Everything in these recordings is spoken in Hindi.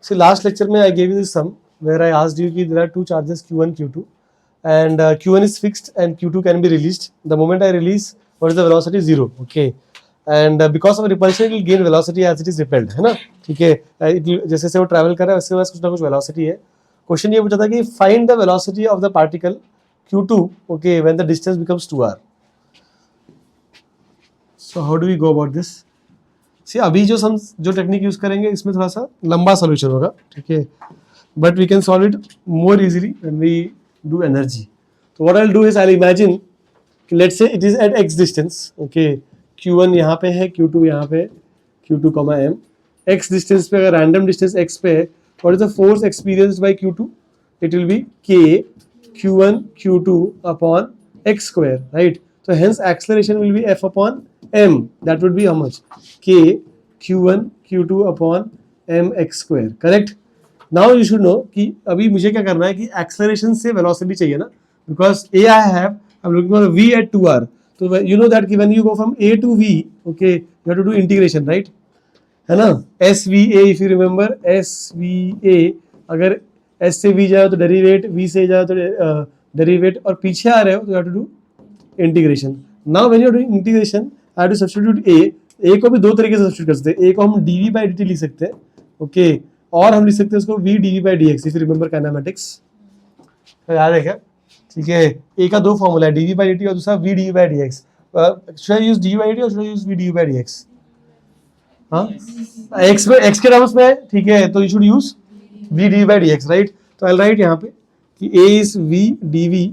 See, last lecture में I gave you this sum where I asked you कि there are two charges Q1, Q2, and Q1 is fixed and Q2 can be released. The moment I release, what is the velocity? 0. Okay. And because of repulsion, it will gain velocity as it is repelled, है ना? ठीक है. जैसे जैसे वो travel कर रहा है वैसे वैसे कुछ ना कुछ velocity है. Question ये पूछा था कि find the velocity of the particle Q2, okay, when the distance becomes 2r. So how do we go about this? See, अभी जो टेक्निक यूज करेंगे इसमें थोड़ा सा लंबा सोल्यूशन होगा, ठीक है, but we can solve it more easily when we do energy. तो what I will do is I will imagine कि let's say it is at x distance, okay, q1 यहाँ पे है, q2 यहाँ पे, q2, m. x डिस्टेंस पे अगर रैंडम डिस्टेंस x पे है, what is the force experienced bye q2? It will B k q1 q2 upon x square, right? So hence acceleration will be f upon m. That would be how much? K q1 q2 upon m x square. Correct? Now you should know कि अभी मुझे क्या करना है कि acceleration से velocity चाहिए ना, because a I have, I'm looking for v at 2r. So you know that कि when you go from a to v, okay, you have to do integration, right? है ना? SVA, if you remember, SVA, अगर s से v जाए तो derivate, v से जाए तो derivate, और पीछे आ रहे हो तो you have to do integration. Now when you are doing integration I have to substitute a को भी दो तरीके से सब्स्टिट्यूट कर सकते हैं. ए को हम dv by dt लिख सकते हैं, ओके, और हम लिख सकते हैं उसको v dv by dx, if you remember kinematics. याद है क्या? ठीक है, ए का दो फॉर्मूला है, dv by dt और दूसरा v dv by dx. Should I use dv by dt और should I use v dv by dx? हाँ, x के टर्म्स में है, ठीक है, तो you should use v dv by dx, right? तो आई विल राइट यहाँ पे कि a is v dv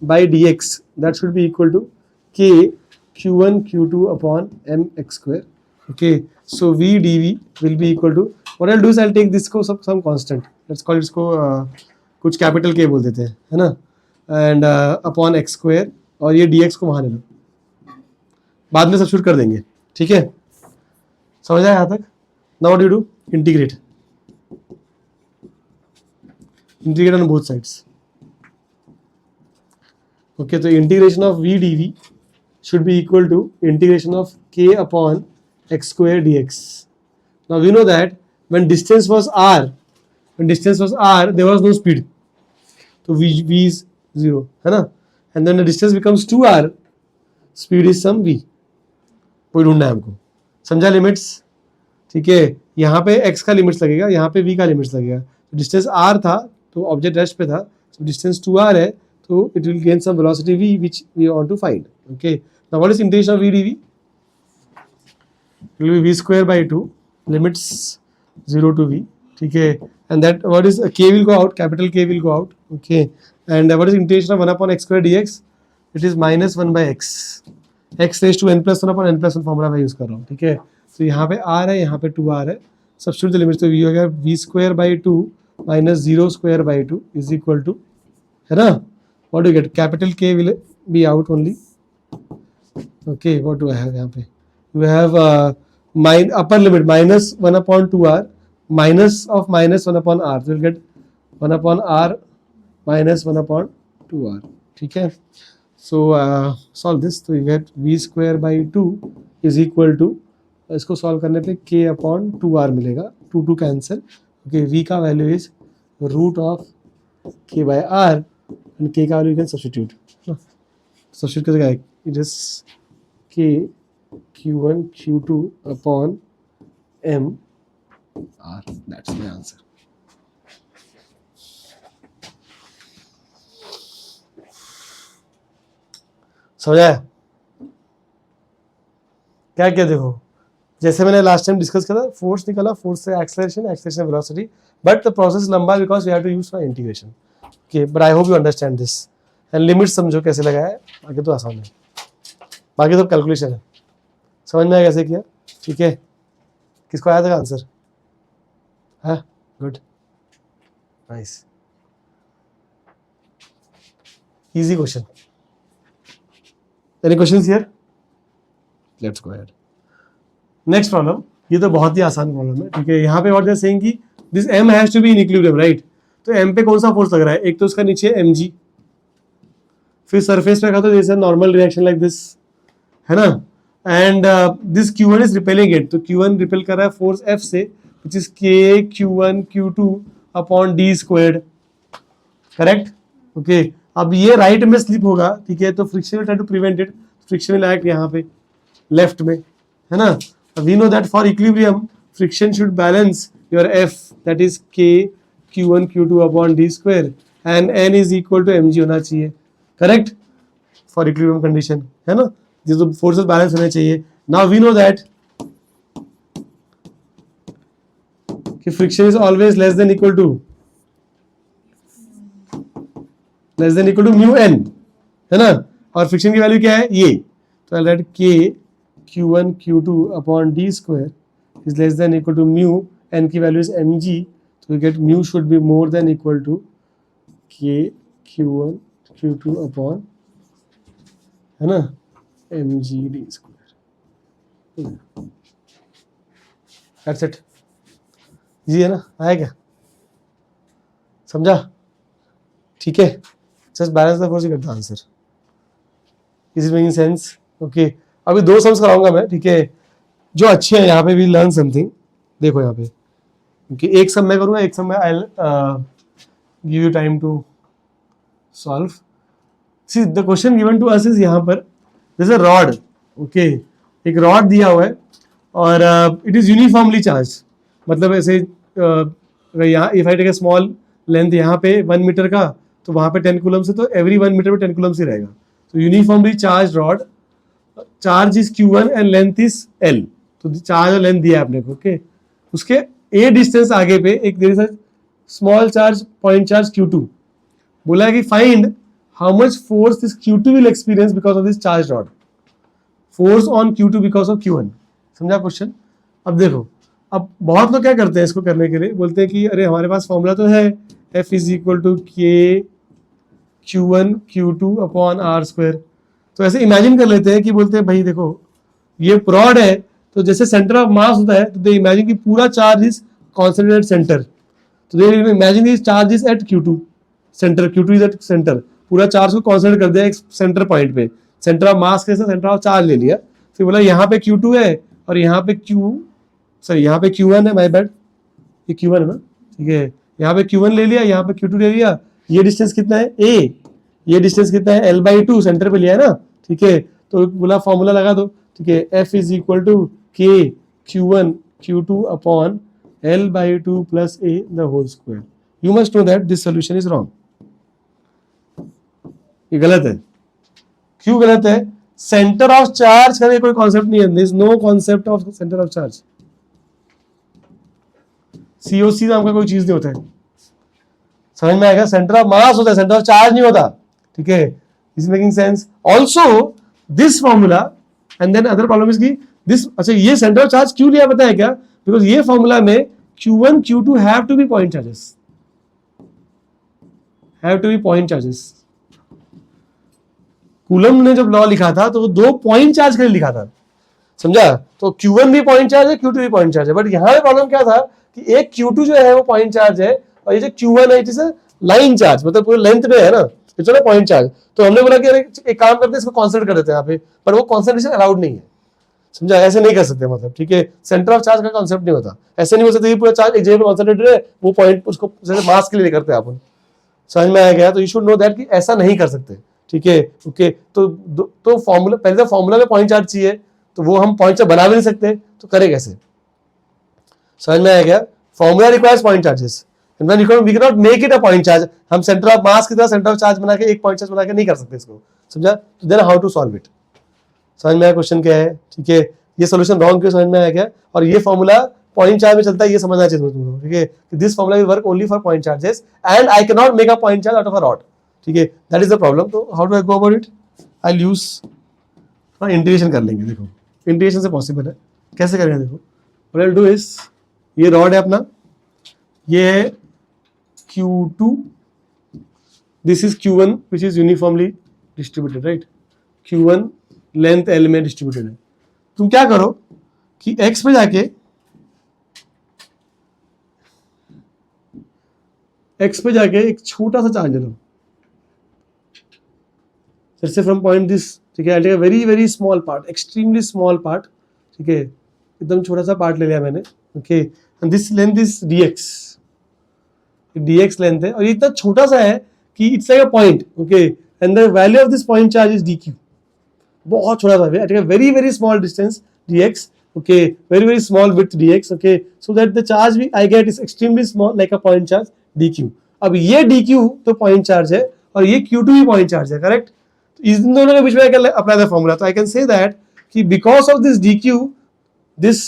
by dx, that should be equal to k q1 q2 upon m x square. Okay, so v dv will be equal to, what I'll do is I'll take this को some constant, let's call इसको कुछ कैपिटल k बोल देते हैं, है ना, and upon x square, और ये dx को वहाँ ले लो, बाद में सब्स्टिट्यूट कर देंगे, ठीक है? समझ आया यहाँ तक? Now what do you do? Integrate on both sides. Okay, so integration of v dv should be equal to integration of k upon x square dx. Now we know that when distance was r, there was no speed, so v is 0, है ना? And then the distance becomes 2r, speed is some v. कोई ढूंढना है हमको, समझा लिमिट्स? ठीक है, यहाँ पे x का लिमिट्स लगेगा, यहाँ पे v का लिमिट्स लगेगा. डिस्टेंस r था तो ऑब्जेक्ट रेस्ट पे था, so डिस्टेंस 2r है, so it will gain some velocity v which we want to find. Okay, now what is integration of v dv? It will be v square by 2, limits 0 to v, ठीक है, and that what is k will go out, capital K will go out. Okay, and what is integration of 1 upon x square dx? It is minus 1 by x, x raised to n plus 1 upon n plus 1 formula मैं यूज कर रहा हूँ, ठीक है? तो यहाँ पे r है, यहाँ पे 2r है, सब्स्टिट्यूट द लिमिट्स, तो v हो गया v square by 2 minus 0 square by 2 is equal to, है ना? What do you get? Capital K will be out only. Okay, what do I have यहाँ पे? You have upper limit minus 1 upon 2r minus of minus 1 upon r. So you'll get 1 upon r minus 1 upon 2r. ठीक है? So solve this. So you get v square by 2 is equal to, इसको solve करने पे k upon 2r मिलेगा, 2 cancel. Okay, v का value is root of k by r. And k का value you can substitute. Substitute कैसे आएगा? It is k q1 q2 upon m r. That's my answer. समझा? क्या क्या देखो, जैसे मैंने लास्ट टाइम डिस्कस किया था, फोर्स निकाला, फोर्स से acceleration, acceleration velocity, but the process लंबा because we have to use for integration. Okay, but I hope you understand this. And limits समझो कैसे लगाया है, बाकी तो आसान है, बाकी तो कैलकुलेशन है. समझ में आया कैसे किया? ठीक है, किसको आया था आंसर? हाँ, good, nice, easy question. Any questions here? Let's go ahead. Next problem, ये तो बहुत ही आसान प्रॉब्लम है, ठीक है? यहाँ पे व्हाट दे आर सेइंग कि this m has to B in equilibrium, right? तो m पे कौन सा फोर्स लग रहा है? एक तो उसका नीचे mg, फिर सरफेस पे रखा तो जैसे नॉर्मल रिएक्शन लाइक दिस, है ना? And this q1 is repelling it, तो q1 रिपेल कर रहा है फोर्स f से, which is k Q1 Q2 upon d squared, correct. Okay, अब ये राइट में स्लिप होगा, ठीक है, तो friction will try to prevent it, friction will act यहाँ पे लेफ्ट में, है ना। We know that for equilibrium friction should balance your F, that is k Q1 Q2 upon d square and N is equal to mg होना चाहिए, करेक्ट, फॉर इक्विलिब्रियम कंडीशन, है ना। जो फोर्सेस बैलेंस होने चाहिए। नाउ वी नो दैट कि friction is always less than equal to mu N, है ना, और फ्रिक्शन की वैल्यू क्या है ये, तो आई right k Q1 Q2 upon d square is less than equal to mu, N की वैल्यू इज mg, तो we get mu should be more than equal to k Q1 Q2 upon, है ना, mg d square, that's it. जी है ना, आया क्या, समझा, ठीक है। Just balance the force, you get the answer, is it making sense. Okay, अभी दो सम्स कराऊंगा मैं, ठीक है, जो अच्छे हैं, यहाँ पे भी लर्न समथिंग। देखो यहाँ पे, क्योंकि एक सम मैं करूंगा, एक सम मैं I give you time to solve. See the question given to us is यहाँ पर जैसे रॉड, ओके, एक रॉड दिया हुआ है और इट इज यूनिफॉर्मली चार्ज, मतलब ऐसे यहाँ if I take a small length यहाँ पे 1 मीटर का, तो वहाँ पे 10 कूलम्स है, तो एवरी 1 मीटर पे 10 कूलम्स ही रहेगा। तो uniformly charge rod, charge is Q1 and length is L, तो चार्ज और लेंथ दिया है आपने को, ओके। उसके a डिस्टेंस आगे पे एक there is a small charge, point charge Q2, बोला है कि find how much force this Q2 will experience because of this charge rod, force on Q2 because of Q1। समझा क्वेश्चन। अब देखो, अब बहुत लोग क्या करते हैं इसको करने के लिए, बोलते हैं कि अरे हमारे पास फॉर्मूला तो है, F is equal to k Q1 Q2 upon are square. तो ऐसे इमेजिन कर लेते हैं कि बोलते हैं भाई देखो ये रॉड है, तो जैसे सेंटर ऑफ मास होता है, तो दे इमेजिन कि पूरा charge is concentrated at centre, तो they imagine this charge is at Q2 centre, Q2 is at centre, पूरा चार्ज को कॉन्सेंट्रेट कर दिया एक सेंटर पॉइंट पे, सेंटर ऑफ मास के साथ सेंटर ऑफ चार्ज ले लिया, फिर बोला यहाँ पे Q2 है और यहाँ पे यहाँ पे Q1 है, माय बैड, ये Q1 है ना, ठीक है, यहाँ पे Q1 ले लिया, यहाँ पे Q2 ले लिया, ये डिस्टेंस कितना है A, ये डिस्टेंस कितना है L/2, सेंटर पे लिया है ना, ठीक है, तो बोला फॉर्मूला लगा दो, ठीक है, F is equal to k Q1 Q2 upon L/2 plus A the whole square. You must know that this solution is wrong, ये गलत है। क्यों गलत है? सेंटर ऑफ चार्ज का कोई कॉन्सेप्ट नहीं है, there is no concept of centre of charge, COC नाम का कोई चीज नहीं होता है, समझ में आएगा। सेंटर ऑफ मास होता है, सेंटर ऑफ चार्ज नहीं होता, ठीक है, is making sense. Also this formula and then other problem is की दिस, अच्छा ये सेंटर ऑफ चार्ज क्यों लिया पता है क्या, बिकॉज ये फॉर्मूला में Q1 Q2 have to be point charges, have to be point charges. Coulomb ने जब लॉ लिखा था तो वो 2 पॉइंट चार्ज के लिए लिखा था, समझा, तो Q1 भी पॉइंट चार्ज है, Q2 भी पॉइंट चार्ज है, बट यहाँ पे प्रॉब्लम क्या था कि एक Q2 जो है वो पॉइंट चार्ज है और ये जो Q1 है इट इज लाइन चार्ज, मतलब पूरे लेंथ में है ना, इट्स नॉट पॉइंट चार्ज। तो हमने बोला कि एक काम करते हैं, इसको कॉन्सेंट्रेट कर देते हैं यहाँ पे, पर वो कॉन्सेंट्रेशन अलाउड नहीं है, समझा, ऐसे नहीं कर सकते, मतलब ठीक है, सेंटर ऑफ चार्ज का कॉन्सेप्ट नहीं होता, ऐसे नहीं हो सकता पूरा चार्ज एक जगह पे कॉन्सेंट्रेटेड है, वो पॉइंट उसको जैसे मास के लिए करते हैं अपन, समझ में आया गया। तो यू शुड नो दैट कि ऐसा नहीं कर सकते, ठीक है, ओके। तो फॉर्मूला, पहले तो फॉर्मूला में पॉइंट चार्ज चाहिए, तो वो हम पॉइंट चार्ज बना भी नहीं सकते, तो करें कैसे, समझ में आया गया। Formula requires point charges and when we can not make it a point charge, हम सेंटर ऑफ मास की तरह सेंटर ऑफ चार्ज बना के एक पॉइंट चार्ज बना के नहीं कर सकते इसको, समझा। तो then how to solve it, समझ में आया क्वेश्चन क्या है, ठीक है, ये सॉल्यूशन रॉन्ग क्यों, समझ में आया क्या, और ये फॉर्मूला पॉइंट चार्ज में चलता है, ये समझना चाहिए तुमको, ठीक है, this formula will work only for point charges and I can not make a point charge out of a rod, ठीक है, दैट इज द प्रॉब्लम। तो how do I go about it, I will use integration कर लेंगे, देखो इंटीग्रेशन से पॉसिबल है, कैसे करेंगे, देखो what I will do is, ये रॉड है अपना, ये है Q2, this is Q1 which is uniformly distributed, right, Q1 length L में डिस्ट्रीब्यूटेड है। तुम क्या करो कि X पे जाके एक छोटा सा चार्ज ले लो, जैसे फ्रॉम पॉइंट दिस, ठीक है, I take a very very small part, extremely small part, ठीक है, एकदम छोटा सा पार्ट ले लिया मैंने, okay, and this length is dx, dx length है और ये इतना छोटा सा है कि it's like a point, okay, and the value of this point charge is dq, बहुत छोटा सा, at a very very small distance dx, okay, very very small width dx, okay, so that the charge I get is extremely small like a point charge dq. अब ये dq तो पॉइंट चार्ज है और ये q2 भी पॉइंट चार्ज है, करेक्ट? इन दोनों के बीच में अप्लाई द फॉर्मूला, तो आई कैन से दैट कि because of this dq this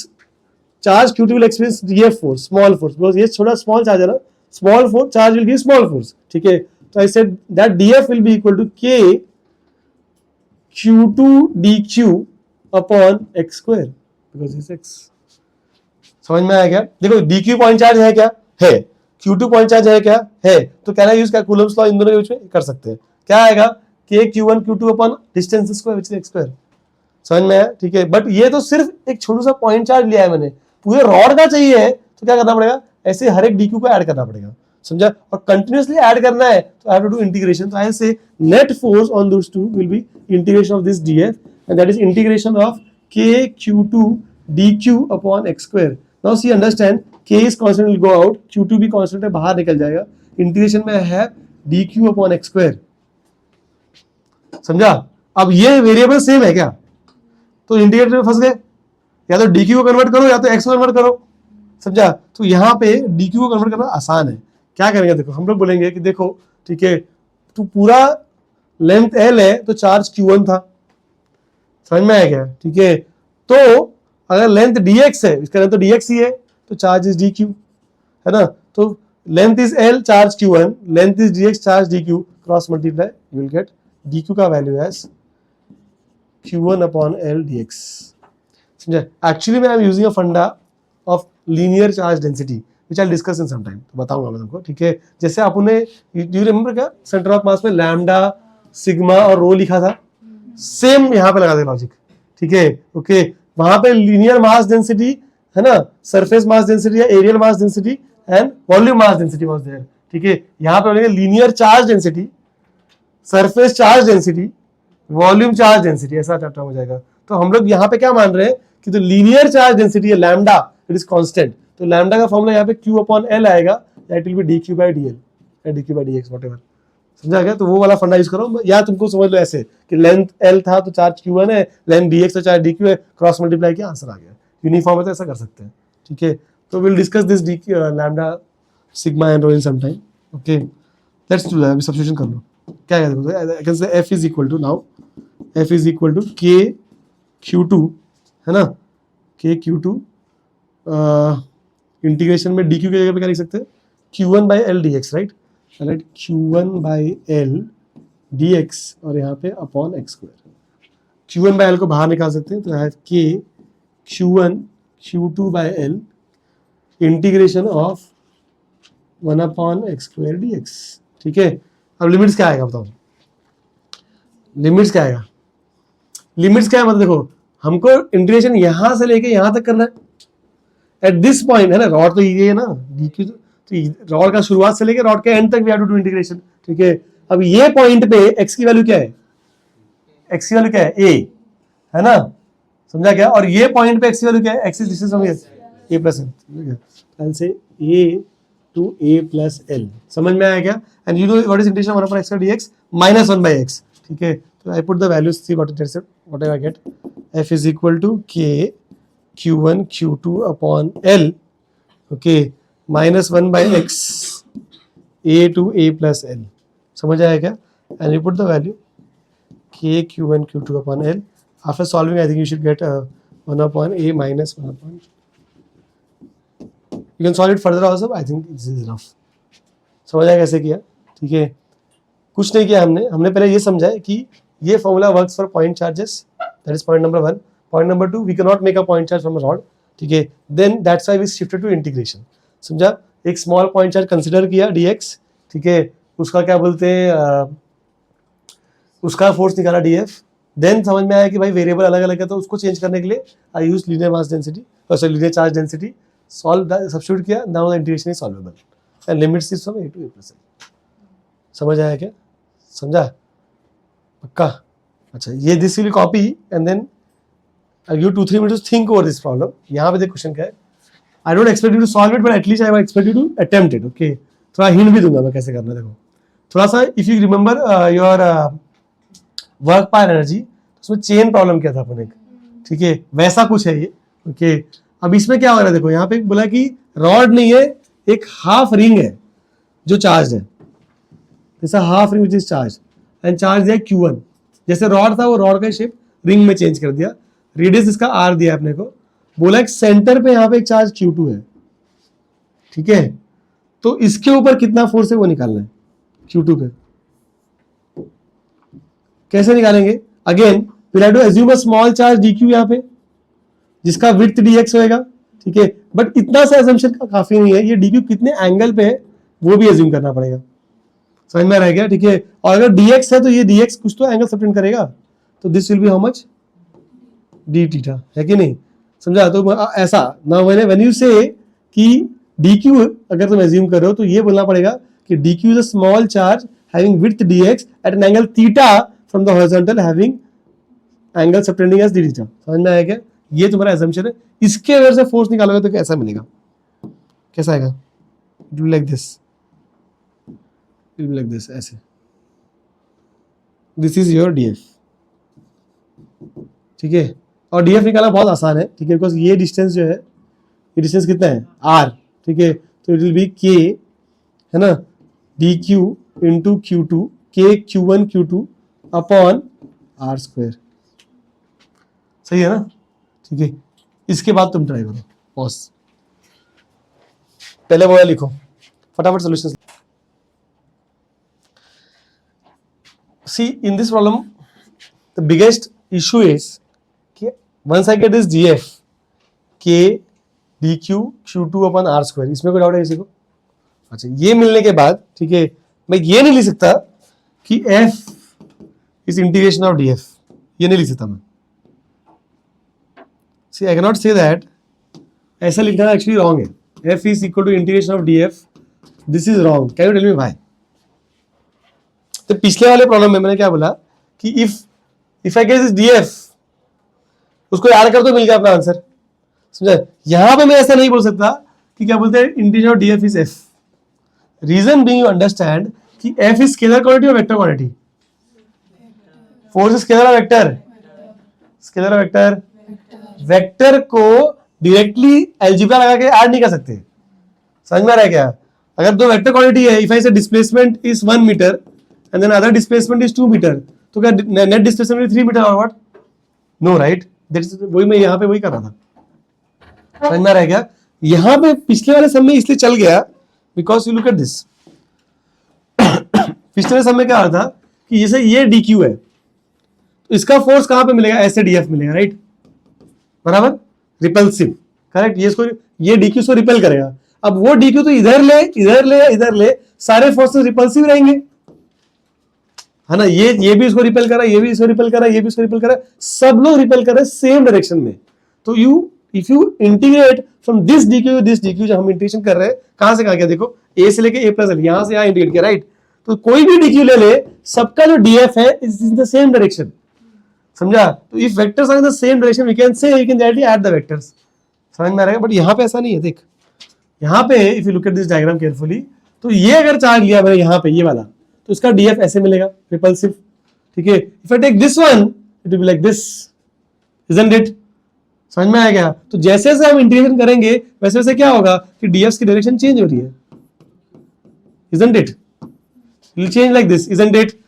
charge q2 will experience df force, small force, because ये छोटा स्मॉल चार्ज है ना, small force charge will give small force, ठीक है? तो I said that df will be equal to k q2 dq upon x square because it's x. समझ में आया क्या? देखो dq पॉइंट चार्ज है क्या? है। q2 पॉइंट चार्ज है क्या? है। तो कैन आई यूज क्या कूलम्स लॉ इन दोनों के बीच में कर सकते हैं? क्या आएगा? k q1 q2 upon distance square which is x square. समझ में आया? ठीक है, बट ये तो सिर्फ एक छोटा सा पॉइंट चार्ज लिया है मैंने, पूरे रॉड का चाहिए तो क्या करना पड़ेगा? ऐसे हर एक dq को ऐड करना पड़ेगा, समझा? और कंटिन्यूअसली ऐड करना है तो I have to do integration, तो I say net force on those two will be integration of this df and that is integration of k q2 dq upon x square. Now see understand, k is constant will go out, q2 भी constant है बाहर निकल जाएगा, इंटीग्रेशन में है dq upon x square, समझा? अब ये वेरिएबल सेम है क्या? तो इंटीग्रेटर में फंस गए, या तो dq को कन्वर्ट करो या तो x को कन्वर्ट करो, समझा? तो यहाँ पे dq को कन्वर्ट करना आसान है। क्या करेंगे? देखो हम लोग बोलेंगे कि देखो ठीक है, तो पूरा लेंथ l है तो चार्ज q1 था, समझ में आया क्या? ठीक है, तो अगर लेंथ dx है, इसका लेंथ तो dx ही है, तो चार्ज इज dq, है ना? तो length is l, charge q1, length is dx, charge dq, cross multiply, you will get dq का value as q1 upon l dx, समझे? एक्चुअली मैं I am using a funda of linear charge density which I discuss in some time, तो बताऊंगा मैं तुमको, ठीक है? जैसे आपने यू रिमेंबर क्या सेंटर ऑफ मास में लैम्डा, सिग्मा और रो लिखा था, सेम यहाँ पे लगा दे लॉजिक, ठीक है? ओके, वहां पे लीनियर मास डेंसिटी है ना, सरफेस मास डेंसिटी या areal mass density and volume mass density was there, ठीक है? यहाँ पे बोलेंगे linear charge density, surface charge density, volume charge density, ऐसा टर्म हो जाएगा। तो हम लोग यहाँ पे क्या मान रहे हैं कि तो लीनियर चार्ज डेंसिटी है लैम्डा, इट इज कांस्टेंट, तो लैम्डा का फॉर्मूला यहाँ पे q अपॉन l आएगा, that will be dq by dl या dq बाय dx व्हाटएवर, समझा गया? तो वो वाला फंडा यूज करो, या तुमको समझ लो ऐसे कि लेंथ l था तो चार्ज q1 है, लेंथ dx तो चार्ज dq है, क्रॉस मल्टीप्लाई किया आंसर आ गया, यूनिफॉर्म है तो ऐसा कर सकते हैं, ठीक है? तो will discuss this lambda, sigma and rho in some time, okay? Let's do that, अभी सब्स्टिट्यूशन कर लो। क्या है देखो, I can say f is equal to, now f is equal to k q2, है ना, k q2 इंटीग्रेशन में dq की जगह पे क्या लिख सकते हैं? q1 by l dx, right? Right, q1 by l dx और यहाँ पे upon x square, q1 by l को बाहर निकाल सकते हैं, तो है k q1 q2 by l integration of 1 upon x square dx, ठीक है? अब लिमिट्स क्या आएगा बताओ, लिमिट्स क्या आएगा? लिमिट्स क्या है मतलब देखो, हमको इंटीग्रेशन यहां से लेके यहां तक करना है एट दिस पॉइंट, है ना? रॉड तो ये है ना, dq, तो रॉड का शुरुआत से लेके रॉड के एंड तक we have to do integration, ठीक है? अब ये पॉइंट पे x की वैल्यू क्या है? x की वैल्यू क्या है? a, है ना, समझा क्या? और ये पॉइंट पे x की वैल्यू क्या है? x is distance from a plus l, से a to a plus l, समझ में आया क्या? And you know what is integration 1 upon x dx minus 1 by x, ठीक है? तो I put the values, see what it is, what I get, f is equal to k q1 q2 upon l, okay, minus 1 by x a to a plus l, समझ आया क्या? And you put the value k q1 q2 upon l, after solving I think you should get 1 upon a minus 1 upon, you can solve it further also, I think this is enough. समझ आया कैसे किया? ठीक है, कुछ नहीं किया हमने पहले ये समझा है कि ये formula works for point charges, that is point number 1। Point number 2, we can not make a point charge from a rod, ठीक है? Then that's why we shifted to integration, समझा? एक स्मॉल पॉइंट चार्ज कंसीडर किया dx, ठीक है? उसका क्या बोलते हैं, उसका फोर्स निकाला df, देन समझ में आया कि भाई वेरिएबल अलग अलग है तो उसको चेंज करने के लिए I use linear mass density, sorry linear charge density, solve substitute किया, now the integration is solvable and limits is from a to a plus l। समझ आया क्या? समझा पक्का? अच्छा, ये this will copy and then I give 2-3 minutes think over this problem. यहाँ पे देख क्वेश्चन क्या है, I don't expect you to solve it, but at least I expect you to attempt it. Okay, थोड़ा हिंट भी दूंगा मैं कैसे करना. देखो थोड़ा सा, if you remember your work power energy, उसमें चेन प्रॉब्लम किया था अपन एक. ठीक है, वैसा कुछ है ये. ओके, अब इसमें क्या हो रहा है, देखो यहाँ पे बोला कि रॉड नहीं है, एक हाफ रिंग है जो चार्ज है. जैसा half ring which is charge and charge दिया Q1. जैसे रॉड था वो रॉड का शेप रिंग में चेंज कर दिया. रेडियस इसका R दिया अपने को. बोला एक सेंटर पे यहाँ पे एक चार्ज Q2 है. ठीक है, तो इसके ऊपर कितना फोर्स है वो निकालना है Q2 पे. कैसे निकालेंगे? Again we'll have to assume a small charge dq यहाँ पे जिसका width dx होएगा. ठीक है, बट इतना सा assumption काफी नहीं है. ये dq कितने एंगल पे है वो भी assume करना पड़ेगा. समझ में रह गया? ठीक है, और अगर dx है तो ये dx कुछ तो एंगल सबटेंड करेगा, तो this will B how much d theta, है कि नहीं? समझा? तो ऐसा ना व्हेन यू से कि dq अगर तुम assume कर रहे हो तो ये बोलना पड़ेगा कि dq is a small charge having width dx at an angle theta from the horizontal having angle subtending as d theta. समझ में आया क्या? ये तुम्हारा assumption है. इसके अगर से फोर्स निकालोगे तो कैसा मिलेगा? कैसा आएगा? It will be like this. It will be like this, ऐसे. This is your df. ठीक है, और df निकालना बहुत आसान है. ठीक है, बिकॉज ये डिस्टेंस जो है, ये डिस्टेंस कितना है? r. ठीक है, तो इट विल बी k, है ना, dq into q2, k q1 q2 upon r square. सही है ना? ठीक है, इसके बाद तुम ट्राई करो. पॉज, पहले वो लिखो फटाफट solutions. See in this problem the biggest issue is कि once I get this df k dq q2 upon r square. इसमें कोई डाउट है किसी को? अच्छा, ये मिलने के बाद ठीक है, मैं ये नहीं लिख सकता कि f is integration of df. ये नहीं लिख सकता मैं. See, I cannot say that. ऐसा लिखना एक्चुअली रॉन्ग है. f is equal to integration of df. This is wrong. Can you tell me why? तो पिछले वाले प्रॉब्लम में मैंने क्या बोला कि if I get this df, उसको ऐड कर दो, मिल गया अपना आंसर. समझा? यहां पे मैं ऐसा नहीं बोल सकता कि क्या बोलते हैं integration of df is f. Reason being you understand कि f इज स्केलर क्वांटिटी और vector quantity. Force is scalar और वेक्टर. स्केलर और वेक्टर. वेक्टर को डायरेक्टली अलजेब्रा लगा के ऐड नहीं कर सकते. समझ में आ रहा है क्या? अगर दो वेक्टर क्वांटिटी है, if I say displacement is 1 metre and then other displacement is 2 metre, तो क्या नेट डिस्प्लेसमेंट 3 मीटर और व्हाट? No, right? दैट्स वही मैं यहाँ पे वही कर रहा था. समझ में आ रहा है क्या? यहाँ पे पिछले वाले सम में इसलिए चल गया because you look at this. पिछले सम में क्या आ रहा था कि जैसे ये dq है तो इसका फोर्स कहां पे मिलेगा? ऐसे df मिलेगा, राइट? बराबर, रिपल्सिव, करेक्ट. ये dq को रिपेल करेगा. अब वो dq तो इधर ले इधर ले इधर ले, सारे फोर्सेस रिपल्सिव रहेंगे, है ना. ये भी इसको रिपेल कर रहा है, ये भी इसको रिपेल कर रहा है, ये भी इसको रिपेल कर रहा है, सब लोग रिपेल कर रहे हैं सेम डायरेक्शन में. तो if you integrate from this dq this dq, जब हम इंटीग्रेशन कर रहे हैं कहां से कहां गया? देखो, a से लेके a प्लस l, यहां से यहां इंटीग्रेट किया, राइट? तो कोई भी dq ले ले, सबका जो df है is in the same direction. समझा? तो if vectors are in the same direction we can say we can directly add the vectors. समझ में आ रहा है? बट यहाँ पे ऐसा नहीं है. देख यहाँ पे if you look at this diagram carefully, तो ये अगर चार्ज लिया मैंने यहाँ पे ये वाला, तो इसका df ऐसे मिलेगा, रिपल्सिव. ठीक है, if I take this one it will be like this, isn't it? समझ में आया क्या? तो जैसे जैसे हम इंटीग्रेशन करेंगे वैसे वैसे क्या होगा कि df की डायरेक्शन चेंज हो रही है, isn't it? It will change like this, isn't it?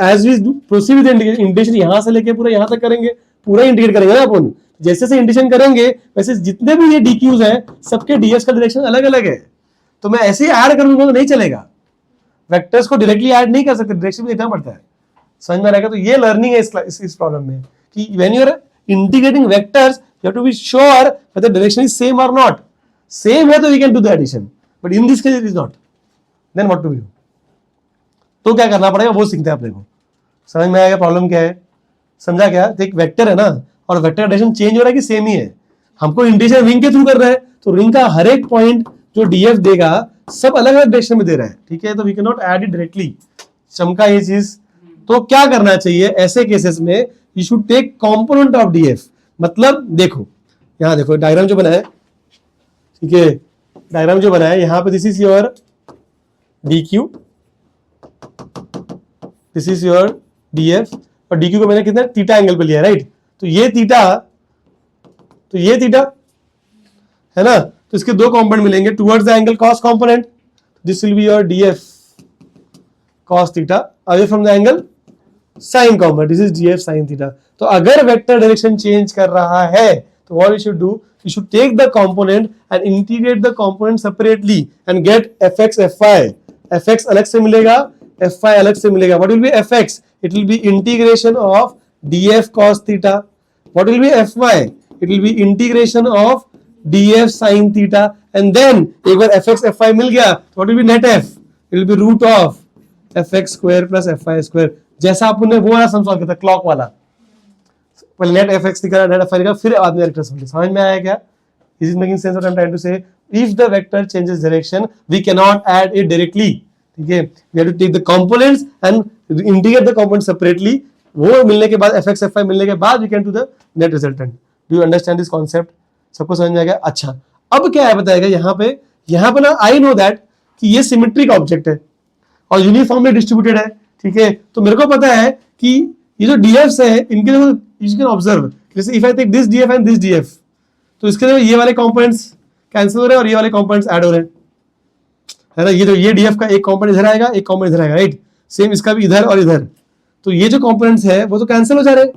As we proceed with integration, यहां से लेके पूरा यहां तक करेंगे, पूरा इंटीग्रेट करेंगे ना अपन. जैसे जैसे इंटीग्रेशन करेंगे वैसे जितने भी ये dqs हैं सबके ds का डायरेक्शन अलग अलग है. तो मैं ऐसे ही ऐड करूंगा तो नहीं चलेगा. वेक्टर्स को डायरेक्टली ऐड नहीं कर सकते, डायरेक्शन भी देखना पड़ता है. समझ में आएगा? तो ये लर्निंग है इस प्रॉब्लम में कि when you are integrating vectors you have to be sure whether direction is same और नॉट. सेम है तो we can do the addition, but in this case it is not. Then what to do? तो क्या करना पड़ेगा वो सीखते हैं अपने को. समझ में आएगा प्रॉब्लम क्या है? समझा क्या? तो एक वेक्टर है ना, और वेक्टर का डायरेक्शन चेंज हो रहा है कि सेम ही है? हमको इंटीग्रेशन रिंग के थ्रू कर रहा है, तो रिंग का हर एक पॉइंट जो df देगा सब अलग अलग डायरेक्शन में दे रहा है. ठीक है, तो we can not add it directly. चमका ये चीज. तो क्या करना चाहिए ऐसे केसेस में? You should take component of df. मतलब देखो, यहाँ देखो डायग्राम जो बना है, ठीक है, डायग्राम जो बनाया यहाँ पे, this is your D Q, this is your D F, और डी क्यू को मैंने कितना थीटा एंगल पे लिया, राइट। तो ये थीटा, तो ये थीटा है ना, तो इसके दो कंपोनेंट मिलेंगे towards the angle cos component, this will be your D F cos theta, away from the angle sine component, this is D F sine theta. तो अगर वेक्टर डायरेक्शन चेंज कर रहा है तो what you should do, you should take the component and integrate the component separately and get fx fy, fx अलग से मिलेगा, fy अलग से मिलेगा। what will be fx, it will be integration of df cos theta, what will be fy, it will be integration of df sin theta, and then एक बार fx fy मिल गया तो what will be net f, it will be root of fx square plus fy square, जैसा आपने वो वाला सम सॉल्व किया था क्लॉक वाला, पहले नेट एफएक्स निकाला, नेट एफ निकाला, फिर बाद में वेक्टर सॉल्व। समझ में आया क्या? Is it making sense what I am trying to say? If the vector changes direction we can not add it directly, ठीक है, we have to take the components and integrate the components separately, वो मिलने के बाद एफएक्स एफआई मिलने के बाद we can do the net resultant. Do you understand this concept? सबको समझ में आ गया? अच्छा, अब क्या है बताएगा यहाँ पे ना, आई नो दैट कि ये सिमेट्रिक ऑब्जेक्ट है और यूनिफॉर्मली डिस्ट्रीब्यूटेड है, ठीक है, तो मेरे को पता है कि ये जो डीएफ्स है इनके जो you can observe, जैसे if I take this DF and this DF, तो इसके लिए ये वाले कंपोनेंट्स कैंसिल हो रहे हैं और ये वाले कंपोनेंट्स ऐड हो रहे हैं, है ना। ये जो ये DF का एक कंपोनेंट इधर आएगा, एक कंपोनेंट इधर आएगा, राइट, सेम इसका भी इधर और इधर, तो ये जो कंपोनेंट्स है वो तो कैंसिल हो जा रहे हैं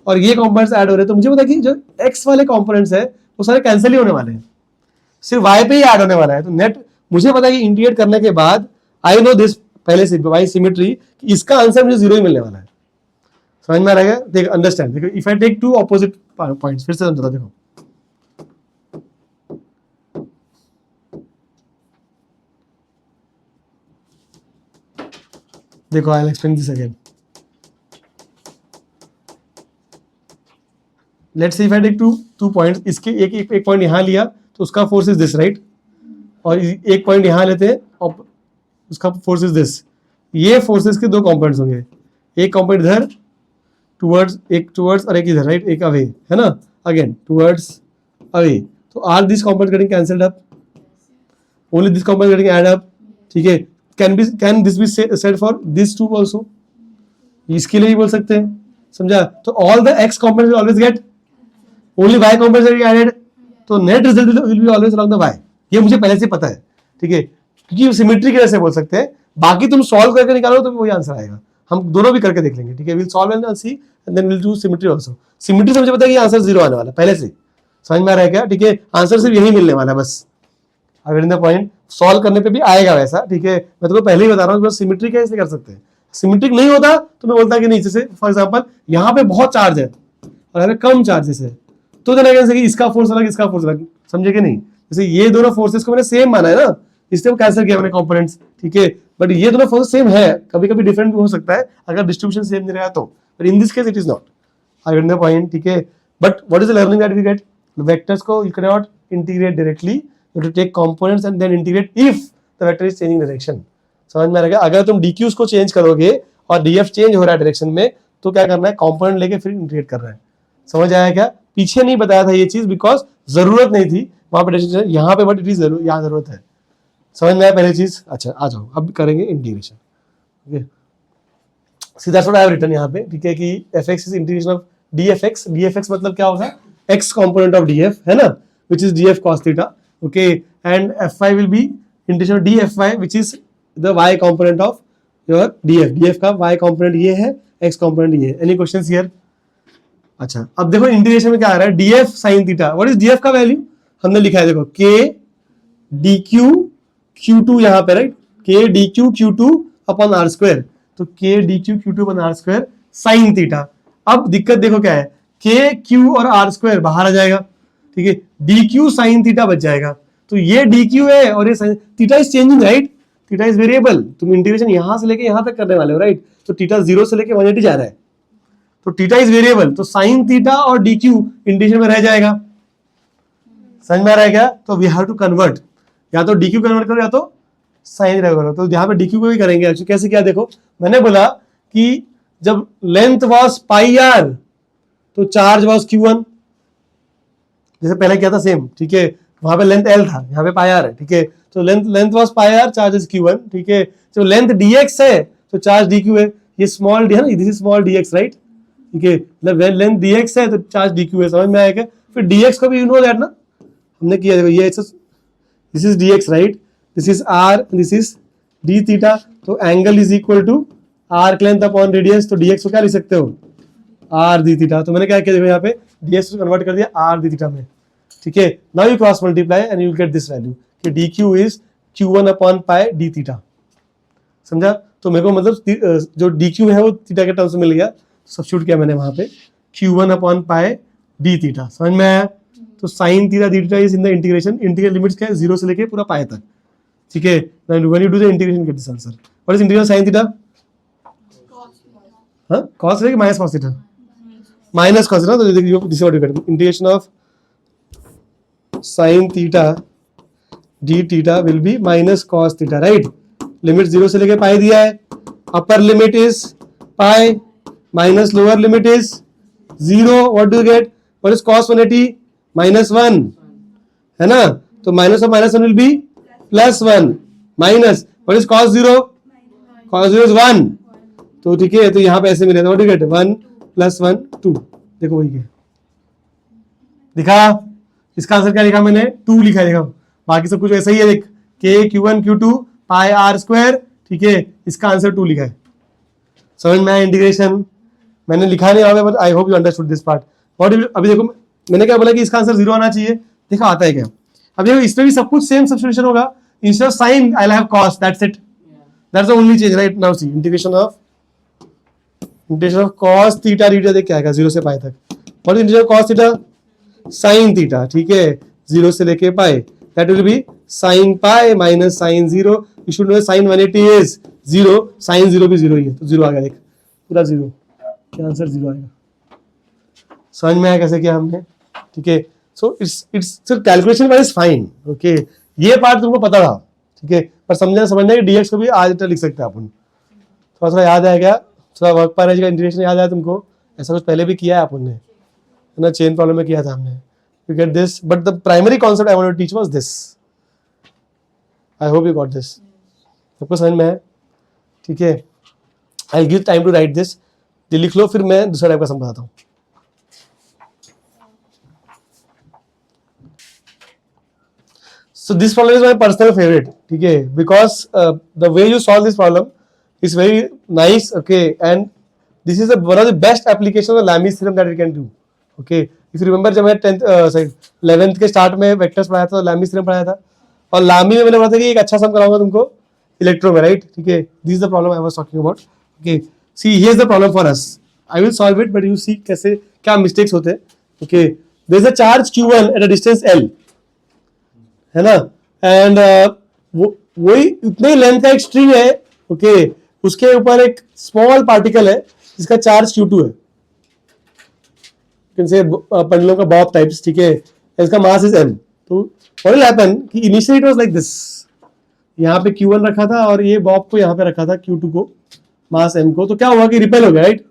और ये कंपोनेंट्स ऐड हो रहे हैं। तो मुझे पता है कि जो x वाले कंपोनेंट्स है वो सारे कैंसिल ही होने वाले हैं, सिर्फ y पे ही ऐड होने वाला है। तो नेट मुझे पता है कि इंटीग्रेट करने के बाद आई नो दिस पहले से बाय सिमेट्री, इसका आंसर मुझे 0 ही मिलने वाला है। समझ में आ रहा है? देख, अंडरस्टैंड, देखो, if I take two opposite points, फिर से समझाता, देखो देखो, I will explain this again. Let's say if I take two points, इसके एक पॉइंट यहां लिया तो उसका फोर्स इज दिस, राइट, और एक पॉइंट यहां लेते हैं और उसका फोर्स इज दिस। ये फोर्सेस के दो कंपोनेंट्स होंगे, एक कंपोनेंट इधर टुवर्ड्स, एक टुवर्ड्स और एक इधर, राइट, एक अवे, है ना, अगेन टुवर्ड्स अवे। तो are this component getting cancelled up, only this component getting add up, ठीक है। Can this be said for this two also, इसके लिए भी बोल सकते हैं, समझा। तो all the x components will always get, only y components will added, तो net result will be always along the y. ये मुझे पहले से पता है, ठीक है, क्योंकि सिमेट्री की वजह से बोल सकते हैं। बाकी तुम सॉल्व करके निकालो तो वही आंसर आएगा। हम दोनों भी करके देख लेंगे, ठीक है, will solve and see and then will do symmetry also. Symmetry से मुझे पता है कि आंसर 0 आने वाला है पहले से, समझ में आ रहा है क्या? ठीक है, आंसर सिर्फ यही मिलने वाला है बस। अगर इन द पॉइंट सॉल्व करने पे भी आएगा वैसा, ठीक है, मैं तुमको पहले ही बता रहा हूँ, बस सिमेट्री कैसे कर सकते हैं। सिमेट्रिक नहीं होता तो मैं बोलता कि नहीं, जैसे फॉर एग्जांपल यहाँ पे बहुत चार्ज है और यहाँ पे कम चार्जेस है, तो कि इसका फोर्स अलग, इसका फोर्स अलग, समझे कि नहीं। जैसे ये दोनों फोर्सेस को मैंने सेम माना है ना, इसलिए कैंसिल किया मैंने कंपोनेंट्स, ठीक है, बट ये दोनों फोर्स सेम है, कभी कभी डिफरेंट भी हो सकता है अगर डिस्ट्रीब्यूशन सेम नहीं रहा तो, but in this case it is not. I get the point, ठीक है। But what is the learning that we get? Vectors को you can not integrate directly, you to take components and then integrate if the vector is changing direction. समझ में आ रहा है? अगर तुम डीक्यूज को चेंज करोगे और डीएफ चेंज हो रहा है डायरेक्शन में, तो क्या करना है, कंपोनेंट लेके फिर इंटीग्रेट करना है। समझ आया क्या? पीछे नहीं बताया था ये चीज, बिकॉज जरूरत नहीं थी वहां पे, यहाँ पे बट इट इज यहाँ जरूरत है। समझ में आया पहली चीज? अच्छा, आ जाओ, अब करेंगे integration. Okay, see that's what I have written यहाँ पे, ठीक है, कि fx is integration of dfx। dfx मतलब क्या होगा? x कंपोनेंट ऑफ df, है ना, which is df cos theta, okay, and fy will be integration of dfy which is the y component of your df। df का y कंपोनेंट ये है, x कंपोनेंट ये है। Any questions here? अच्छा, अब देखो इंटीग्रेशन में क्या आ रहा है, df sin theta. What is df का वैल्यू? हमने लिखा है, देखो, k dq q2 यहाँ पे, right, k dq q2 upon r square, तो k dq q2 upon r square sin theta. अब दिक्कत देखो क्या है, k q और r स्क्वायर बाहर आ जाएगा, ठीक है, dq sin थीटा बच जाएगा। तो ये dq है और ये sin theta is changing, right, theta is variable. तुम इंटीग्रेशन यहां से लेके यहां तक करने वाले हो, राइट, तो थीटा 0 से लेके 180 जा रहा है, तो थीटा इज वेरिएबल, तो sin थीटा और dq इंटीग्रेशन में रह जाएगा। समझ में आ रहा है क्या? तो वी हैव टू कन्वर्ट, या तो dq कन्वर्ट करो या तो sin थीटा करो। तो यहाँ पे dq को भी करेंगे एक्चुअली। कैसे किया? देखो, मैंने बोला कि जब लेंथ वाज पाई आर तो चार्ज वाज q1, जैसे पहले किया था सेम, ठीक है, वहां पे लेंथ L था, यहाँ पे पाई आर है, ठीक है। तो length was pi r, charge is Q1, ठीक है। जो लेंथ dx है तो चार्ज dq है, ये स्मॉल d है ना, this is small dx, right, ठीक है। मतलब लेंथ dx है तो चार्ज dq है, समझ में आएगा। फिर dx को भी यू नो दैट ना, हमने किया, देखो ये this is dx, right, this is r, this is d theta, तो angle is equal to arc length upon radius, तो dx को क्या लिख सकते हो, r d थीटा। तो मैंने क्या किया, देखो यहाँ पे dx को कन्वर्ट कर दिया r d थीटा में, ठीक है। Now you cross multiply and you get this value कि dq is q1 upon pi d theta, समझा। तो मेरे को मतलब जो dq है वो थीटा के टर्म्स में मिल गया, सब्स्टिट्यूट किया मैंने वहां पे q1 upon pi d theta, समझ में आया। तो sin theta d theta is in the integration, integral limits क्या है, 0 से लेके पूरा पाई तक, ठीक है। When you do the integration gate this answer. What is integral sin theta, हाँ cos theta minus cos theta, minus cos theta, तो देखिए this what you get, integration of sin theta d theta will be minus cos theta, right. Limit 0 से लेके पाई दिया है, upper limit is pi minus lower limit is 0, what do you gate, what is cos 180 minus 1, है ना। तो minus of minus 1 will be plus 1, minus what is cos 0, cos 0 is 1, तो ठीक है। तो यहाँ पे ऐसे मिलेगा, what do you gate, 1 plus 1 2, देखो वही है, दिखा। इसका आंसर क्या लिखा मैंने, 2 लिखा, देखा। बाकी सब कुछ वैसा ही है, देख k q1 q2 पाई r स्क्वायर, ठीक है। इसका आंसर 2 लिखा है, समझ में आया। इंटीग्रेशन मैंने लिखा नहीं होगा, but I hope you understood this part. What अभी देखो मैंने क्या बोला कि इसका आंसर 0 आना चाहिए, देखा आता है क्या। अब देखो इसमें भी सब कुछ सेम सब्स्टिट्यूशन होगा, instead of sine I will have cos, that's it, that's the only change, right. Now see integration of cos theta d theta, देख क्या आएगा 0 से पाई तक। What is integration of cos theta, sin theta, ठीक है, 0 से लेके pi, that will be sin pi minus sin 0। You should know sin 180 is 0, sin 0 भी 0 ही है, तो 0 आ गया, देख पूरा 0, क्या आंसर 0 आएगा। समझ में आया कैसे किया हमने, ठीक है। So it's calculation wise fine, okay. ये पार्ट तुमको पता था, ठीक है, पर समझना कि dx को भी आज लिख सकते हैं अपन। थोड़ा सा याद आएगा, थोड़ा वर्क पर का इंटीग्रेशन याद आया तुमको, ऐसा कुछ पहले भी किया है अपन ने, है ना, चेन प्रॉब्लम में किया था हमने। You get this, but the primary concept I want to teach was this. I hope you got this. सबको समझ में है, ठीक है। I'll give time to write this. ये लिख लो, फिर मैं दूसरा टाइप का समझाता हूँ। So this problem is my personal favorite, ठीक है, because the way you solve this problem is very nice, okay, and this is one of the best applications of the Lami's theorem that we can do, okay. If you remember जब मैं 11th के स्टार्ट में वेक्टर्स पढ़ाया था, लामी's थ्योरम पढ़ाया था, और लामी में मैंने बोला था कि एक अच्छा सम कराऊंगा तुमको इलेक्ट्रो में, राइट, ठीक है। This is the problem I was talking about, okay. See here is the problem for us, I will solve it, but you see कैसे क्या मिस्टेक्स होते हैं, okay. There is a charge q1 at a distance l, है ना, एंड वही उतने लेंथ का एक स्ट्रिंग है, ओके, उसके ऊपर एक स्मॉल पार्टिकल है जिसका चार्ज q2 है, से पेंडुलम का बॉब टाइप्स, ठीक है, इसका मास इज m। तो व्हाट विल हैपन कि initially it was like this, यहाँ पे q1 रखा था और ये बॉब को यहाँ पे रखा था q2 को, मास m को, तो क्या होगा कि रिपेल हो गया, राइट।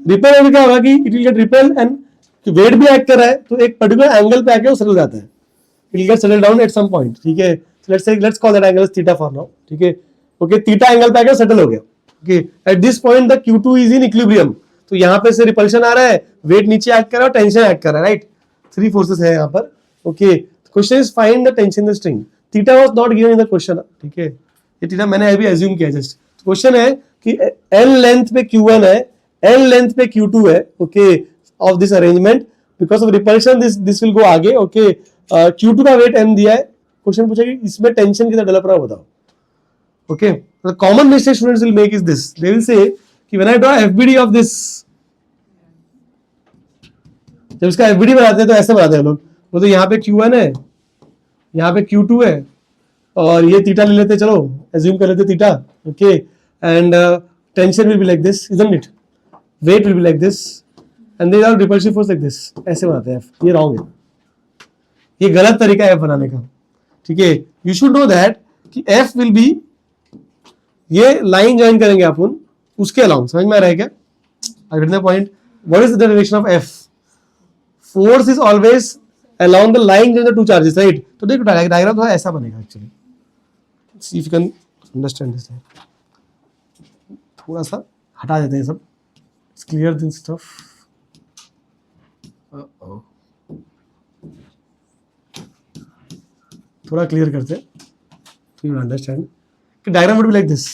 रिपेल होने क्या होगा कि it will get repel and weight भी एक्ट कर रहा है, तो एक पर्टिकुलर एंगल पे आके वो सेटल जाता है, it will get settle down at some point, ठीक है। Let's call that angle theta for now, ठीक है, ओके। थीटा एंगल पे आके सेटल हो गया, okay. Eight this point the q2 is in equilibrium, तो यहाँ पे से रिपल्शन आ रहा है, वेट नीचे एक्ट कर रहा है और टेंशन एक्ट कर रहा है, राइट। 3 फोर्सेस है यहाँ पर, okay. Question is find the tension in the string, theta was not given in the question, ठीक है, ये थीटा मैंने अभी अज्यूम किया जस्ट। क्वेश्चन है कि l लेंथ पे q1 है, l लेंथ पे q2 है, okay, of this arrangement, because of repulsion this will go आगे, ओके। q2 का वेट m दिया है, क्वेश्चन पूछा कि इसमें टेंशन कितना डेवलप रहा है बताओ, okay. The common mistake students will make is this, they will say कि when I draw FBD of this, जब इसका एफबीडी बनाते हैं तो ऐसे बनाते हैं लोग, वो तो यहाँ पे q1 है, यहाँ पे q2 है, और ये थीटा ले लेते, चलो एज्यूम कर लेते theta, okay, and tension will be like this, isn't it, weight will be like this, and there are repulsive force like this, ऐसे बनाते हैं f। ये रॉन्ग है, ये गलत तरीका है f बनाने का, ठीक है। यू शुड नो दैट कि f विल बी, ये लाइन ज्वाइन करेंगे अपन उसके अलाउंग, समझ में आ रहा है क्या, आई get the point. What is the direction of f, force is always along the line there are two charges, right? तो देखो डायग्राम थोड़ा ऐसा बनेगा actually. See if you can understand this. थोड़ा सा हटा देते हैं सब. Let's clear this stuff. थोड़ा क्लियर करते हैं. You understand? The diagram would be like this.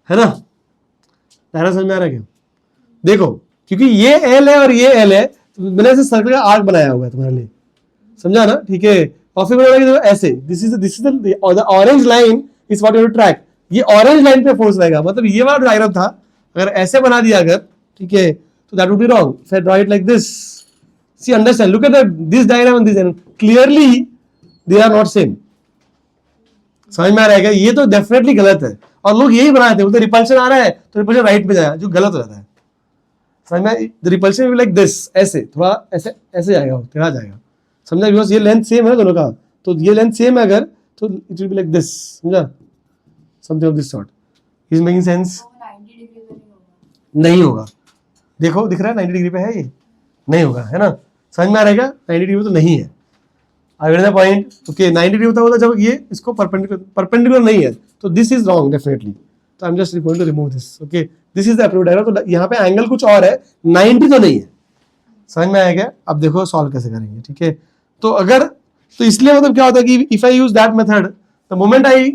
है ना? डायग्राम समझ में आ रहा है क्या? देखो, क्योंकि ये L है और ये L है, तो मैंने ऐसे सर्कल का आर्क बनाया हुआ है तुम्हारे लिए. समझा ना? ठीक है. और फिर बोला ऐसे. This is the orange line is what you have to track. ये ऑरेंज लाइन पे फोर्स रहेगा. मतलब ये वाला डायग्राम था, अगर ऐसे बना दिया अगर, ठीक है, तो that would be wrong. If I draw it like this. See, understand. Look at this diagram and this diagram. Clearly, they are not same. समझ में आ रहा है क्या? ये तो डेफिनेटली गलत है. और लोग यही बनाते हैं. तो रिपल्शन आ रहा है तो रिपल्शन राइट पे जाएगा, जो गलत हो जाता है. समझ में? The repulsion will like this, ऐसे थोड़ा ऐसे ऐसे जाएगा, टेढ़ा जाएगा. समझा? बिकॉज ये लेंथ सेम है दोनों का, तो ये लेंथ सेम है अगर, तो it will be like this. समझा? Something of this sort. Is making sense? नहीं होगा. देखो दिख रहा है 90 डिग्री पे है, ये नहीं होगा, है ना? समझ में आ रहेगा? 90 डिग्री तो नहीं है. I point. ओके, 90 डिग्री होता होता जब ये इसको परपेंडिकुलर नहीं है, तो दिस इज रॉन्ग डेफिनेटली. तो I am just going to remove this. Okay, this is the approved diagram. तो यहाँ पे एंगल कुछ और है, 90 तो नहीं है. समझ में आया क्या? अब देखो सॉल्व कैसे करेंगे. ठीक है, तो अगर, तो इसलिए मतलब क्या होता है कि if I use that method, the moment I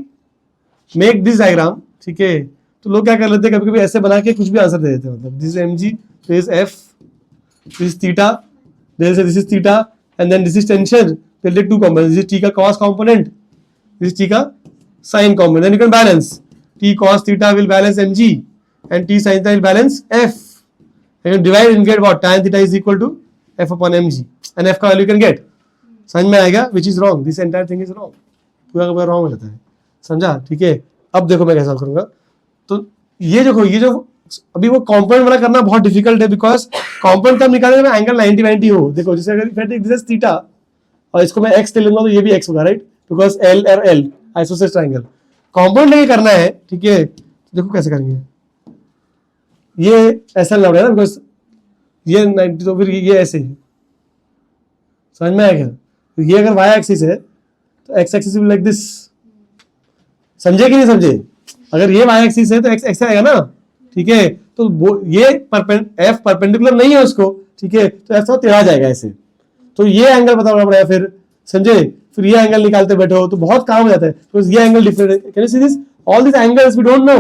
make this diagram, ठीक है, तो लोग क्या कर लेते हैं, कभी कभी ऐसे बना के कुछ भी आंसर दे देते हैं. मतलब this M G, this F, this theta, this is theta, and then this is tension. They'll take two components. This is T का cos component. This is T का sin component. Then you can balance. T cos theta will balance mg, and T sin theta will balance f. And you divide and get what? Tan theta is equal to f upon mg. And f का value you can get. समझ में आएगा? Which is wrong. This entire thing is wrong. पूरा का पूरा wrong हो जाता है. समझा? ठीक है. अब देखो मैं कैसे solve करूँगा. तो ये जो अभी वो component वाला करना बहुत difficult है, because component तब निकालेंगे ना एंगल 90 हो. देखो जैसे अगर this is theta और इसको मैं x ले लूंगा तो ये भी x होगा, राइट? बिकॉज L और L आइसोसेलेस ट्रायंगल. कंपाउंड लेके करना है, ठीक है. देखो कैसे करेंगे. ये ऐसा लग रहा है ना, बिकॉज ये 90, तो फिर ये ऐसे ही. समझ में आया क्या? तो ये अगर y एक्सिस है तो x axis will like this. समझे कि नहीं समझे? अगर ये y एक्सिस है तो x आएगा ना, ठीक है. तो ये f परपेंडिकुलर नहीं है उसको, ठीक है, तो ऐसा टेढ़ा जाएगा ऐसे. तो ये एंगल बताना पड़ेगा फिर. समझे? फिर ये एंगल निकालते बैठो तो बहुत काम हो जाता है. तो ये एंगल डिफरेंट है. Can you see this? All this angles we don't know.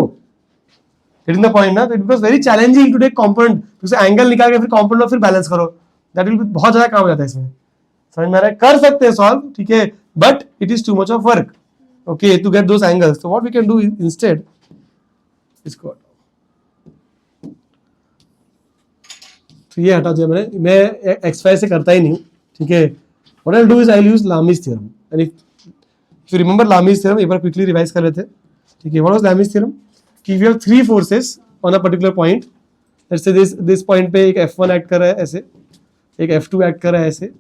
Getting the point ना? तो it was very challenging to take component. तो एंगल निकाल के फिर कंपोनेंट और फिर बैलेंस करो. दैट विल बी बहुत ज्यादा काम हो जाता है इसमें. समझ में आ रहा है? कर सकते हैं सॉल्व, ठीक है, but it is too much of work, okay, to get those angles. तो what we can do instead, इसको तो ये हटा दिया मैंने. मैं एक्स से करता ही नहीं, ठीक है. What I'll do is I'll use Lami's theorem. And if you remember Lami's theorem, एक बार quickly revise कर लेते हैं, ठीक है. What was Lami's theorem? कि if you have three forces on a particular point, let's say this point पे एक F1 act कर रहा है ऐसे, एक F2 act कर रहा है ऐसे,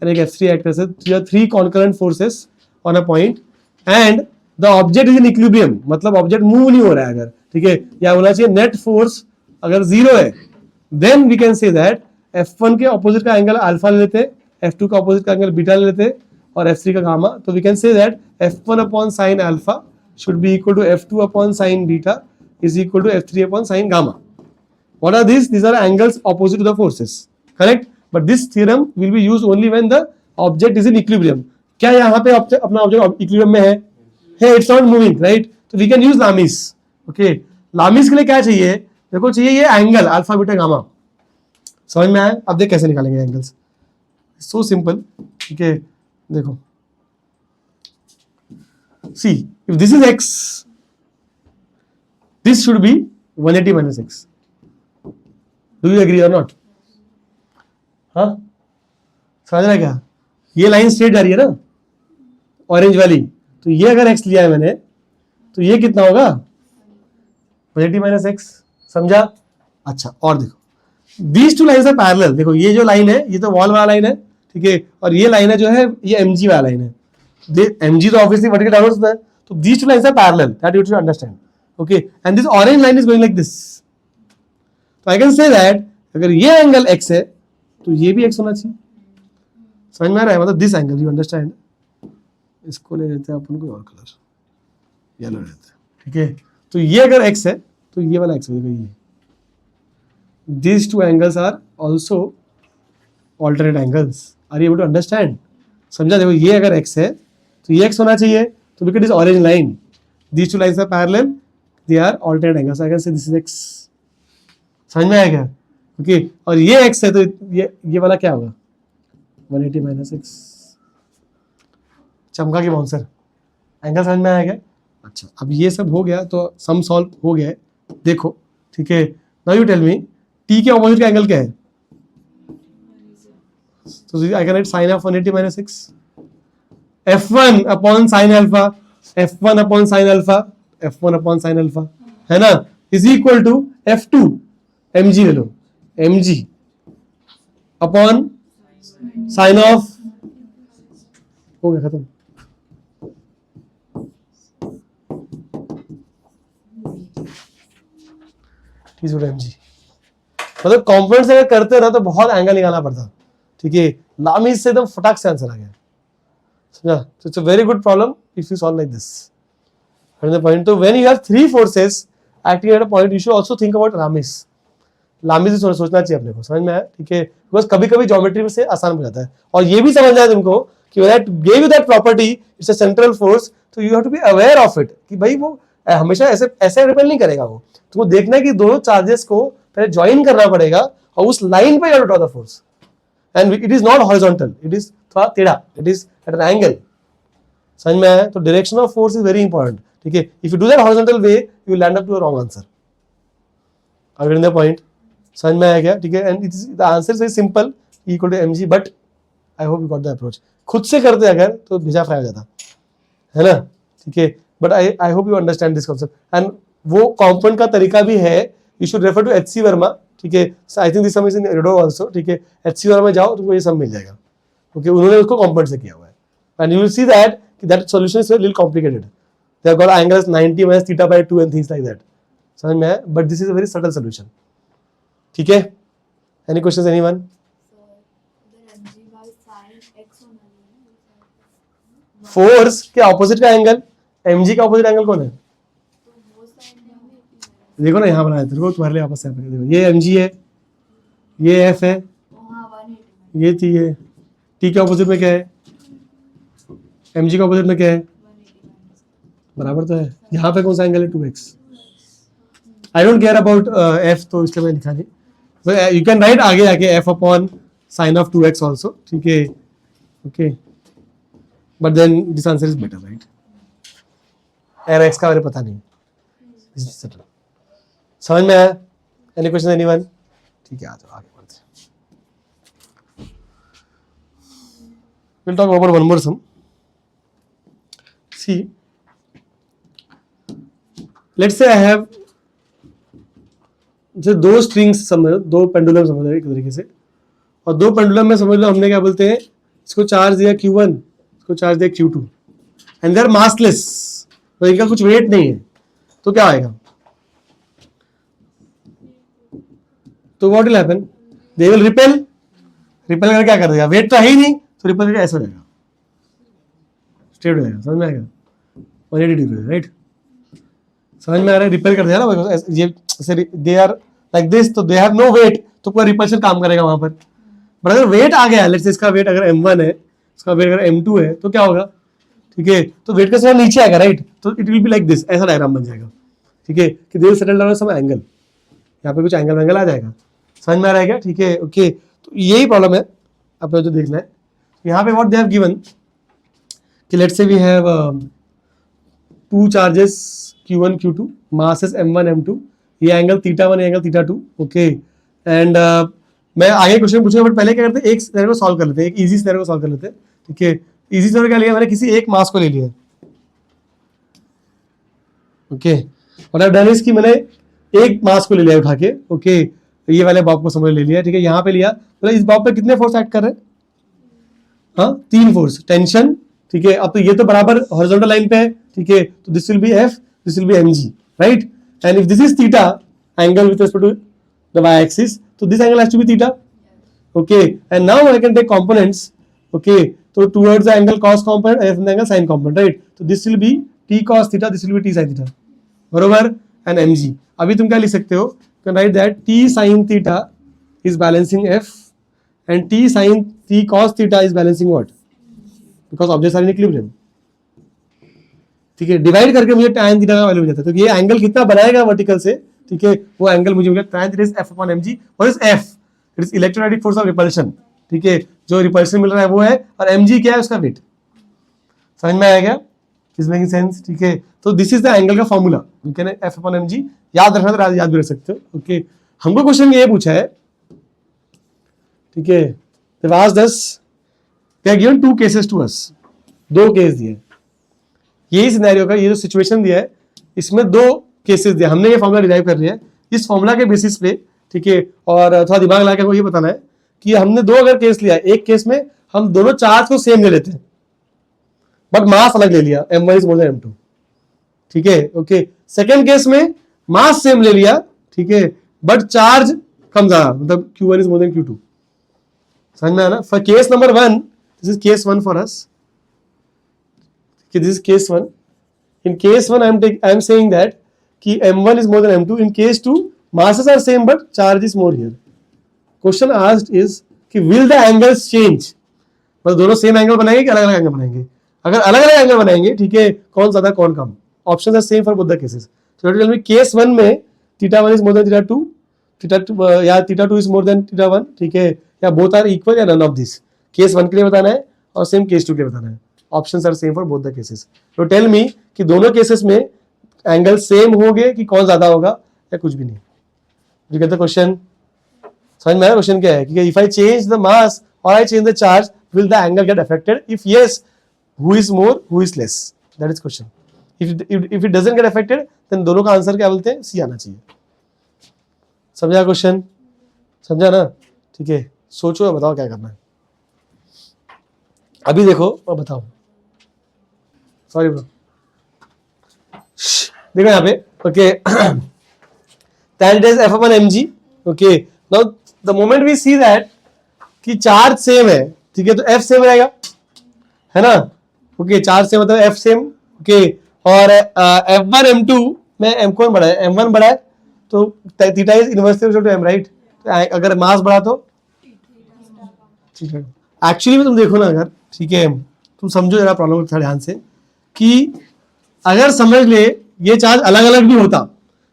and एक F3 act कर रहा है. You have three concurrent forces on a point, and the object is in equilibrium. मतलब object move नहीं हो रहा है अगर, ठीक है, या होना चाहिए net force अगर zero है, then we can say that F1 के opposite का angle alpha ले लेते हैं, F2 का opposite का angle बीटा ले लेते हैं, और F3 का गामा. तो we can say that F1 upon sin alpha should be equal to F2 upon sin beta is equal to F3 upon sin gamma. What are these? These are angles opposite to the forces, correct? But this theorem will be used only when the object is in equilibrium. क्या यहाँ पे अपना object equilibrium में है? Hey, it's not moving, right? So we can use Lami's. Okay, Lami's के लिए क्या चाहिए? देखो चाहिए ये एंगल अल्फा बीटा गामा. समझ में आया? अब देख कैसे निकालेंगे एंगल्स. सो सिंपल, ठीक है. देखो, see if this is x, this should be 180 minus x. Do you agree और नॉट? हाँ, समझ रहा है क्या? ये लाइन स्ट्रेट जा रही है ना, ऑरेंज वाली. तो ये अगर x लिया है मैंने, तो ये कितना होगा? 180 minus x. समझा? अच्छा, और देखो, these two lines are parallel. देखो ये जो लाइन है ये तो वॉल वाला लाइन है, ठीक है, और ये लाइन है जो है ये mg वाला लाइन है. mg तो ऑब्वियसली वर्टिकल डाउनवर्ड्स होता है. तो these two lines are parallel. That you should understand. Okay, and this orange line is going like this. So I can say that अगर ये एंगल x है तो ये भी x होना चाहिए। समझ में आ रहा है? मतलब दिस एंगल, यू अंडरस्टैंड। इसको ले लेते हैं अपन कोई और कलर, येलो लेते हैं, ठीक है। तो ये अगर x है तो ये वाला x होगा, ये। These two angles are also alternate angles. Are you able to understand? समझा? देखो ये अगर x है तो ये x होना चाहिए। तो look at this orange line. These two lines are parallel. They are alternate angles. So I can say this is x. समझ में आया क्या? ओके, और ये x है तो ये वाला क्या होगा? 180 minus x. चमका के बाउंसर। एंगल समझ में आया क्या? अच्छा, अब ये सब हो गया तो सम सॉल्व हो गया है। देखो, ठीक है। Now you tell me, t के ऑपोजिट का एंगल क्या है? तो I can write sin of 180 minus x, f1 upon sin alpha, f1 upon sin alpha, f1 upon sin alpha, है ना, is equal to f2 mg ले लो, mg अपॉन sin ऑफ, हो गया खत्म। mg मतलब कॉम्पोनेंट से अगर करते ना तो बहुत एंगल निकालना पड़ता, ठीक है। लामीज से एकदम फटाक से आंसर आ गया, समझा? तो it's a very good problem if you solve like this. The point, तो when you have three forces acting at a point, you should also think about Lami's. Lami's से सोचना चाहिए अपने को, समझ में आया? ठीक है, बिकॉज कभी कभी ज्योमेट्री से आसान हो जाता है। और ये भी समझना है तुमको कि when I give you that property, it's a central force, तो you have to be aware of it कि भाई वो हमेशा ऐसे ऐसे रिपेल नहीं करेगा। वो तुमको देखना है कि दोनों चार्जेस को पहले ज्वाइन करना पड़ेगा और उस लाइन पे you have to draw the force, and it is not horizontal, it is थोड़ा टेढ़ा, it is at an angle. समझ में आया? तो direction of force is very important, ठीक है। If you do that horizontal way, you will land up to a wrong answer. Are you getting the point? समझ में आया क्या? ठीक है, and the answer is very simple, equal to mg, but I hope you got the approach. खुद से करते अगर तो भेजा फ्राई हो जाता, है ना, ठीक है। But I hope you understand this concept, and वो कॉम्पोनेंट का तरीका भी है, you should refer to HC Verma, ठीक है। I think this sum is in Irodov also, ठीक है। HC वर्मा में जाओ तुमको ये सब मिल जाएगा, ओके। उन्होंने उसको कॉम्पोनेंट से किया हुआ है, and you will see that that solution is little complicated. They have got angles 90 minus theta by 2 and things like that. समझ में आया? But this is a very subtle solution, ठीक है। Any questions anyone? फोर्स के ऑपोजिट का एंगल, mg का ऑपोजिट एंगल कौन है? देखो ना, यहाँ बनाया तेरे को, तुम्हारे लिए वापस से देखो, ये mg है, ये f है, ये t है। t के ऑपोजिट में क्या है? mg के ऑपोजिट में क्या है? बराबर तो है। यहाँ पे कौन सा एंगल है? 2x। I don't care about f, तो इसलिए मैं लिखा नहीं। so you can write आगे आके f upon sin of 2x also, ठीक है, okay. But then this answer is better, right? एयर x का मुझे पता नहीं, समझ में आया? Any question anyone? ठीक है, आ जाओ आगे बढ़ते हैं। Will talk about one more sum. See, let's say I have जैसे दो स्ट्रिंग्स समझ लो, दो पेंडुलम समझ लो एक तरीके से, और दो पेंडुलम में समझ लो हमने क्या बोलते हैं, इसको चार्ज दिया Q1, इसको चार्ज दिया Q2, and they are massless, तो इनका कुछ वेट नहीं है, तो क्या आएगा? तो what will happen? They will repel. Repel करके क्या कर देगा? वेट तो है ही नहीं, तो रिपेल करके ऐसा हो जाएगा, स्ट्रेट हो जाएगा। समझ में आएगा? 180 डिग्री, राइट? समझ में आ रहा है? रिपेल कर देगा ना ये, दे आर लाइक दिस, तो दे हैव नो वेट, तो पूरा रिपल्शन काम करेगा वहां पर। बट अगर वेट आ गया, लेट्स से इसका वेट अगर m1 है, इसका वेट अगर m2 है, तो क्या होगा? ठीक है, तो वेट का सिर्फ नीचे आएगा, राइट? तो it will be like this, ऐसा डायग्राम बन जाएगा, ठीक है, कि they will settle down some angle, यहाँ पे कुछ एंगल आ जाएगा। समझ में आ रहा है क्या? ठीक है, ओके। तो यही प्रॉब्लम है अपने जो देखना है। यहाँ पे व्हाट दे हैव गिवन कि let's say we have two charges Q1 Q2, masses M1 M2, ये एंगल θ1, ये एंगल θ2, ओके। एंड मैं आगे क्वेश्चन पूछूंगा, बट पहले क्या करते हैं, एक सिनेरियो को सॉल्व कर लेते हैं, एक इजी सिनेरियो को सॉल्व कर लेते हैं, ठीक है। इजी सिनेरियो क्या लिया मैंने? किसी एक मास को ले लिया, ओके। और अब डन इज कि मैंने एक मास को ले लिया उठा के, ओके, ये वाले बॉब को समझ ले लिया, ठीक है। यहाँ पे लिया, तो इस बॉब पे कितने फोर्स एक्ट कर रहे हैं? हाँ, 3 फोर्स, टेंशन, ठीक है। अब तो ये तो बराबर हॉरिजॉन्टल लाइन पे है, ठीक है, तो this will B F, this will be mg, right? And if this is theta, angle with respect to the y-axis, तो this angle has to be theta. Okay, and now I can take components. Okay, so towards the angle cos component and the angle sin component, right? So this will be t cos theta, this will be t sin theta. बरोबर? And mg. अभी तुम क्या लिख सकते हो? You can write that t sin theta is balancing f and t cos theta is balancing what? Because objects are in equilibrium. ठीक है, डिवाइड करके मुझे tan theta का वैल्यू मिल जाता है. तो ये एंगल कितना बनाएगा वर्टिकल से, ठीक है, वो एंगल मुझे मिल गया tan theta is f upon mg. What is f? It is electrostatic force of repulsion. ठीक है, जो रिपल्शन मिल रहा है वो है, और mg क्या है, उसका वेट. समझ में आया क्या? Is making sense? ठीक है, तो दिस इज द एंगल का formula. You can f upon mg याद रखना तो याद भी रख सकते हो. ओके, हमको क्वेश्चन ये पूछा है, ठीक है, they've asked us, they have given two cases to us. दो केस दिए. यही सिनेरियो का ये जो सिचुएशन दिया है, इसमें दो केसेस दिया. हमने ये फॉर्मूला डिराइव कर लिया है. इस फॉर्मूला के बेसिस पे, ठीक है, और थोड़ा दिमाग लगा के हमको ये बताना है कि हमने दो अगर केस लिया, एक केस में हम दोनों चार्ज को सेम ले लेते हैं बट मास अलग ले लिया, m1 is more than m2. ठीक है, ओके. सेकंड केस में मास सेम ले लिया, ठीक है, बट चार्ज कम ज्यादा, मतलब q1 is more than q2. समझ में आया ना? For case number 1, this is case 1 for us. This is case 1. In case 1 I am saying that कि m1 is more than m2. In case 2 masses are same but charge is more here. Question asked is कि will the angles change? मतलब दोनों सेम एंगल बनाएंगे कि अलग अलग एंगल बनाएंगे? अगर अलग अलग एंगल बनाएंगे, ठीक है, कौन ज्यादा कौन कम? Options are same for both the cases. So tell me case 1 में θ1 इज मोर देन θ2, θ2 या θ2 इज मोर देन θ1, ठीक है, या बोथ आर इक्वल या नन ऑफ दिस. केस 1 के लिए बताना है और सेम केस 2 के लिए बताना है. Options are same for both the cases. तो टेल मी कि दोनों केसेस में एंगल सेम होंगे कि कौन ज्यादा होगा या कुछ भी नहीं. You get the question? समझ में आया क्वेश्चन क्या है? कि if I change the mass or I change the charge, will the angle get affected? If yes, who is more, who is less? That is question. If it doesn't get affected, then दोनों का आंसर क्या बोलते हैं? C आना चाहिए. समझा क्वेश्चन? समझा ना? ठीक है, सोचो और बताओ क्या करना है. अभी देखो और बताओ. सॉरी ब्रो, देखो यहाँ पे. Okay, tan is f upon mg. Okay, now the moment we see that कि चार्ज सेम है, ठीक है, तो f सेम रहेगा, है ना? ओके, चार्ज सेम मतलब f सेम. ओके, और f1 m2 में m कौन बड़ा है? m1 बड़ा है, तो theta is inversely to m, right? अगर मास बढ़ा तो ठीक है. एक्चुअली में तुम देखो ना, अगर, ठीक है, तुम समझो जरा प्रॉब्लम थोड़ा ध्यान से, कि अगर समझ ले ये चार्ज अलग अलग भी होता,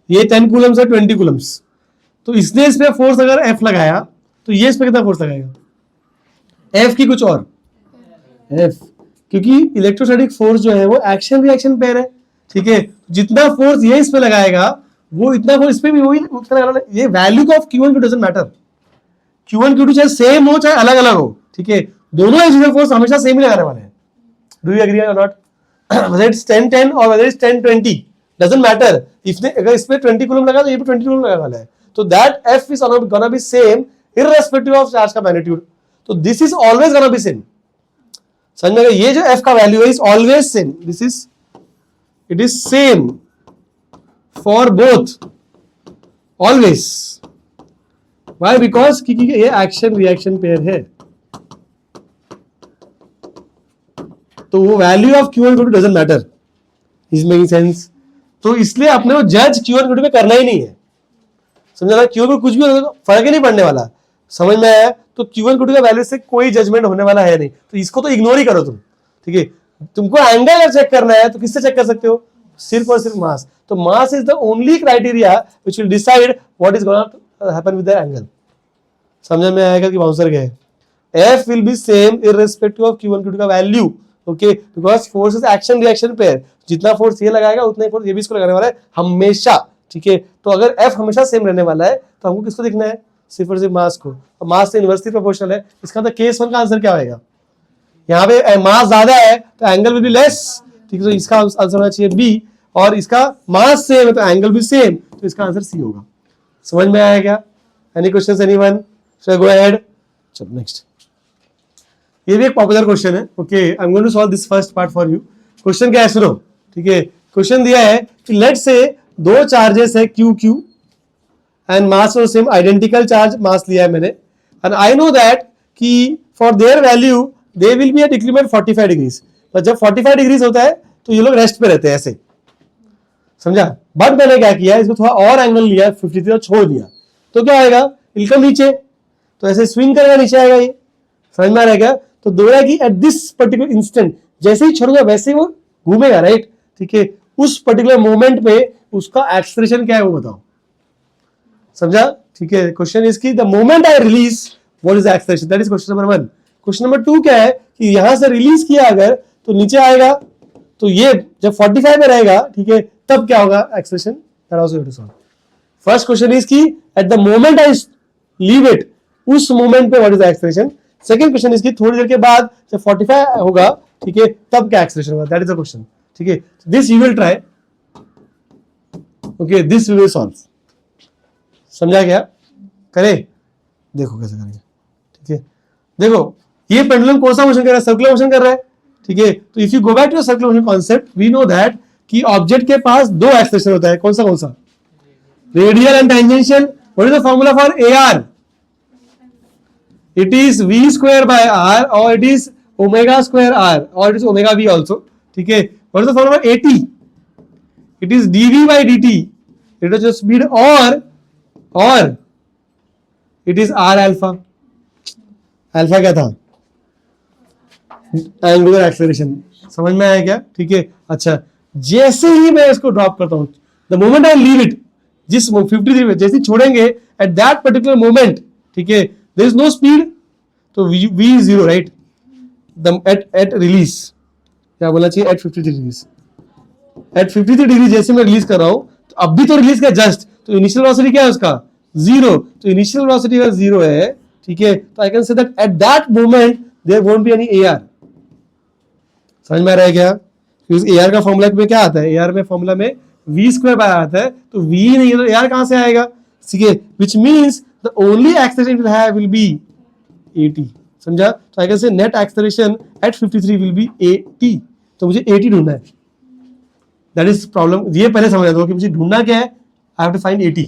ये 10 कूलम्स है 20 कूलम्स, तो इसने इस पे फोर्स अगर F लगाया तो ये इस पे कितना फोर्स लगाएगा? F की कुछ और F, क्योंकि इलेक्ट्रोस्टैटिक फोर्स जो है वो एक्शन रिएक्शन पेयर है. ठीक है, जितना फोर्स ये इस पे लगाएगा वो इतना फोर्स इस पे भी वही उतना लगाना. ये value of Q1 Q2 doesn't matter. Q1 Q2 चाहे सेम हो चाहे अलग अलग हो, ठीक है, दोनों एक्सियल फोर्स हमेशा सेम ही लगाने वाले हैं. डू यू एग्री और not? whether it's 10-10 or whether it's 10-20 doesn't matter. इसने अगर इस पे 20 कूलम लगा तो ये भी 20 कूलम लगाने वाला है, तो that F is gonna be same irrespective of charge का मैग्नीट्यूड. तो this is always gonna be same. समझ में? ये जो F का वैल्यू है is always same. This is it is same for both always. Why? Because क्योंकि ये एक्शन रिएक्शन पेयर है, तो वो value of Q1 Q2 doesn't matter. Is making sense? तो इसलिए अपने को जज Q1 Q2 में करना ही नहीं है. समझा ना? Q1 को कुछ भी फर्क ही नहीं पड़ने वाला. समझ में आया? तो Q1 Q2 का वैल्यू से कोई जजमेंट होने वाला है नहीं, तो इसको तो इग्नोर ही करो तुम. ठीक है, तुमको एंगल अगर चेक करना है तो किससे चेक कर सकते हो? सिर्फ और सिर्फ मास. तो mass is the only criteria which will decide what is gonna happen with the angle. समझ में आएगा कि बाउंसर गए? F will be same irrespective of Q1 Q2 का value. Okay, because force is action reaction pair. जितना फोर्स ये लगाएगा उतना ही फोर्स ये भी इसको लगाने वाला है हमेशा. ठीक है, तो अगर F हमेशा सेम रहने वाला है तो हमको किसको देखना है? सिर्फ और सिर्फ मास को. तो मास से इनवर्सली प्रोपोर्शनल है. इसका मतलब केस 1 का आंसर क्या होगा? यहाँ पे मास ज्यादा है तो एंगल विल बी लेस. ठीक है, तो इसका आंसर होना चाहिए बी. और इसका मास सेम है तो एंगल भी सेम, तो इसका आंसर सी होगा. समझ में आया क्या? Any questions anyone? So go ahead. चलो नेक्स्ट. ये भी एक पॉपुलर क्वेश्चन है. Okay, I am going to solve this first part for you. Question क्या है सुनो. ठीक है, क्वेश्चन दिया है कि लेट से दो चार्जेस है Q Q एंड मास और सेम आइडेंटिकल चार्ज मास लिया है मैंने, एंड आई नो दैट कि for their value they will be at equilibrium 45 degrees. तो जब 45 डिग्रीज होता है तो ये लोग रेस्ट पे रहते हैं ऐसे, समझा। बट मैंने क्या किया, इसमें थोड़ा और एंगल लिया 53 और छोड़ दिया, तो क्या आएगा, इनकम नीचे, तो ऐसे स्विंग करेगा, नीचे आएगा ये, समझ में आ रहा है क्या। तो बोला कि एट दिस पर्टिकुलर इंस्टेंट जैसे ही छोड़ूंगा वैसे ही वो घूमेगा, राइट, ठीक है। उस पर्टिकुलर मोमेंट पे उसका एक्सेलरेशन क्या है वो बताओ, समझा, ठीक है। क्वेश्चन इज की the moment I release what is acceleration, that is question number 1। Question number 2 क्या है कि यहां से रिलीज किया अगर तो नीचे आएगा, तो ये जब 45 में रहेगा, ठीक है, तब क्या होगा acceleration, that also have to solve. First question is की at the moment I leave it, उस मोमेंट पे what is the acceleration. Second question is की थोड़ी देर के बाद जब 45 होगा, ठीक है, तब क्या एक्सेलरेशन होगा, दैट इज द क्वेश्चन, ठीक है। This you will try, okay, this we will solve, समझा क्या, करे, देखो कैसे करेंगे, ठीक है। देखो ये पेंडुलम कौन सा मोशन कर रहा है, सर्कुलर मोशन कर रहा है, ठीक है। तो if you go back to circular motion concept, we know that कि ऑब्जेक्ट के पास दो एक्सेलरेशन होता है, कौन सा, radial and tangential. What is the formula for AR, it is v square by r और it is omega square r और it is omega v also, ठीक है। What is the formula for at, it is dv by dt, it is speed और it is r alpha, alpha क्या था, एंगुलर एक्सेलरेशन, समझ में आया क्या, ठीक है। अच्छा, जैसे ही मैं इसको ड्रॉप करता हूं, the moment I leave it, जिस 53 में जैसे छोड़ेंगे एट दैट पर्टिकुलर मोमेंट, ठीक है, देयर इज नो स्पीड, तो v is 0, right, the at release, क्या बोलना चाहिए, एट 53 डिग्रीज, एट 53 डिग्री जैसे मैं रिलीज कर रहा हूं, तो अब भी तो रिलीज का जस्ट, तो इनिशियल वेलोसिटी क्या है उसका 0, तो इनिशियल वेलोसिटी अगर 0 है, ठीक है, तो I can say that at that moment there won't be any AR, समझ में आ रहा है क्या। एआर का फॉर्मूला में क्या आता है, एआर में फॉर्मूला में v स्क्वायर बाय आता है, तो v नहीं है तो एआर कहां से आएगा, ठीक है, which means the only acceleration will have will be at, समझा। तो आई कैन से net acceleration at 53 will be at, तो मुझे at ढूंढना है, दैट इज प्रॉब्लम। ये पहले समझ दो कि मुझे ढूंढना क्या है, I have to find at,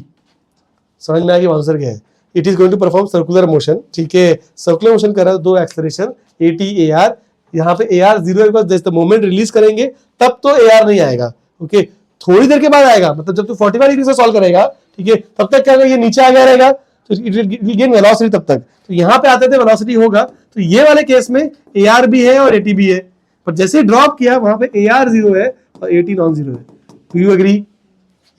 समझ में आ गया आंसर क्या है। It is going to perform circular motion, ठीक है, सर्कुलर मोशन कर रहा है, दो एक्सेलरेशन at ar, यहाँ पे AR 0 है बिकॉज़ द मोमेंट रिलीज करेंगे तब तो AR नहीं आएगा, ओके, थोड़ी देर के बाद आएगा, मतलब जब तू 45 डिग्री से सॉल्व करेगा, ठीक है, तब तक क्या होगा, ये नीचे आ गया रहेगा, तो इट विल गेन वेलोसिटी तब तक। तो यहाँ पे आते थे वेलोसिटी होगा, तो ये वाले केस में AR भी है और AT भी है, पर जैसे ड्रॉप किया वहां पे AR 0 है और AT नॉन 0 है। डू यू एग्री,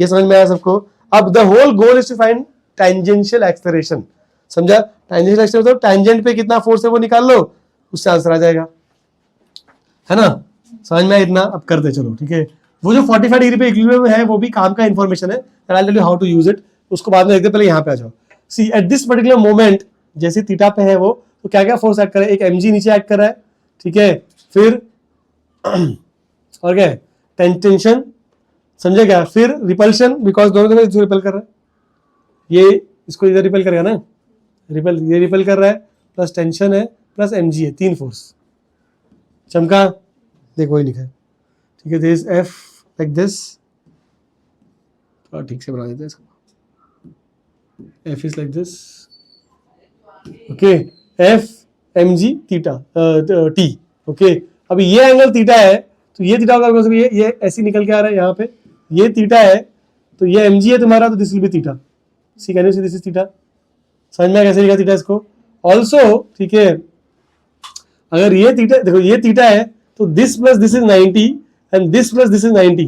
ये समझ में आया सबको। अब the whole goal is to find tangential acceleration, समझा। टेंजेंशियल एक्सेलरेशन मतलब टेंजेंट पे कितना फोर्स है वो निकाल लो, उससे आंसर आ जाएगा, है ना, समझ में इतना। अब करते चलो, ठीक है। वो जो 45 डिग्री पे इक्विलिब्रियम है वो भी काम का इंफॉर्मेशन है, I tell you how to use it, उसको बाद में देखते, पहले यहाँ पे आ जाओ। See at this particular moment जैसे थीटा पे है वो, तो क्या क्या फोर्स एक्ट कर रहा है, एक mg नीचे एक्ट कर रहा है, ठीक है, फिर और क्या है, टेंशन, समझे क्या, फिर रिपल्शन, बिकॉज दोनों तरफ इसको रिपेल कर रहा है, ये इसको इधर रिपेल करेगा ना, रिपेल, ये रिपेल कर रहा है, प्लस टेंशन है प्लस mg है, तीन फोर्स, चमका, देखो वही लिखा है, ठीक है। दिस एफ लाइक दिस, थोड़ा ठीक से बना देते हैं इसको, F is like this, okay, F M G theta T, okay. अभी ये एंगल थीटा है, तो ये थीटा होगा, ये ऐसे निकल के आ रहा है यहाँ पे, ये थीटा है, तो ये एम जी है तुम्हारा, तो this will be theta, see can you see this is theta, समझ में कैसे लिखा थीटा इसको ऑल्सो, ठीक है। अगर ये थीटा, देखो ये थीटा है, तो this plus this is 90 and this plus this is 90,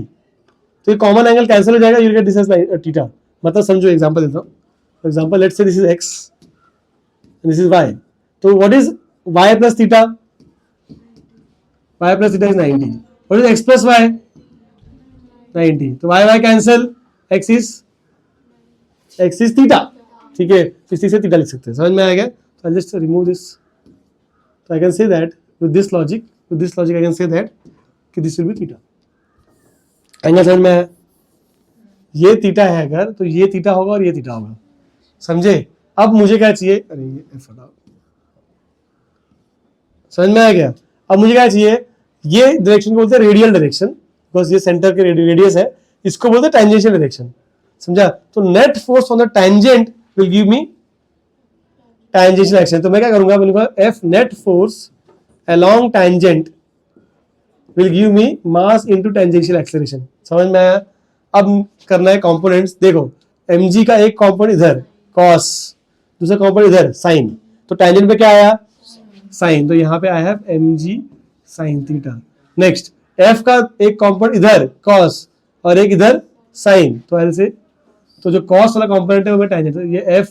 तो ये कॉमन एंगल कैंसिल हो जाएगा, you get this is theta. मतलब समझो, एग्जांपल देता हूं, फॉर एग्जांपल लेट्स से this is x and this is y, तो what is y plus theta, y plus theta is 90, what is x plus y 90, तो y cancel, x is theta, ठीक है, इसी से थीटा लिख सकते हैं, समझ में आ गया। तो I just remove this, so I can say that with this logic I can say that कि this will be theta, angle समझ में है, ये थीटा है अगर, तो ये थीटा होगा और ये थीटा होगा, समझे। अब मुझे क्या चाहिए, अरे ये एफ हटाओ, समझ में आ गया। अब मुझे क्या चाहिए, ये डायरेक्शन को बोलते हैं रेडियल डायरेक्शन, बिकॉज ये सेंटर के रेडियस है, इसको बोलते हैं टेंजेंशियल डायरेक्शन, समझा? तो net force on the tangent will give me tangential acceleration. तो मैं क्या करूंगा, मैंने कहा F net force along tangent will give me mass into tangential acceleration. समझ में आया? अब करना है कंपोनेंट्स। देखो mg का एक कंपोनेंट इधर cos, दूसरा कंपोनेंट इधर sin, तो टैंजेंट पे क्या आया sin, तो यहाँ पे I have mg sin theta. Next f का एक कंपोनेंट इधर cos और एक इधर sin, तो ऐसे तो जो cos वाला कंपोनेंट है वो टैंजेंट, तो ये f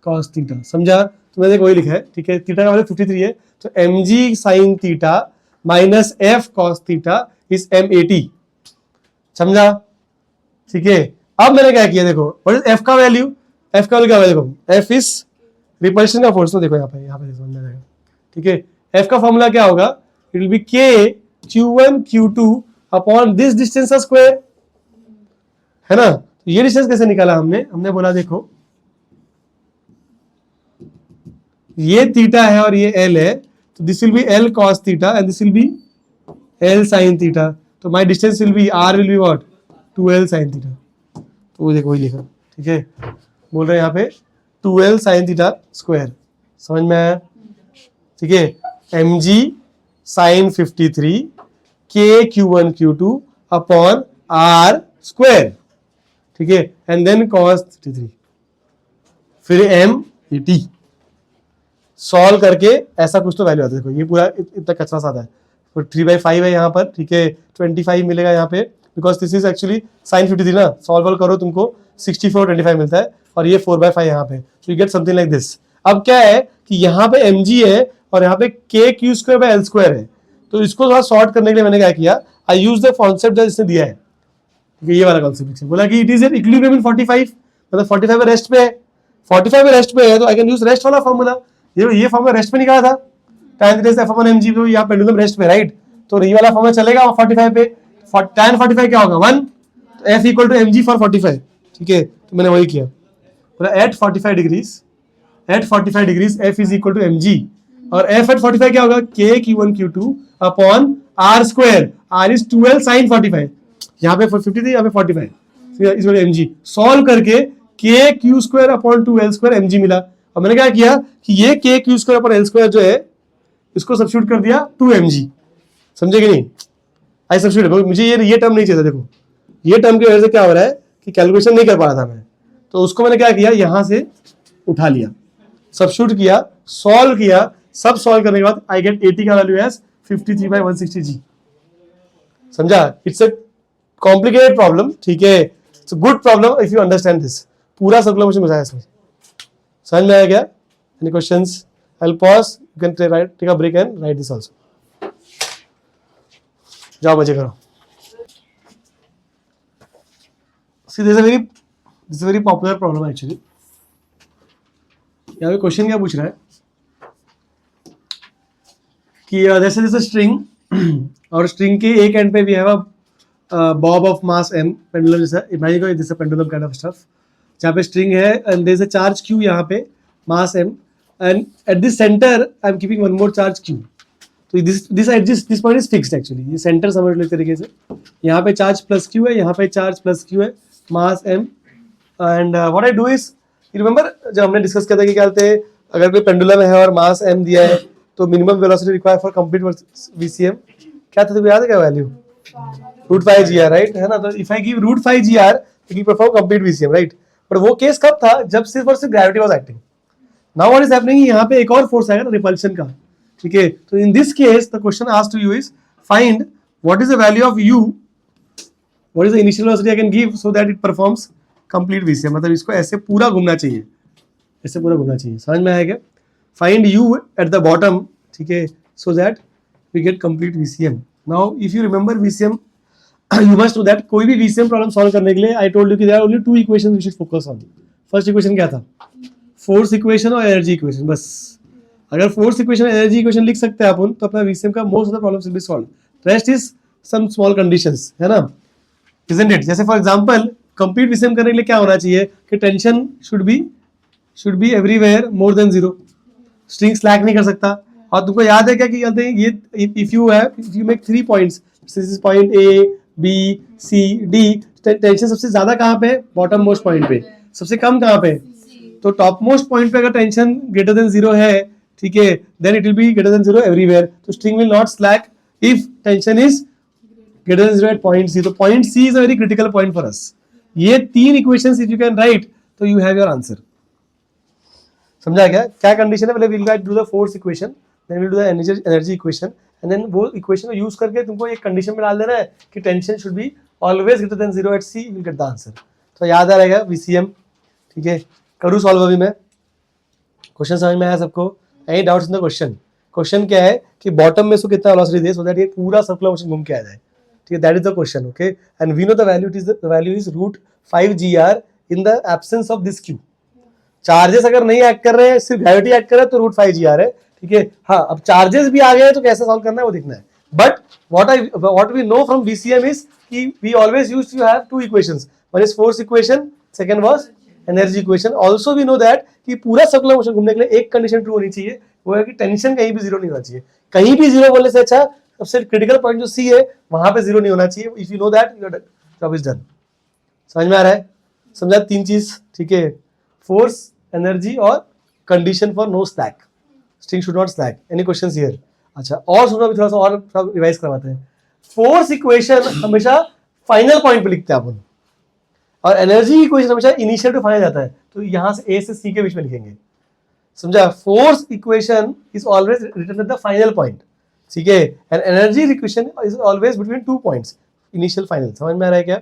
cos थीटा। समझा? तो मैंने वही लिखा है, ठीक है। थीटा का वैल्यू 53 है, तो mg sin theta minus f cos theta is m80। समझा? ठीक है। अब मैंने क्या किया, देखो व्हाट इज f का वैल्यू, f का वैल्यू क्या है, देखो f इज रिपल्शन का फोर्स। तो देखो यहाँ पे समझ में आएगा, ठीक है। f का फॉर्मूला क्या होगा, it will B k q1 q2 upon this distance का स्क्वायर, है ना। तो ये डिस्टेंस कैसे निकाला हमने बोला देखो ये थीटा है और ये l है, तो this will be l cos theta and this will be l sin theta. तो my distance will be r will be what 2l sin theta. तो वो देखो वही लिखा, ठीक है। बोल रहे हैं यहाँ पे 2l sin थीटा स्क्वायर। समझ में आया? ठीक है। mg sin 53 k q1 q2 upon r square, ठीक है, एंड देन cos 53, फिर m80। सॉल्व करके ऐसा कुछ तो वैल्यू आता है। देखो ये पूरा इतना कचरा सादा है, तो 3/5 है यहाँ पर, ठीक है। 25 मिलेगा यहाँ पे, because this is actually sine 53 ना। सॉल्व करो तुमको 64/25 मिलता है, और ये 4/5 यहाँ पे, तो you get something like this. अब क्या है कि यहाँ पे mg है और यहाँ पे k q square by l square है, तो इसको थोड़ा सॉर्ट करने के लिए मैंने क्या किया, आई यूज द कॉन्सेप्ट जो इसने दिया है, ये वाला कॉन्सेप्ट। बोला कि इट इज एन इक्विलिब्रियम इन 45, मतलब 45 में रेस्ट पे है, 45 में रेस्ट पे है, तो आई कैन यूज रेस्ट वाला फॉर्मूला। ये फॉर्मूला रेस्ट पे निकाला था, tan theta f upon mg, तो यहाँ पेंडुलम रेस्ट पे, राइट। तो ये वाला फॉर्मूला चलेगा 45 पे, tan 45 क्या होगा 1, तो f equal to mg for 45, ठीक है। तो मैंने वही किया, बोला at 45 degrees f is equal to mg, और f एट 45 क्या होगा k q1 q2 upon r square, r is 2l sin 45, यहाँ पे 53 यहाँ पे 45, इज mg। सॉल्व करके k q square upon 2l square mg मिला। और मैंने क्या किया कि ये k q square upon l square जो है इसको सब्स्टिट्यूट कर दिया 2mg। समझे कि नहीं? आई सब्स्टिट्यूट, मुझे ये टर्म नहीं चाहिए। देखो ये टर्म की वजह से क्या हो रहा है कि कैलकुलेशन नहीं कर पा रहा था मैं, तो उसको मैंने क्या किया, यहां से उठा लिया, सब्स्टिट्यूट किया, सॉल्व किया। सब सॉल्व करने के बाद आई गेट 80 का वैल्यू एज 53/160g। समझा? इट्स अ कॉम्प्लिकेटेड प्रॉब्लम, ठीक है। It's a good problem if you understand this. पूरा सर्कुलर मोशन बताया इसमें, समझ में आया क्या? Any questions? I will pause, you can take a break and write this also. जाओ मजे करो। See, this is a very popular problem actually. यहाँ पे क्वेश्चन क्या पूछ रहा है कि जैसे जैसे स्ट्रिंग और स्ट्रिंग के एक एंड पे भी है bob of mass m, pendulum जैसा, इमेजिन करो this pendulum kind of stuff, जहाँ पे स्ट्रिंग है and there is a charge q यहाँ पे, mass m, and at this centre I am keeping one more charge q। तो this point is fixed actually, ये सेंटर समझ लो एक तरीके से। यहाँ पे चार्ज प्लस q है, यहाँ पे चार्ज प्लस q है, मास m, and what I do is, remember जब हमने डिस्कस किया था कि क्या कहते हैं, अगर कोई पेंडुलम है और मास m दिया है तो minimum velocity required for complete VCM क्या था, तो याद है क्या वैल्यू, √5 GR, राइट, है ना। तो इफ आई गिव √5 GR तो you perform complete VCM, right. पर वो केस कब था, जब सिर्फ और सिर्फ gravity was acting. Now what is happening, यहाँ पे एक और फोर्स आएगा ना, रिपल्शन का, ठीक है। तो in this case the question asked to you is find what is the value of u, what is the initial velocity I can give so that it performs complete VCM। मतलब इसको ऐसे पूरा घूमना चाहिए, ऐसे पूरा घूमना चाहिए। समझ में आएगा? Find u at the bottom, ठीक है, so that we get complete VCM। Now if you remember VCM, you must know that कोई भी VCM प्रॉब्लम सॉल्व करने के लिए आई टोल्ड यू कि there are only 2 equations we should focus on. First equation क्या था, फोर्स इक्वेशन और एनर्जी इक्वेशन, बस। अगर फोर्स इक्वेशन और एनर्जी इक्वेशन लिख सकते हैं अपन तो अपना VCM का most of the problems will be solved. Rest is some small conditions, है ना, इजंट इट। जैसे फॉर एग्जांपल कंप्लीट VCM करने के लिए क्या होना चाहिए कि tension should be everywhere more than 0, string slack नहीं कर सकता। और तुमको याद है क्या कि कहते हैं ये if you make 3 points, this is point A B C D, tension सबसे ज्यादा कहाँ पे, बॉटम मोस्ट पॉइंट पे, सबसे कम कहाँ पे, तो टॉप मोस्ट पॉइंट पे अगर टेंशन ग्रेटर देन 0 है, ठीक है, then it will be greater than 0 everywhere. तो string will not slack if tension is greater than 0 at point C. तो point C is a very critical point for us. ये 3 equations if you can write तो यू हैव योर आंसर. समझा क्या, क्या कंडीशन है, पहले will guide do the force equation, then will do the energy equation, and then वो इक्वेशन को यूज करके तुमको एक कंडीशन में डाल देना है कि tension should be always greater than 0 at C, will get the answer. तो याद आ रहेगा VCM. ठीक है, करूँ सॉल्व अभी मैं. क्वेश्चन समझ में आया सबको? Any doubts in the question? Question क्या है कि बॉटम में इसको कितना वेलोसिटी दे सो दैट ये पूरा सर्कुलर मोशन घूम के आ जाए. ठीक है, that is the question. Okay, and we know the value is √5gr in the absence of this Q. Charges अगर नहीं एक्ट कर रहे हैं, सिर्फ ग्रेविटी एक्ट कर रहा है, तो √5gr है. ठीक है, हाँ, अब चार्जेस भी आ गए तो कैसे सॉल्व करना है वो देखना है. But what we know from VCM is कि we always used to have 2 equations. One is force equation, second was energy equation. Also we know that कि पूरा सर्कुलर मोशन घूमने के लिए एक कंडीशन ट्रू होनी चाहिए, वो है कि टेंशन कहीं भी 0 नहीं होना चाहिए. कहीं भी 0 बोलने से अच्छा सबसे क्रिटिकल पॉइंट जो C है वहां पे 0 नहीं होना चाहिए. If you know that your job is done. समझ में आ रहा है? समझा 3 चीज. ठीक है, फोर्स, एनर्जी और condition for no slack. String should not slack. Any questions here? अच्छा, और सुनो, अभी थोड़ा सा और रिवाइज करवाते हैं. फोर्स इक्वेशन हमेशा फाइनल पॉइंट पे लिखते हैं अपन, और एनर्जी इक्वेशन हमेशा इनिशियल टू फाइनल जाता है. तो यहां से A से C के बीच में लिखेंगे. समझा? Force equation is always written at the final point. ठीक है, and energy equation is always between 2 points, initial final. समझ में आ रहा है क्या?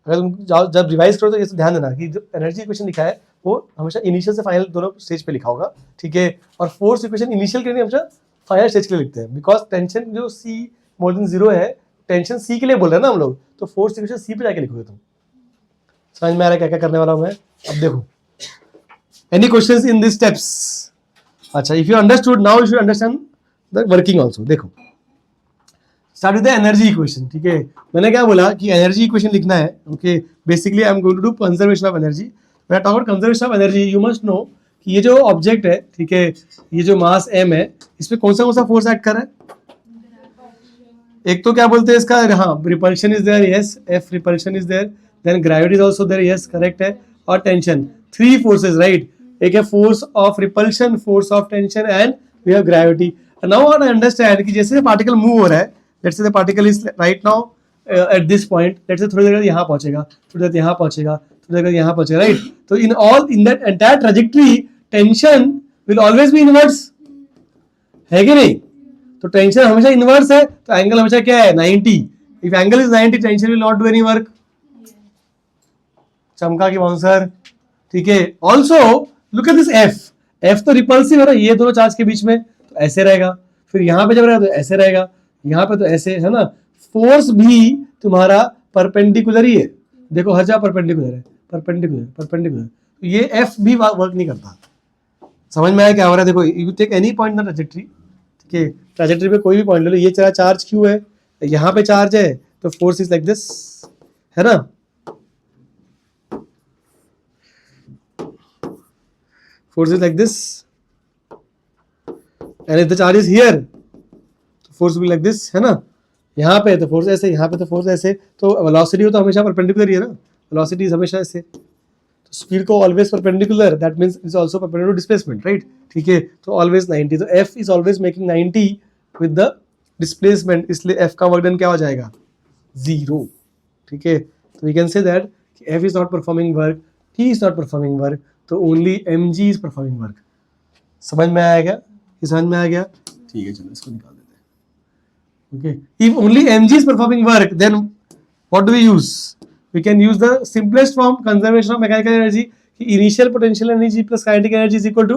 अगर तुम जब रिवाइज करो तो ये ध्यान देना कि जो एनर्जी इक्वेशन लिखा है वो हमेशा इनिशियल से फाइनल दोनों स्टेज पे लिखा होगा. ठीक है, और फोर्स इक्वेशन इनिशियल के लिए हमेशा फाइनल स्टेज के लिए लिखते हैं, बिकॉज टेंशन जो C मोर देन 0 है, टेंशन C के लिए बोल रहे हैं ना हम लोग, तो फोर्स इक्वेशन C पे जाके लिखोगे तुम. समझ में आ रहा है क्या क्या करने वाला हूं मैं? अब देखो, any questions in this steps? अच्छा, if you understood, now you should understand the working also. देखो, start with the energy equation. ठीक है, मैंने क्या बोला कि एनर्जी इक्वेशन लिखना है. Okay, basically I am going to do conservation of energy. When I talk about conservation of energy, you must know कि ये जो ऑब्जेक्ट है, ठीक है, ये जो मास m है, इस पे कौन सा फोर्स एक्ट कर रहा है? एक तो क्या बोलते हैं इसका, हाँ, repulsion is there, yes, F repulsion is there, then gravity is also there, yes, correct है, और टेंशन. 3 forces, right? एक है force of repulsion, force of tension, and we have gravity. Now I understand कि जैसे पार्टिकल मूव हो रहा है, let's say the particle is right now at this point, let's say थोड़ी देर यहाँ पहुंचेगा, थोड़ी देर यहाँ पहुंचेगा, थोड़ी देर यहाँ पहुंचेगा, राइट? तो in that entire trajectory tension will always be inverse, है कि नहीं? तो टेंशन हमेशा इनवर्स है, तो एंगल हमेशा क्या है? 90. If angle is 90, tension will not do any work. चमका की बाउंसर. ठीक है, also look at this F तो रिपल्सिव है ना, ये दोनों चार्ज के बीच में, तो ऐसे रहेगा. फिर यहाँ पे जब रहेगा तो ऐसे रहेगा, यहाँ पे तो ऐसे है ना. फोर्स भी तुम्हारा परपेंडिकुलर ही है. देखो, हर जगह परपेंडिकुलर है, परपेंडिकुलर, परपेंडिकुलर. तो ये F भी वर्क नहीं करता. समझ में आया क्या हो रहा है? देखो, you take any point in the trajectory. ठीक है, ट्रैजेक्टरी पे कोई भी पॉइंट ले लो, ये चार्ज Q है, यहाँ पे चार्ज है, तो फोर्स इज लाइक दिस, है ना? Force is like this, and if the charge is here, तो force will be like this, है ना? यहाँ पे तो force ऐसे, यहाँ पे तो force ऐसे, तो velocity हो तो हमेशा perpendicular ही है ना? Velocity हमेशा ऐसे, तो speed को always perpendicular, that means it's also perpendicular to displacement, right? ठीक है, तो always 90, तो F is always making 90 with the displacement, इसलिए F का वर्क डन क्या हो जाएगा? 0. ठीक है, तो we can say that F is not performing work, T is not performing work, तो only mg is performing work. समझ में आया क्या? ये समझ में आ गया? ठीक है, चलो इसको निकाल देते हैं. Okay, if only mg is performing work, then what do we use? We can use the simplest form conservation of mechanical energy कि initial potential energy plus kinetic energy is equal to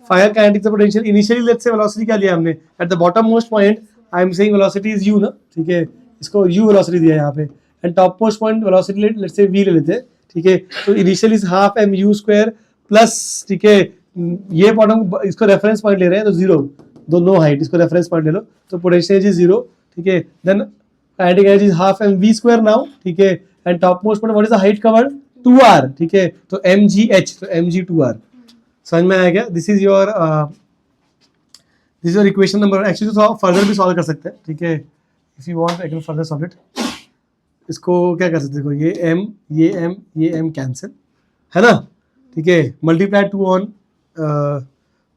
final kinetic potential. Initially let's say velocity क्या लिया हमने at the bottom most point, I am saying velocity is u ना. ठीक है, इसको u वेलोसिटी दिया यहाँ पे, and top most point velocity let's say v ले लेते हैं. ठीक है, तो initial is half mu square plus, ठीक है, ये बॉटम इसको रेफरेंस पॉइंट ले रहे हैं तो 0, दोनों हाइट, इसको रेफरेंस पॉइंट ले लो, तो पोटेंशियल एनर्जी 0. ठीक है, then kinetic energy is half mv square now. ठीक है, and top most point what is the height covered? 2r. ठीक है, तो mgh, तो mg 2r. समझ में आया क्या? This is your equation number. Actually तो फर्दर भी सॉल्व कर सकते हैं. ठीक है, if you want I can further solve it. इसको क्या कर सकते देखो, ये m कैंसिल है ना, ठीक है, मल्टीप्लाई 2 ऑन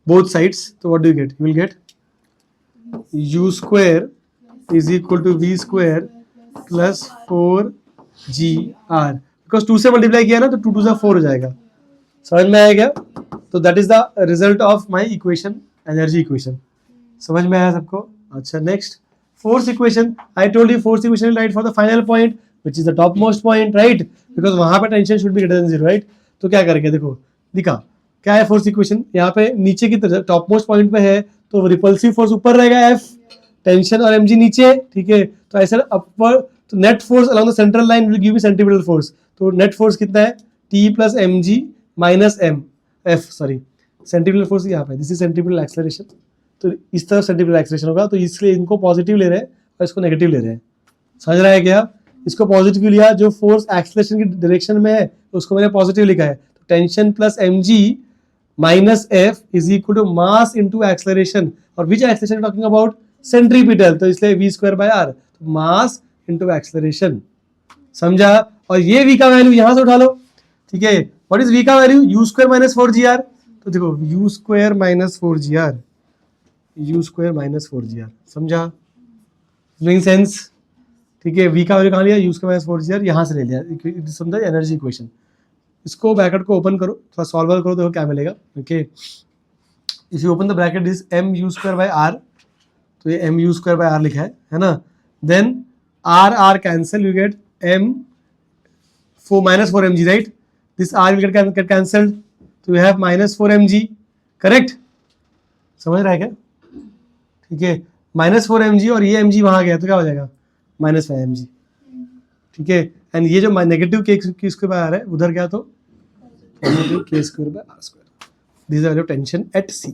बोथ साइड्स, तो what do you get, you will get u square is equal to v square plus 4gr, because 2 से मल्टीप्लाई किया ना तो 2 2 से 4 हो जाएगा, समझ में आया क्या? तो that is the result of my equation, energy equation, समझ में आया सबको? अच्छा, next fourth equation, I told you fourth equation right for the final point which is the top most point, right, because वहां पे tension should B greater than 0, right. तो क्या करेंगे, देखो लिखा क्या है फोर्थ इक्वेशन, यहाँ पे नीचे की तरफ टॉप मोस्ट पॉइंट पे है तो रिपल्सिव फोर्स ऊपर रहेगा F, टेंशन और mg नीचे, ठीक है, तो ऐसे अपर, तो net force along the central line will give you centripetal force, तो नेट फोर्स कितना है T plus mg minus F, sorry centripetal force यहाँ पे, दिस इज सेंट्रीपिटल एक्सेलरेशन, तो इस तरफ सेंट्रीपिटल एक्सेलरेशन होगा, तो इसलिए इनको पॉजिटिव ले रहे हैं और इसको नेगेटिव ले रहे हैं, समझ रहा है क्या? इसको पॉजिटिव लिया, जो फोर्स एक्सेलरेशन की डायरेक्शन में है उसको मैंने पॉजिटिव लिखा है, तो tension plus mg minus F is equal to mass into acceleration, और which acceleration talking about, centripetal, तो इसलिए v स्क्वायर बाय r, तो मास इनटू एक्सेलरेशन, समझा? और ये v का वैल्यू यहां से उठा लो, ठीक है, व्हाट इज v का value, u square minus 4gr, तो देखो u square minus 4gr, u square minus 4gr, समझा? मेकिंग सेंस, ठीक है, v का वैल्यू कहाँ लिया, u स्क्वायर माइनस 4gr यहां से ले लिया, समझा एनर्जी इक्वेशन। इसको ब्रैकेट को ओपन करो, थोड़ा सॉल्वर करो, देखो क्या मिलेगा, okay, if you open the bracket this m u square by r, तो ये m u square by r लिखा है ना, then r cancel, you get m minus 4 mg, right, this r will get cancelled, तो you have minus 4 mg, correct, समझ रहा है क्या? ठीक है, माइनस 4 mg और ये mg वहां गया तो क्या हो जाएगा, माइनस 5 mg, ठीक है, एंड ये जो negative k square by r है उधर गया तो positive k square by r square, this is value of tension at c,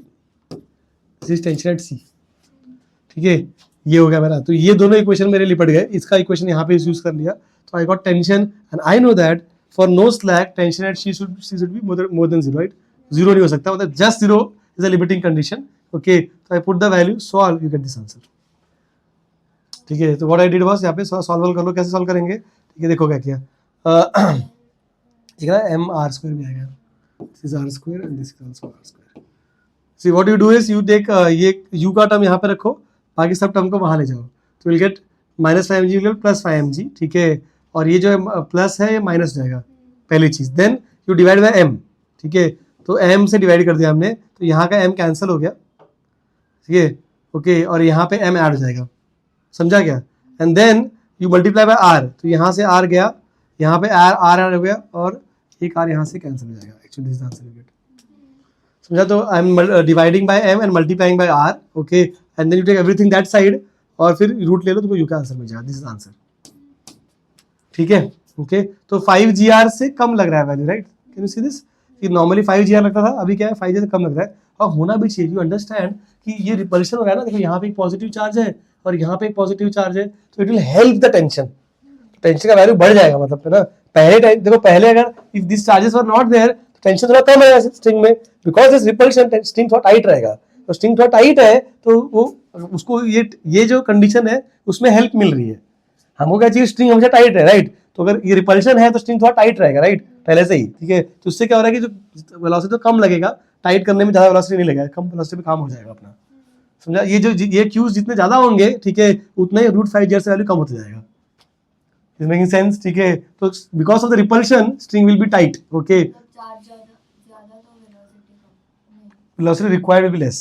this is tension at c, ठीक है, ये हो गया मेरा, तो ये दोनों इक्वेशन मेरे लिपट गए, इसका इक्वेशन यहाँ पे यूज कर लिया, तो I got tension and I know that for no slack tension at c should be more than 0, right, 0 नहीं हो सकता, मतलब just 0 is a limiting condition, okay, तो I put the value, solve, you get this answer, ठीक है, तो व्हाट आई डिड वाज यहाँ पे सॉल्व कर लो, कैसे सॉल्व करेंगे, ठीक है, देखो क्या किया, ठीक है, m r स्क्वायर भी आएगा, this is r square and this is also r square, see what you do is you take ये u का टर्म यहाँ पे रखो, बाकी सब टर्म को वहां ले जाओ, तो will get minus 5 mg plus 5 mg, ठीक है, और ये जो प्लस है ये माइनस जाएगा, पहली चीज, then you divide by m, ठीक है, तो m से डिवाइड कर दिया हमने, तो यहाँ का m कैंसिल हो गया, ठीक है, ओके, और यहाँ पे m ऐड हो जाएगा, समझा क्या, and then you multiply by r, तो यहाँ से r गया, यहाँ पे r ऐड हो गया, और एक r यहाँ से कैंसिल हो जाएगा, actually this answer you get, समझा? तो I am dividing by m and multiplying by r, okay, and then you take everything that side और फिर रूट ले लो, तुमको u का आंसर मिल जाएगा, दिस इज आंसर, ठीक है, ओके, तो 5gr से कम लग रहा है value, right, can you see this, कि नॉर्मली 5gr लगता था, अभी क्या है 5g से कम लग रहा है, और होना भी चाहिए, यू अंडरस्टैंड कि ये रिपल्शन हो रहा है ना, देखो यहाँ पे एक पॉजिटिव चार्ज है और यहाँ पे एक पॉजिटिव चार्ज है, तो it will help the tension, tension का वैल्यू बढ़ जाएगा, मतलब है ना, पहले देखो, पहले अगर if this charges were not there तो टेंशन थोड़ा कम रहेगा स्ट्रिंग में, बिकॉज दिस रिपल्शन स्ट्रिंग थोड़ा टाइट रहेगा, तो स्ट्रिंग थोड़ा टाइट है तो वो उसको ये जो कंडीशन है उसमें हेल्प मिल रही है, हमको क्या चाहिए, स्ट्रिंग हमेशा टाइट है, राइट, तो अगर ये रिपल्शन है तो स्ट्रिंग थोड़ा टाइट रहेगा, राइट, पहले से ही, ठीक है, तो उससे क्या हो रहा है कि जो वेलोसिटी तो कम लगेगा, टाइट करने में ज्यादा वेलोसिटी नहीं लगेगा, कम वेलोसिटी पे काम हो जाएगा अपना, समझा? ये क्यूज जितने ज्यादा होंगे, ठीक है, उतना ही रूट 5gr से वैल्यू कम होता जाएगा, इज मेकिंग सेंस, ठीक है, तो because of the repulsion string will be tight, okay, velocity required will be less.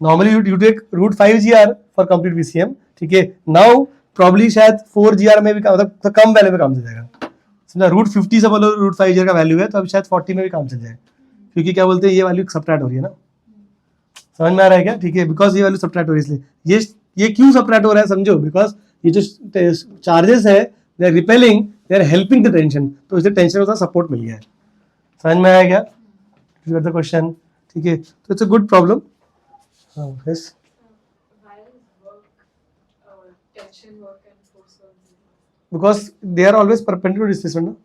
Normally you take root 5gr for complete VCM, ठीक है, now probably शायद 4gr में भी मतलब कम वैल्यू में काम चल जाएगा, समझा? रूट 50 से बोलो रूट 5gr का वैल्यू है तो अब शायद 40 में भी काम चल जाए, क्योंकि क्या बोलते हैं ये वैल्यू सबट्रैक्ट हो रही है ना, समझ में आ रहा है क्या, ठीक है, बिकॉज ये वैल्यू सबट्रैक्ट हो रही है, इसलिए ये क्यों सबट्रैक्ट हो रहा है समझो, बिकॉज ये जो चार्जेस है they are repelling, they are helping the tension, तो इससे टेंशन को सपोर्ट मिल गया है, समझ में आया क्या, यू गॉट द क्वेश्चन, ठीक है, तो इट्स अ गुड प्रॉब्लम, हाँ yes, because they are always perpendicular to displacement, no?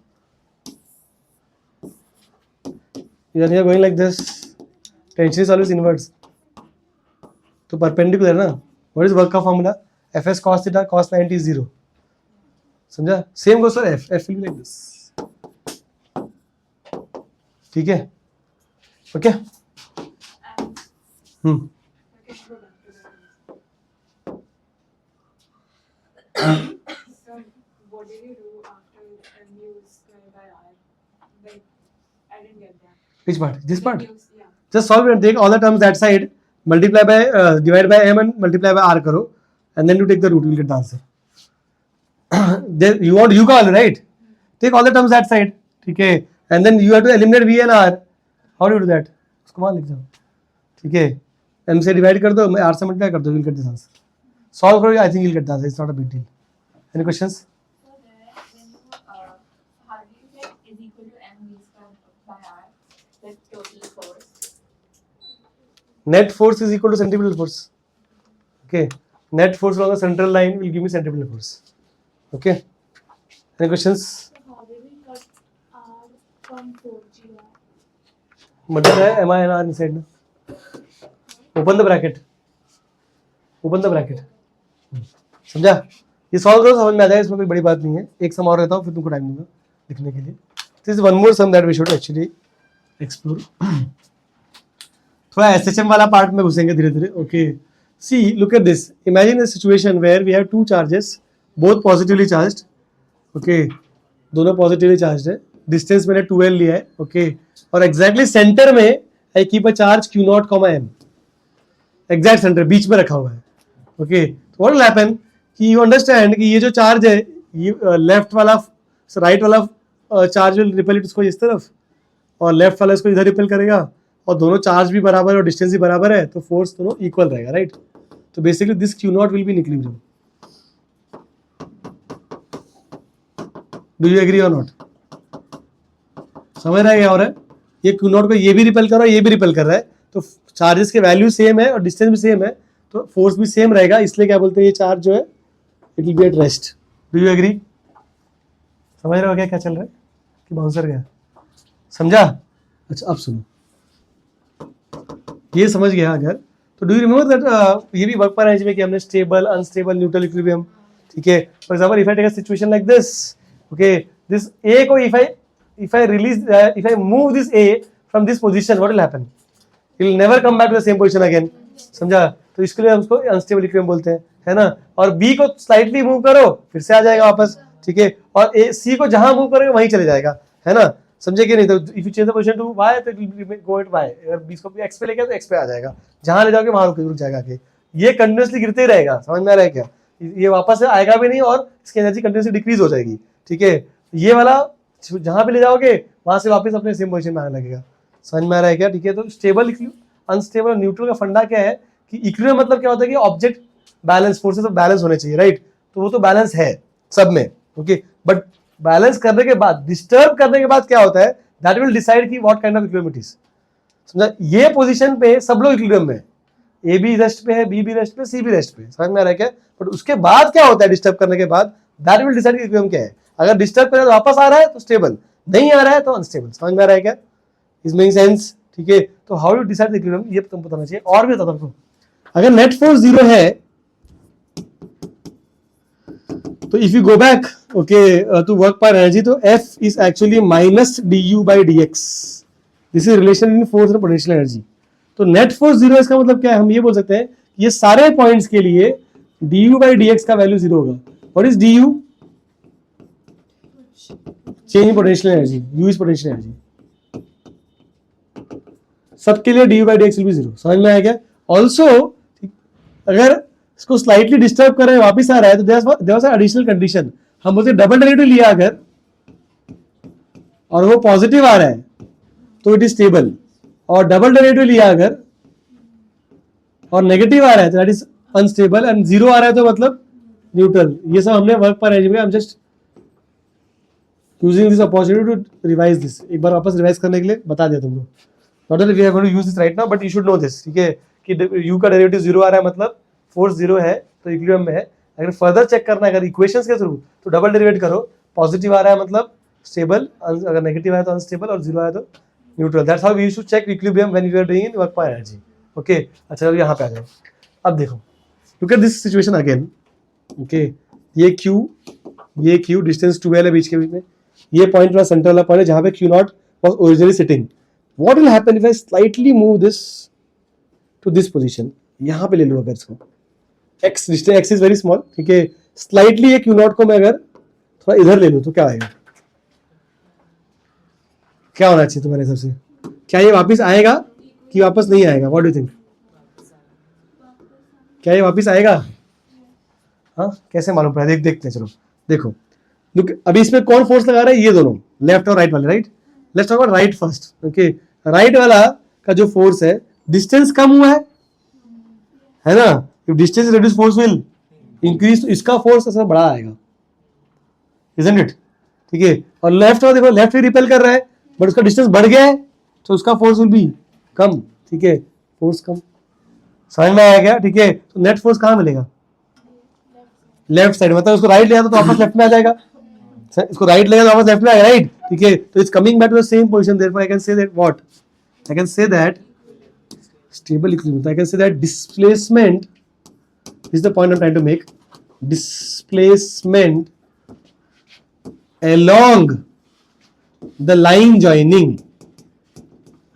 When you are going like this, tension is always inverse, तो perpendicular ना, what is work का formula, fs cos theta cos 90 is 0, समझा? Same goes for F, F will be like this, ठीक है, okay. So what did you do after mu square by r? Like I didn't get that. Which part? This part? Yeah. Just solve it and take all the terms that side, multiply by divide by m and multiply by r करो, and then you take the root, you will get the answer. Then you want u का value, right? Take all the terms that side, ठीक है, and then you have to eliminate v and r. How do you do that? उसको वहाँ लिख जाओ, ठीक है, m से divide कर दो, r से multiply कर दो, you will get this answer. Solve करो, I think you will get the answer. It's not a big deal. Any questions? So there, when you how do you get is equal to mv squared by r, with total force? Net force is equal to centripetal force. Okay. Net force along the central line will give me centripetal force. Okay. Any questions? So how do we got r from 4gr? मतलब है mi and r inside. Open the bracket. Open the bracket. समझा? ये सॉल्व करो, समझ में आ जाएगा, इसमें कोई बड़ी बात नहीं है. एक सम और रहता हूँ, फिर तुमको टाइम दूंगा लिखने के लिए. This is one more sum that we should actually explore. थोड़ा एसएचएम वाला पार्ट में घुसेंगे धीरे धीरे. Okay, see look at this. Imagine a situation where we have two charges, both positively charged. Okay, दोनों पॉजिटिवली चार्ज्ड है. डिस्टेंस मैंने 2l लिया है. ओके, और एग्जैक्टली सेंटर में I keep a charge q0, m. Exact centre बीच में रखा हुआ है. ओके, तो व्हाट विल हैपन कि यू अंडरस्टैंड कि ये जो चार्ज है, ये लेफ्ट वाला, राइट वाला चार्ज विल रिपेल इट इसको इस तरफ, और लेफ्ट वाला इसको इधर रिपेल करेगा, और दोनों चार्ज भी बराबर है और डिस्टेंस भी बराबर है, तो फोर्स दोनों इक्वल रहेगा, राइट? तो basically this q0 will be in equilibrium. Do you agree और नॉट? समझ रहा है क्या हो रहा है? ये q0 को ये भी रिपेल कर रहा है, ये भी रिपेल कर रहा है, तो चार्जेस के वैल्यू सेम है और डिस्टेंस भी सेम है, तो फोर्स भी सेम रहेगा. इसलिए क्या बोलते हैं, ये चार्ज जो है it will be at rest. Do you agree? समझ रहे हो क्या चल रहा है कि बाउंसर गया? समझा? अच्छा, अब सुनो, ये समझ गया अगर, तो डू यू रिमेंबर दैट ये भी वर्क पर है कि हमने स्टेबल, अनस्टेबल, न्यूट्रल, इक्विलिब्रियम, ठीक है. For example if I take a situation like this, okay, this A को if I release if I move this a from this position, what will happen? It will never come back to the same position again. समझा? तो इसके लिए हम उसको अनस्टेबल इक्विलिब्रियम बोलते हैं, है ना. और b को स्लाइटली मूव करो, फिर से आ जाएगा वापस, ठीक है. और c को जहां मूव करोगे वहीं चले जाएगा, है ना. समझे कि नहीं? तो if you change the position to y, तो it will go at y. अगर b को x पे लेके तो x पे आ जाएगा, जहां ले जाओगे वहां रुक जाएगा के. ये कंटिन्यूअसली गिरते ही रहेगा. समझ में आ रहा है क्या? ये वापस आएगा भी नहीं और इसकी एनर्जी कंटिन्यूसली डिक्रीज हो जाएगी, ठीक है. ये वाला जहां पे ले जाओगे वहां से वापस अपने सेम पोजीशन में आने लगेगा. समझ में आ रहा है क्या? ठीक है. तो स्टेबल, अनस्टेबल और न्यूट्रल का फंडा क्या है कि इक्विलिब्रियम मतलब क्या होता है कि object balance, forces of balance होने चाहिए, राइट? तो वो तो बैलेंस है सब में, ओके. बट बैलेंस करने के बाद, डिस्टर्ब करने के बाद क्या होता है, दैट विल डिसाइड कि what kind of equilibrium it is. समझा? ये पोजीशन पे सब लोग इक्विलिब्रियम में है, ए भी रेस्ट पे है, बी भी रेस्ट पे, सी भी रेस्ट पे. समझ में आ रहा है क्या? बट उसके बाद क्या होता है, डिस्टर्ब करने के बाद, दैट विल डिसाइड इक्विलिब्रियम क्या है. अगर डिस्टर्ब करे तो वापस आ रहा है तो स्टेबल, नहीं आ रहा है तो अनस्टेबल. समझ में आ रहा है क्या? Is making sense? ठीक है. तो how you decide the equilibrium, ये तुमको बताना चाहिए. और भी बता तुमको, अगर नेट फोर्स 0 है तो if you go back, okay, to work पर एनर्जी, तो F is actually minus du by dx. This is relation in force and potential energy. तो नेट फोर्स 0 इसका मतलब क्या है? हम ये बोल सकते हैं ये सारे पॉइंट्स के लिए du by dx का वैल्यू 0 होगा. What is du? Change in potential energy. u is potential energy. सबके लिए du by dx will be 0. समझ में आया क्या? ऑल्सो अगर इसको स्लाइटली डिस्टर्ब कर रहे हैं, वापिस आ रहा है, तो देयर वाज एडिशनल कंडीशन. हम बोलते डबल डेरिवेटिव लिया अगर और वो पॉजिटिव आ रहा है तो इट इज स्टेबल, और डबल डेरिवेटिव लिया अगर और नेगेटिव आ रहा है तो दैट इज अनस्टेबल, एंड 0 आ रहा है तो मतलब न्यूट्रल. ये सब हमने वर्क पर एनर्जी में, I am just using this opportunity to revise this. एक बार वापस रिवाइज करने के लिए बता दिया तुमको. Not only we are going to use this right now, but you should know this, ठीक है, कि u का डेरिवेटिव 0 आ रहा है मतलब फोर्स 0 है तो इक्विलिब्रियम में है. अगर फर्दर चेक करना है अगर इक्वेशंस के थ्रू, तो डबल डेरिवेट करो. पॉजिटिव आ रहा है मतलब स्टेबल, अगर नेगेटिव आया तो अनस्टेबल, और 0 आया तो neutral. That's how we used to check equilibrium when we are doing in work पर एनर्जी. ओके, अच्छा, अब यहाँ पे आ जाओ. अब देखो, look at this situation again. Okay, ये Q ये Q डिस्टेंस 12 है बीच के बीच में, ये पॉइंट वाला सेंटर वाला पॉइंट है जहां पे Q not was originally sitting. What will happen if I slightly move this to this position, यहां पे ले लूं अगर इसको, x distance x is very small, ठीक है, स्लाइटली ये Q नॉट को मैं अगर थोड़ा इधर ले लूं तो क्या आएगा, क्या होना चाहिए तुम्हारे हिसाब से? क्या ये वापस आएगा कि वापस नहीं आएगा? What do you think? क्या ये वापस आएगा? हाँ, कैसे मालूम पड़ा? देखते हैं, चलो देखो. लुक, अभी इसमें कौन फोर्स लगा रहा है? ये दोनों, लेफ्ट और राइट वाले, right. Let's talk about right first. Okay, right वाला का जो फोर्स है, डिस्टेंस कम हुआ है ना? If distance reduce force will increase, तो इसका फोर्स ऐसा बड़ा आएगा, इजंट इट? ठीक है. और लेफ्ट वाला देखो, लेफ्ट भी रिपेल कर रहा है बट उसका डिस्टेंस बढ़ गया है तो उसका फोर्स विल बी कम. ठीक है, फोर्स कम. समझ में आया क्या? ठीक है. तो नेट फोर्स कहाँ मिलेगा? Left side. मतलब उसको राइट ले जाता तो वापस लेफ्ट में आ जाएगा, इसको राइट लेगा तो वापस लेफ्ट में आएगा, राइट. ठीक है, तो it's coming back to the same position. Therefore I can say that what, I can say that stable equilibrium, I can say that displacement is the point I am trying to make. Displacement along the line joining,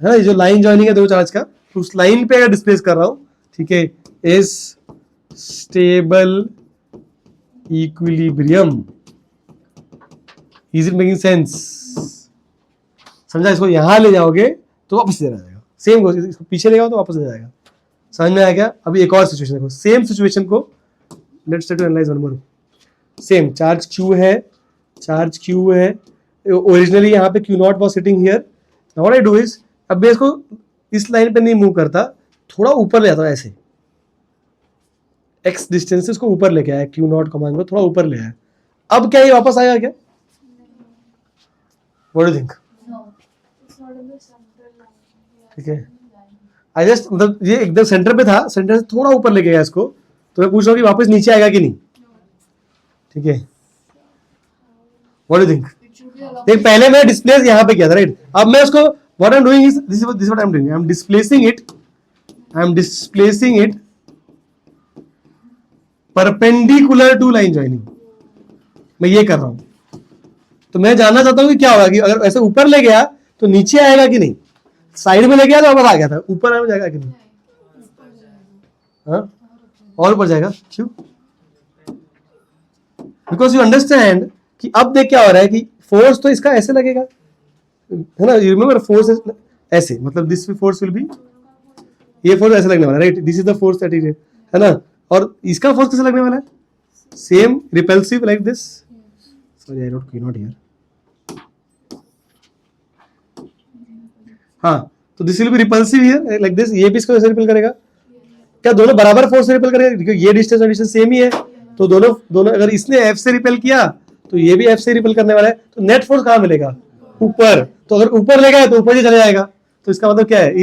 है ना, जो लाइन जॉइनिंग है दो चार्ज का, तो उस लाइन पे अगर डिस्प्लेस कर रहा हूं, ठीक है, is stable equilibrium. Is it making sense? समझा? इसको यहां ले जाओगे तो वापस इधर आ जाएगा. सेम इसको पीछे ले जाओ तो वापस आ जाएगा. समझ में आया क्या? अभी एक और सिचुएशन देखो, सेम सिचुएशन को let's try to analyse one more. Same charge Q है, चार्ज Q है, ओरिजिनली यहाँ पे Q not was sitting here. What I do is, अब मैं इसको इस लाइन पे नहीं मूव करता, थोड़ा ऊपर ले आता हूँ ऐसे, x डिस्टेंस से इसको ऊपर लेके आया, Q नॉट कमांड को थोड़ा ऊपर ले आया. अब क्या ये वापस आएगा क्या? What do think? It's not in the central line. Yeah, ठीक है, central line. आई जस्ट, मतलब ये एकदम सेंटर पे था, सेंटर से थोड़ा ऊपर लेके गया इसको, तो मैं पूछ रहा हूँ कि वापस नीचे आएगा कि नहीं. ठीक है, what do think? It should be along. देख, पहले मैं डिस्प्लेस यहाँ पे किया था, राइट. अब मैं उसको what I am doing is this what I am doing, I am displacing it perpendicular to line joining. मैं ये कर रहा हूं, तो मैं जानना चाहता हूं कि क्या होगा कि अगर ऐसे ऊपर ले गया तो नीचे आएगा कि नहीं. साइड में ले गया तो वापस आ गया था, ऊपर आ जाएगा कि नहीं? हाँ, और ऊपर जाएगा. क्यों? बिकॉज यू अंडरस्टैंड कि अब देख क्या हो रहा है कि फोर्स तो इसका ऐसे लगेगा, है ना. यू रिमेंबर फोर्स ऐसे, मतलब दिस फोर्स विल बी, ये फोर्स ऐसे लगने वाला है, right. This is the force that is, है ना. और इसका फोर्स कैसे लगने वाला है? Same, repulsive like this. Sorry I wrote Q not here. हाँ, तो this will B repulsive here like this. ये भी इसको ऐसे रिपेल करेगा. क्या दोनों बराबर फोर्स से रिपेल करेगा? क्योंकि ये डिस्टेंस और डिस्टेंस सेम ही है, तो दोनों अगर इसने F से रिपेल किया तो ये भी F से रिपेल करने वाला है, तो नेट फोर्स कहाँ मिलेगा? ऊपर. तो अगर ऊपर ले गया तो ऊपर ही चले जाएगा, तो इसका मतलब क्या है?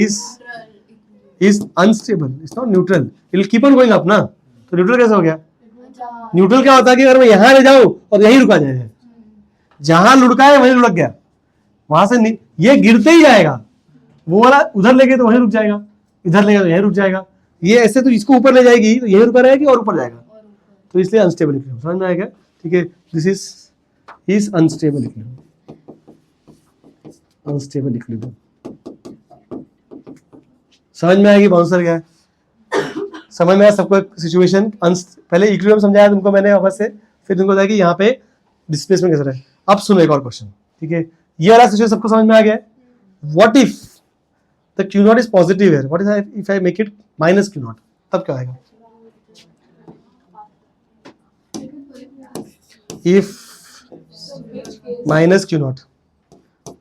Is unstable, it's not neutral, it will keep on going up ना. तो न्यूट्रल कैसे हो गया? न्यूट्रल क्या होता है कि अगर मैं यहां ले जाऊं और यहीं रुका जाए, जहां लुढ़का है वहीं लुढ़क गया, वहां से ये गिरते ही जाएगा. वो वाला उधर ले गए तो वहीं रुक जाएगा, इधर ले गए तो यहीं रुक जाएगा. ये ऐसे तो इसको ऊपर ले जाएगी तो यहीं रुका रहेगी और ऊपर जाएगा, तो इसलिए अनस्टेबल इक्विलिब्रियम. समझ में आएगा? ठीक है, this is unstable equilibrium. Unstable equilibrium समझ में आएगी? बाउंसर क्या है? समझ में आया सबको सिचुएशन? पहले इक्विलिब्रियम समझाया तुमको मैंने वापस से, फिर तुमको बताया कि यहाँ पे डिस्प्लेसमेंट कैसा है. अब सुनो एक और क्वेश्चन. ठीक है, ये वाला सिचुएशन सबको समझ में आ गया है. What if the Q naught is positive है, what if I make it minus Q naught, तब क्या आएगा? इफ माइनस Q नॉट,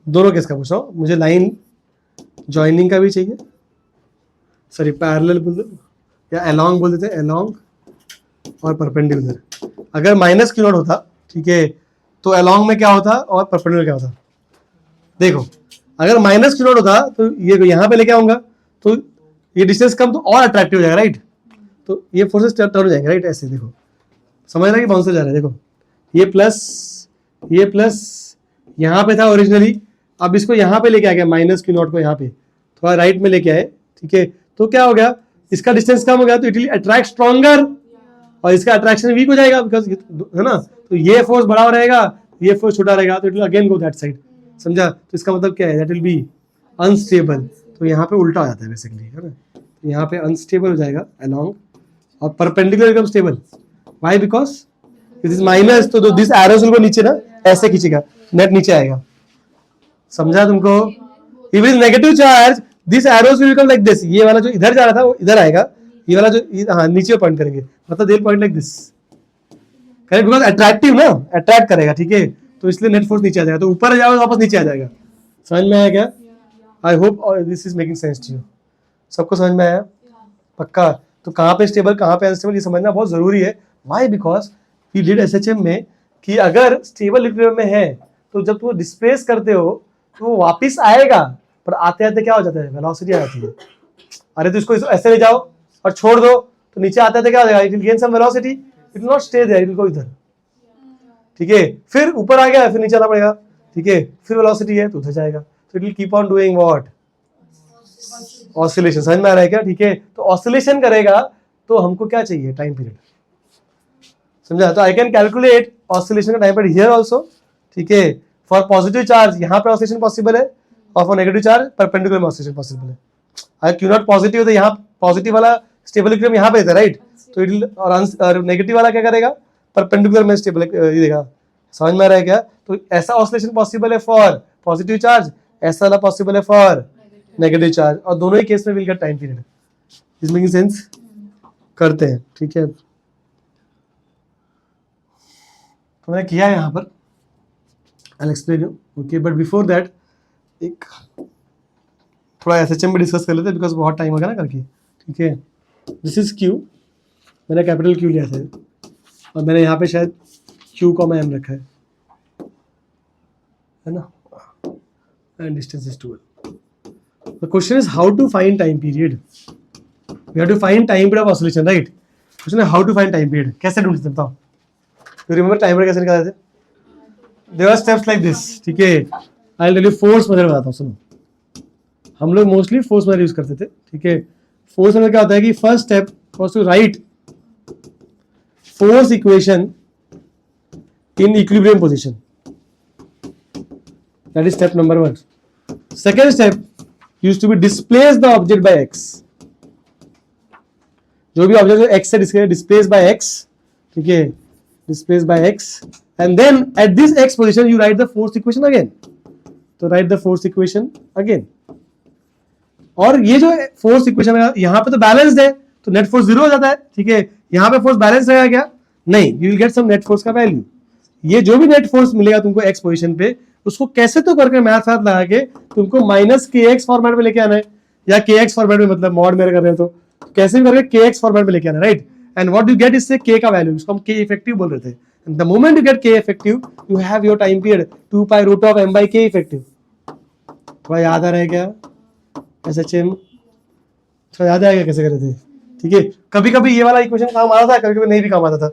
दोनों केस का पूछ रहा हूँ, मुझे लाइन ज्वाइनिंग का भी चाहिए, सॉरी पैरेलल बोल दो या अलोंग बोल देते हैं, अलोंग और परपेंडिकुलर. अगर माइनस Q नॉट होता, ठीक है, तो अलोंग में क्या होता और परपेंडिकुलर क्या होता? देखो, अगर माइनस Q नॉट होता तो ये यहाँ पे लेके आऊंगा तो ये डिस्टेंस कम तो और अट्रैक्टिव हो जाएगा, राइट. तो ये फोर्सेस टर्न हो जाएंगे, राइट. ऐसे देखो, समझ रहे कि बाउंसर जा रहा है. देखो, ये प्लस यहाँ पे था ओरिजिनली, अब इसको यहाँ पे लेके आ गया, माइनस Q नॉट को यहाँ पे थोड़ा राइट में लेके आए. ठीक है, तो क्या हो गया? इसका डिस्टेंस कम हो गया तो इट विल अट्रैक्ट स्ट्रॉन्गर, और इसका अट्रैक्शन वीक हो जाएगा बिकॉज, है ना. तो ये फोर्स बड़ा रहेगा, ये फोर्स छोटा रहेगा, तो it will again go that side, समझा? तो इसका मतलब क्या है, दैट विल बी अनस्टेबल। तो यहाँ पे उल्टा हो जाता है बेसिकली, है ना? तो यहाँ पे अनस्टेबल हो जाएगा अलोंग, और perpendicular become stable. Why? Because this is minus, तो दिस एरोस विल गो नीचे ना, ऐसे खींचेगा, नेट नीचे आएगा, समझा तुमको? If is negative charge this arrows will become like this, ये वाला जो इधर जा रहा था वो इधर आएगा, ये वाला जो हाँ नीचे पॉइंट करेंगे, मतलब they point like this, correct? Because attractive ना, अट्रैक्ट करेगा, ठीक है? तो इसलिए नेट फोर्स नीचे आ जाएगा, तो ऊपर जाओ वापस नीचे आ जाएगा। समझ में आया क्या? I hope this is making sense to you. सबको समझ में आया? पक्का? तो कहाँ पे स्टेबल कहाँ पे अनस्टेबल ये समझना बहुत जरूरी है। Why? Because we did SHM में कि अगर स्टेबल इक्विलिब्रियम में है तो जब तुम डिस्प्लेस करते हो तो वो वापिस आएगा, पर आते आते क्या हो जाता है, वेलोसिटी आ जाती है। अरे तो इसको ऐसे ले जाओ और छोड़ दो तो नीचे आते आते क्या हो जाएगा, it will gain some velocity, it will not stay there, it will go इधर, ठीक है? फिर ऊपर आ गया, फिर नीचे आना पड़ेगा, ठीक है? फिर वेलोसिटी है तो उधर जाएगा, तो it will keep on doing what, oscillation. समझ में आ रहा है क्या? ठीक है, तो ऑसिलेशन करेगा तो हमको क्या चाहिए, टाइम पीरियड, समझा? तो आई कैन कैलकुलेट ऑसिलेशन का टाइम पीरियड हियर आल्सो, ठीक है? फॉर पॉजिटिव चार्ज यहाँ पे ऑसिलेशन पॉसिबल है, और फॉर नेगेटिव चार्ज परपेंडिकुलर में ऑसिलेशन पॉसिबल है। अगर क्यू नॉट पॉजिटिव तो यहाँ पॉजिटिव वाला स्टेबल इक्विलिब्रियम यहाँ पे था, राइट? तो इट विल, और नेगेटिव वाला क्या करेगा, परपेंडिकुलर में स्टेबल ये देगा। समझ में आ रहा है क्या? तो ऐसा ऑसिलेशन पॉसिबल है फॉर पॉजिटिव चार्ज, ऐसा वाला पॉसिबल है फॉर नेगेटिव चार्ज, और दोनों ही केस में will get time period. Is making sense? करते हैं, ठीक है? तो मैंने किया है यहाँ पर, I explain you, okay? But before that एक थोड़ा एसएचएम में डिस्कस कर लेते हैं, बिकॉज बहुत टाइम हो गया ना करके, ठीक है? दिस इज क्यू, मैंने कैपिटल क्यू लिया था, और मैंने यहाँ पे शायद क्यू का एम रखा है ना, and distance is 12। The question is how to find time period. We have to find time period of oscillation, right? Question है how to find time period, कैसे ढूंढते बताओ? तो रिमेंबर टाइम पीरियड कैसे निकालते थे? There are steps like this, ठीक है? I will tell you force method बताता हूँ, सुनो। हम लोग मोस्टली फोर्स मेथड यूज करते थे, ठीक है? फोर्स मेथड क्या होता है कि first step was to write force equation in equilibrium position, that is step number 1. Second step used to be displace the object by x, जो भी ऑब्जेक्ट x से डिस्प्लेस बाय x, ठीक है? Displace bye x, and then at this x position you write the force equation again, तो write the force equation again। और ये जो फोर्स इक्वेशन है यहाँ पे तो बैलेंस्ड है, तो नेट फोर्स 0 हो जाता है, ठीक है? यहाँ पे फोर्स बैलेंस रहेगा क्या? नहीं, you will get some net force का वैल्यू। ये जो भी नेट फोर्स मिलेगा तुमको एक्स पोजीशन पे, उसको कैसे तो करके मैथ साथ लगा के तुमको माइनस के एक्स फॉर्मेट में लेके आना है, या के एक्स फॉर्मेट में, मतलब मॉड मेरे कर रहे हो तो कैसे भी करके के एक्स फॉर्मेट में लेके आना है, right? And what you get इससे के का वैल्यू, इसको हम के इफेक्टिव बोल रहे थे। The moment you get k effective you have your time period 2 pi root of m by k effective. थोड़ा याद आ रहा है क्या एसएचएम? थोड़ा याद आएगा कैसे कर रहे थे, ठीक है? कभी कभी ये वाला इक्वेशन काम आता था, कभी कभी नहीं भी काम आता था,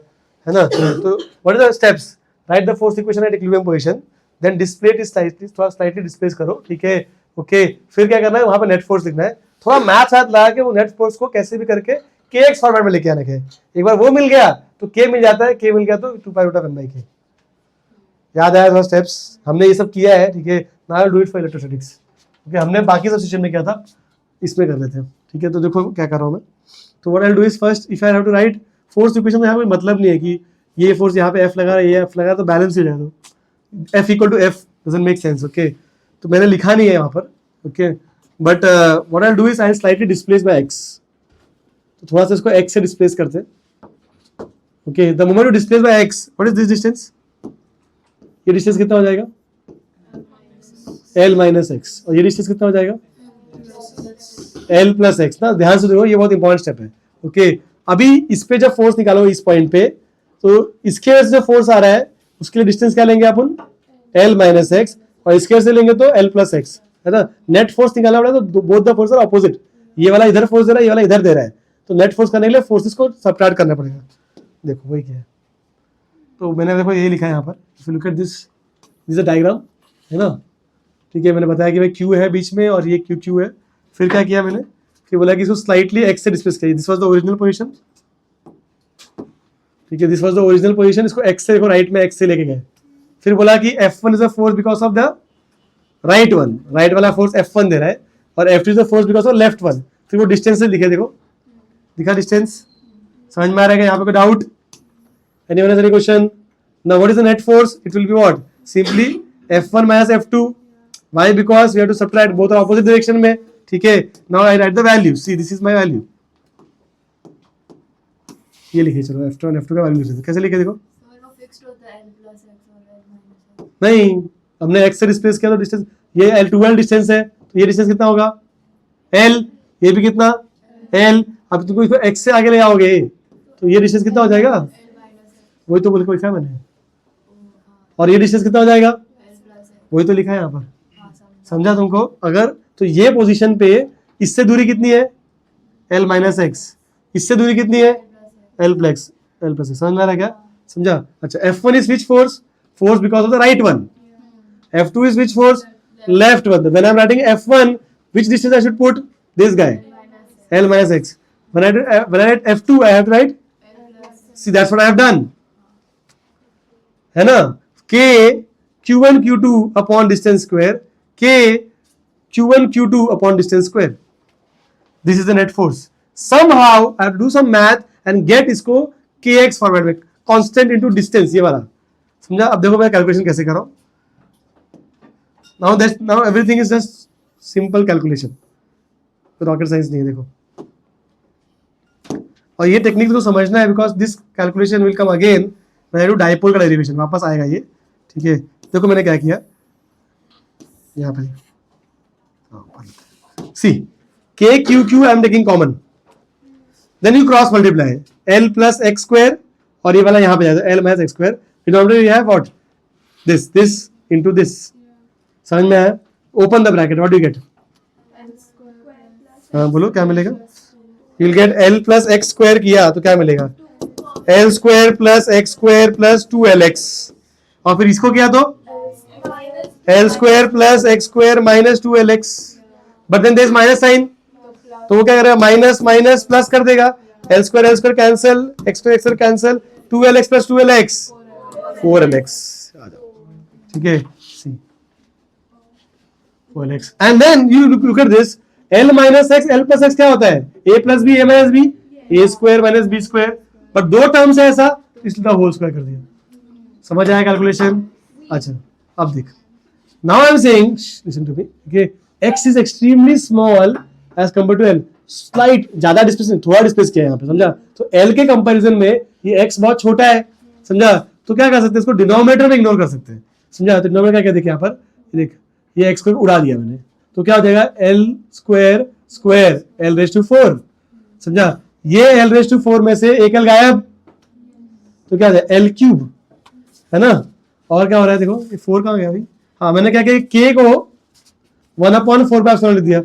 है ना? तो what are the steps? Write the force equation at equilibrium position, then display it slightly, थोड़ा स्लाइटली डिस्प्लेस करो, ठीक है? ओके, फिर क्या करना है, वहां पे नेट फोर्स लिखना है, थोड़ा मैथ साथ लगा के वो नेट फोर्स को कैसे भी करके के एक्स फॉर्मेट में लेके आना है। एक बार वो मिल गया तो के मिल जाता है, के मिल गया तो 2 pi root of m by k। याद आया थोड़ा स्टेप्स? हमने ये सब किया है, ठीक है? Now do it for electrostatics, okay? हमने बाकी सब सिस्टम में किया था, इसमें कर लेते हैं, ठीक है? तो देखो क्या कर रहा हूँ मैं। तो what I will do is first, if I have to write force equation, तो यहाँ कोई मतलब नहीं है कि ये फोर्स यहाँ पे एफ लगा, ये एफ लगा, तो बैलेंस हो जाए, तो F equal to F doesn't make sense, okay? तो मैंने लिखा नहीं है यहाँ पर, okay? But what I will do is I slightly displace by x, तो थोड़ा सा इसको एक्स से डिस्प्लेस करते हैं, okay? The moment you displace by x, what is this distance? ये डिस्टेंस कितना हो जाएगा? l माइनस एक्स, और ये डिस्टेंस कितना हो जाएगा? l प्लस एक्स ना। ध्यान से देखो, ये बहुत इंपॉर्टेंट स्टेप है, ओके? अभी इस पे जब फोर्स निकालो इस पॉइंट पे, तो इसके वजह से जो फोर्स आ रहा है उसके लिए डिस्टेंस क्या लेंगे अपन? l माइनस एक्स, और इसके वजह से लेंगे तो l प्लस एक्स, है ना? नेट फोर्स निकालना पड़ेगा तो both the force are opposite, ये वाला इधर फोर्स दे रहा है, ये वाला इधर दे रहा है, तो नेट फोर्स करने के लिए फोर्सेस को सबट्रैक्ट करना पड़ेगा। देखो वही क्या है, तो मैंने देखो ये लिखा है यहाँ पर, if you look at this a diagram, है ना? ठीक है, मैंने बताया कि भाई क्यू है बीच में और ये क्यू क्यू है। फिर क्या किया मैंने, फिर बोला कि इसको स्लाइटली एक्स से डिस्प्लेस करिए, this was the original position, ठीक है, this was the original position, इसको x से देखो राइट में x से लेके गए, फिर बोला कि F1 is a force because of the right one, right वाला फोर्स F1 दे रहा है, और F2 is a force because of left one, फिर वो डिस्टेंस से लिखे, देखो दिखा डिस्टेंस, समझ में आ रहा है यहाँ पे कोई doubt? Anyone has any question? Now what is the net force? It will be what? Simply F1 minus F2. Why? Because we have to subtract, both are opposite direction में, ठीक है. Now I write the value. See, this is my value. ये लिखिए, चलो F2 और F2 का वैल्यू लिखिए, कैसे लिखे देखो? फिक्स्ड होता है L plus X और L minus X. नहीं, हमने x से रिप्लेस किया तो डिस्टेंस, ये L2L डिस्टेंस है, तो ये डिस्टेंस कितना होगा? L, ये भी कितना? L. अब तुमको इसको x से आगे ले आओगे तो ये डिस्टेंस कितना हो जाएगा? L minus X. वही तो बोल के लिखा है मैंने. और ये डिस्टेंस कितना हो जाएगा? L plus X. वही तो लिखा है यहाँ पर. हाँ, समझा. समझा तुमको? अगर तो ये पोजीशन पे इससे दूरी कितनी है? L minus x. इससे दूरी कितनी है? L plus x. समझ में आ रहा है क्या? समझा? अच्छा, F1 is which force? Force because of the right one. F2 is which force? Left one. When I'm writing F1, which distance I should put? This guy. L minus x. When I write F2, I have to write. See, that's what I have done. है ना? K Q1 Q2 upon distance square. K Q1 Q2 upon distance square. This is the net force. Somehow I have to do some math and get इसको kx फॉर्मेट में, constant into distance, ये वाला. समझा? अब देखो मैं कैलकुलेशन कैसे कर रहा हूँ. Now everything is just simple calculation. Rocket science नहीं है, देखो. और ये टेक्निक तो समझना है, because this calculation will come again when I do dipole का डेरिवेशन, वापस आएगा ये. ठीक है, देखो मैंने क्या किया यहाँ पे. See k q q I am taking common, then you cross multiply L plus x square, और ये वाला यहाँ पे जाएगा L minus x square. Denominator you have what? This into this. समझ में आया? Open the bracket, what do you get? हाँ बोलो क्या मिलेगा? You will get L plus x square किया तो क्या मिलेगा? L square plus x square plus 2LX, और फिर इसको किया तो L square plus x square minus 2LX, but then there is minus sign, तो वो क्या करेगा? माइनस माइनस प्लस कर देगा. L square cancel, x square x cancel, 2LX plus 2LX 4LX आ जाओ. ठीक है, see 4LX, and then you look at this L minus x, L plus x क्या होता है? A plus B, A minus B, A square minus B square. But दो टर्म्स है ऐसा, इसलिए होल स्क्वायर कर दिया. समझ आया कैलकुलेशन? अच्छा, अब देख. Now I am saying, listen to me, okay, x is extremely small as compare to L. Slight ज्यादा डिस्प्लेस, थोड़ा डिस्प्लेस किया है यहाँ पे, समझा? तो L के कंपैरिजन में ये x बहुत छोटा है, समझा? तो क्या कर सकते हैं? इसको डिनोमिनेटर में इग्नोर कर सकते हैं, समझा? तो डिनोमिनेटर क्या देखे यहाँ पर, देख ये x को उड़ा दिया मैंने, तो क्या हो जाएगा? L square square L raise to 4, समझा? ये L रेज टू 4 में से एक L गायब, तो क्या हो जाएगा? L क्यूब, है ना? और क्या हो रहा है देखो, ये 4 कहाँ गया भाई? हाँ, मैंने क्या किया, k को 1/4 पाई एप्सिलॉन लिख दिया,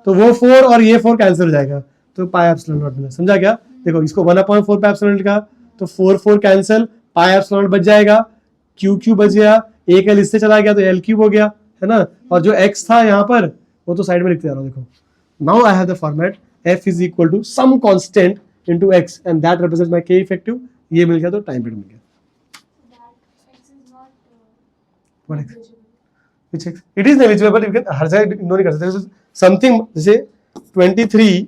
तो वो 4 और ये 4 कैंसिल हो जाएगा, तो पाई एप्सिलॉन नॉट मिला. समझा क्या? देखो इसको 1/4 पाई एप्सिलॉन लिखा, तो 4 कैंसिल, पाई एप्सिलॉन बच जाएगा, क्यू क्यू बच गया, एक L इससे चला गया तो L क्यूब हो गया, है ना? और जो x था यहाँ पर वो तो साइड में लिखते जा रहा हूँ. देखो, now I have the format f is equal to some constant into x and that represents my k effective. ये मिल गया तो टाइम पीरियड मिल गया. What x? Which x? It is negligible, but you can हर जगह इग्नोर नहीं कर सकते. समथिंग जैसे 23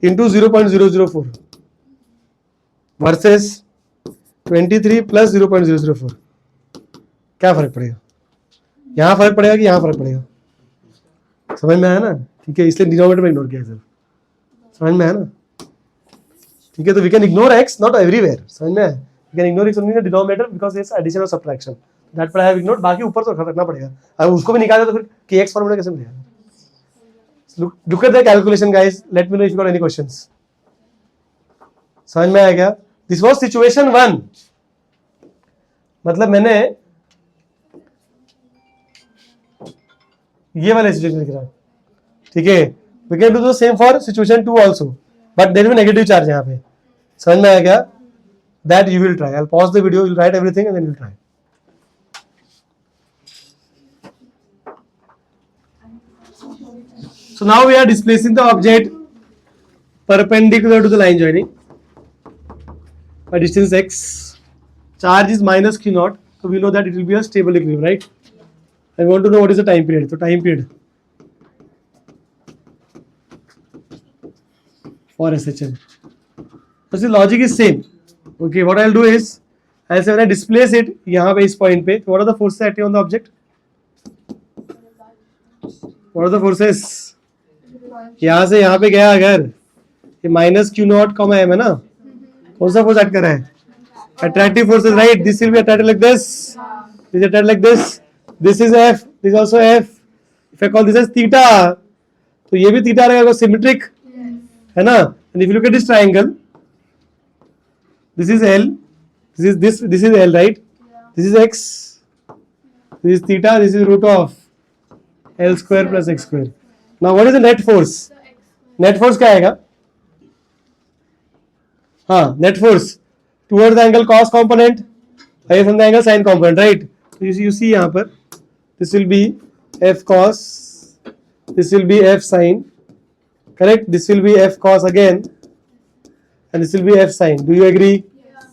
into 0.004 वर्सेस 23 प्लस 0.004, क्या फर्क पड़ेगा? यहाँ फर्क पड़ेगा कि यहाँ फर्क पड़ेगा? समझ में आया ना? ठीक है, इसलिए डिनोमिनेटर में इग्नोर किया सर. समझ में आया ना? ठीक है, तो we can ignore x not everywhere. समझ में आया? We can ignore x only in denominator because it's addition और सब्ट्रैक्शन. दैट पर आई हैव इग्नोर्ड. बाकी ऊपर तो रखना पड़ेगा. अगर उसको भी निकाला तो फिर kx फॉर्मूला कैसे मिलेगा? Look at the calculation guys. Let me know if you got any questions. समझ में आया क्या? This was situation 1. मतलब मैंने ये वाला सिचुएशन लिख रहा. ठीक है, we can do the same for situation 2 also, but there will negative charge यहाँ पे. समझ में आया क्या? That you will try. I will pause the video, you will write everything and then you will try. So now we are displacing the object perpendicular to the line joining. by distance x, charge is minus q naught, so we know that it will be a stable equilibrium, right? I want to know what is the time period. So time period for SHM. So the logic is same. Okay, what I'll do is, I'll say when I displace it यहाँ पे इस point पे, what are the forces acting on the object? What are the forces? यहाँ से यहाँ पे गया अगर ये minus q not comma m है ना, कौन सा फोर्स एक्ट कर रहा है? Attractive forces, right? This will be attracted like this. This is attracted like this. This is F. This is also F. If I call this as theta, तो ये भी theta रहेगा, symmetric है ना? And if you look at this triangle, this is L, this is L, right? This is X, this is theta, this is root of L square plus X square. Now what is the net force? Net force क्या आएगा? हाँ, net force towards the angle cos component, away from the angle sin component, right? So you see यहाँ पर, this will be F cos, this will be F sin, correct? This will be F cos again, and this will be F sin. Do you agree? Yes.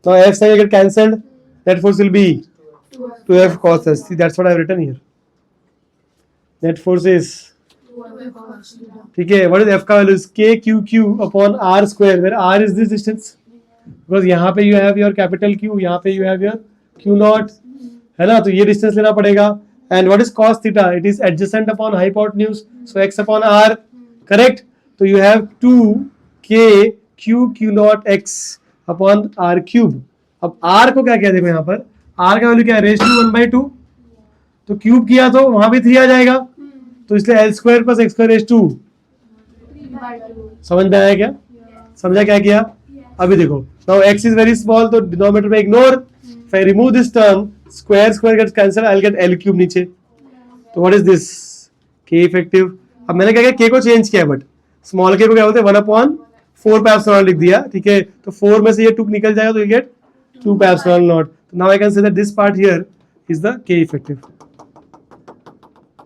Now F sin will get cancelled. Net force will be 2F cos S. See, that's what I've written here. Net force is, ठीक है, what is F का value? Is KQQ upon R square, where R is this distance. Because यहाँ पे you have your capital Q, यहाँ पे you have your Q naught, है ना? तो ये distance लेना पड़ेगा. And what is cos theta? It is adjacent upon hypotenuse, so x upon R, correct? So you have 2K Q naught x upon R cube. अब R को क्या किया देखो यहाँ पर, R का वैल्यू क्या है? रेज टू 1/2, तो क्यूब किया तो वहां भी 3 आ जाएगा, तो इसलिए L square plus x square raise to. समझ में आया क्या? समझा क्या किया? अभी देखो, now x is very small, तो डिनोमिनेटर में ignore. If I remove this term, square gets cancelled, I'll get L cube नीचे. तो what is this? K effective. अब मैंने क्या किया, K को चेंज किया, बट स्मॉल K को क्या बोलते हैं? 1/4 पाई एप्सिलॉन लिख दिया, ठीक है? तो 4 में से ये 2 निकल जाएगा, तो you get 2 pi epsilon not. Now I can say that this part here is the K effective,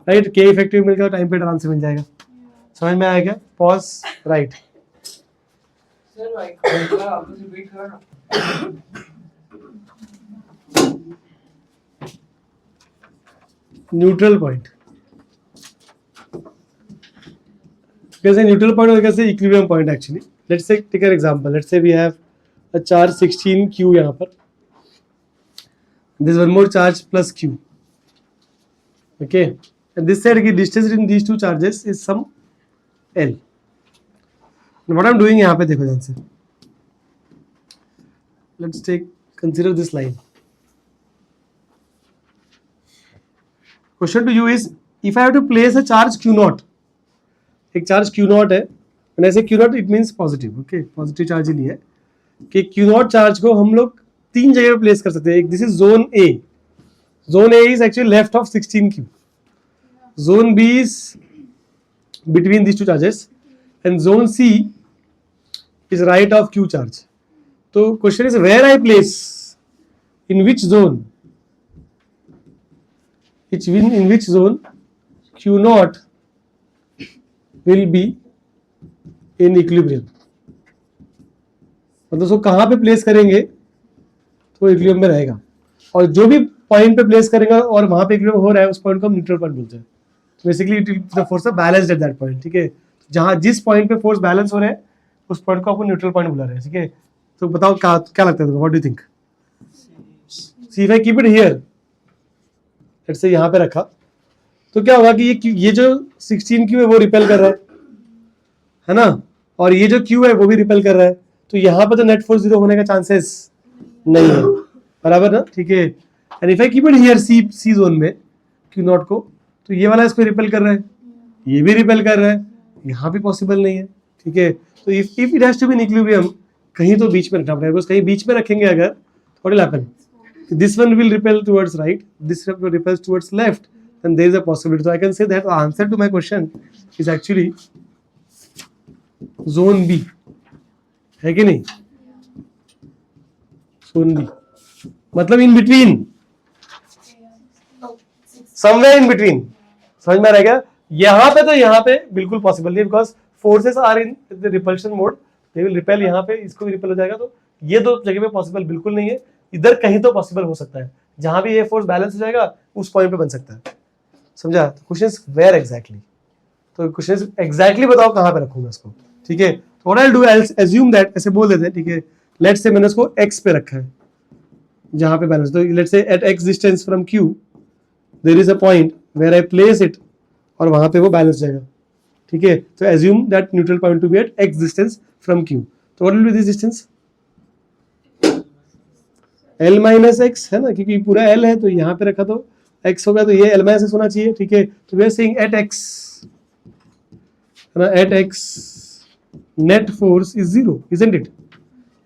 right? K effective मिलकर टाइम पे आराम से मिल जाएगा. समझ में आया क्या? Pause, right. सर भाई आप रिपीट करना. न्यूट्रल पॉइंट कैसे? न्यूट्रल पॉइंट और कैसे equilibrium point actually. Let's say take an example. Let's say we have a charge 16q यहाँ पर, this one more charge plus q, okay, and this side की distance between these two charges is some l. What I am doing यहाँ पे देखो ध्यान से, let's take consider this line. Question to you is, if I have to place a charge Q naught, एक चार्ज Q naught है, when I say Q naught it means positive, okay, positive charge ही लिया है, कि Q naught चार्ज को हम लोग 3 जगह पे प्लेस कर सकते हैं. एक, this is zone A. Zone A is actually left of 16Q. Zone B is between these two charges, and zone C is right of Q charge. तो question is where I place, in which zone, in which zone Q naught will be in equilibrium. मतलब उसको कहाँ पे प्लेस करेंगे तो इक्विलिब्रियम में रहेगा, और जो भी पॉइंट पे प्लेस करेंगे और वहां पे इक्विलिब्रियम हो रहा है उस पॉइंट को हम न्यूट्रल पॉइंट बोलते हैं. तो basically the force are balanced at that point, ठीक है? जहां जिस पॉइंट पे फोर्स बैलेंस हो रहे हैं उस पॉइंट को अपन न्यूट्रल पॉइंट बुला रहे हैं, ठीक है? तो बताओ क्या लगता है, what do you think? See if I keep it here, let's say यहाँ पे रखा, तो क्या होगा कि ये जो 16Q है वो रिपेल कर रहा है ना, और ये जो Q है वो भी रिपेल कर रहा है, तो यहाँ पे तो नेट फोर्स 0 होने का चांसेस नहीं है, बराबर ना, ठीक है? And if I keep it here C zone में Q नॉट को, तो ये वाला इसको रिपेल कर रहा है, ये भी रिपेल कर रहा है, यहाँ भी पॉसिबल नहीं है, ठीक है? तो if it has to B in equilibrium, कहीं तो बीच में रखना पड़ेगा, बिकॉज़ कहीं बीच में रखेंगे अगर, what will happen? This one will repel towards right, this repels towards left, and there is a possibility. So I can say that the answer to my question is actually zone B. है कि नहीं? Zone B. मतलब in between, somewhere in between. समझ में आ रहा है क्या? यहाँ पे तो यहाँ पे बिल्कुल पॉसिबल नहीं है, because forces are in the repulsion mode. They will repel यहाँ पे, इसको भी repel हो जाएगा, तो ये दो जगह पे पॉसिबल बिल्कुल नहीं है, इधर कहीं तो पॉसिबल हो सकता है, जहां भी ये फोर्स बैलेंस हो जाएगा उस पॉइंट पे बन सकता है, समझा? क्वेश्चन वेयर एग्जैक्टली, तो क्वेश्चन एग्जैक्टली बताओ कहां पे रखूंगा इसको, ठीक है? तो what I do, I assume that, ऐसे बोल देते हैं, ठीक है? लेट्स से मैंने इसको x पे रखा है जहां पे बैलेंस, तो let's say at x distance from q there is a point where I place it, और वहां पे वो बैलेंस हो जाएगा, ठीक है? तो assume that neutral point to be at x distance from q, तो what will be this distance? L minus x है ना, क्योंकि पूरा L है तो यहाँ पे रखा तो x हो गया, तो ये L माइनस एक्स होना चाहिए, ठीक है? तो we are saying at x है ना, at x net force is 0, isn't it?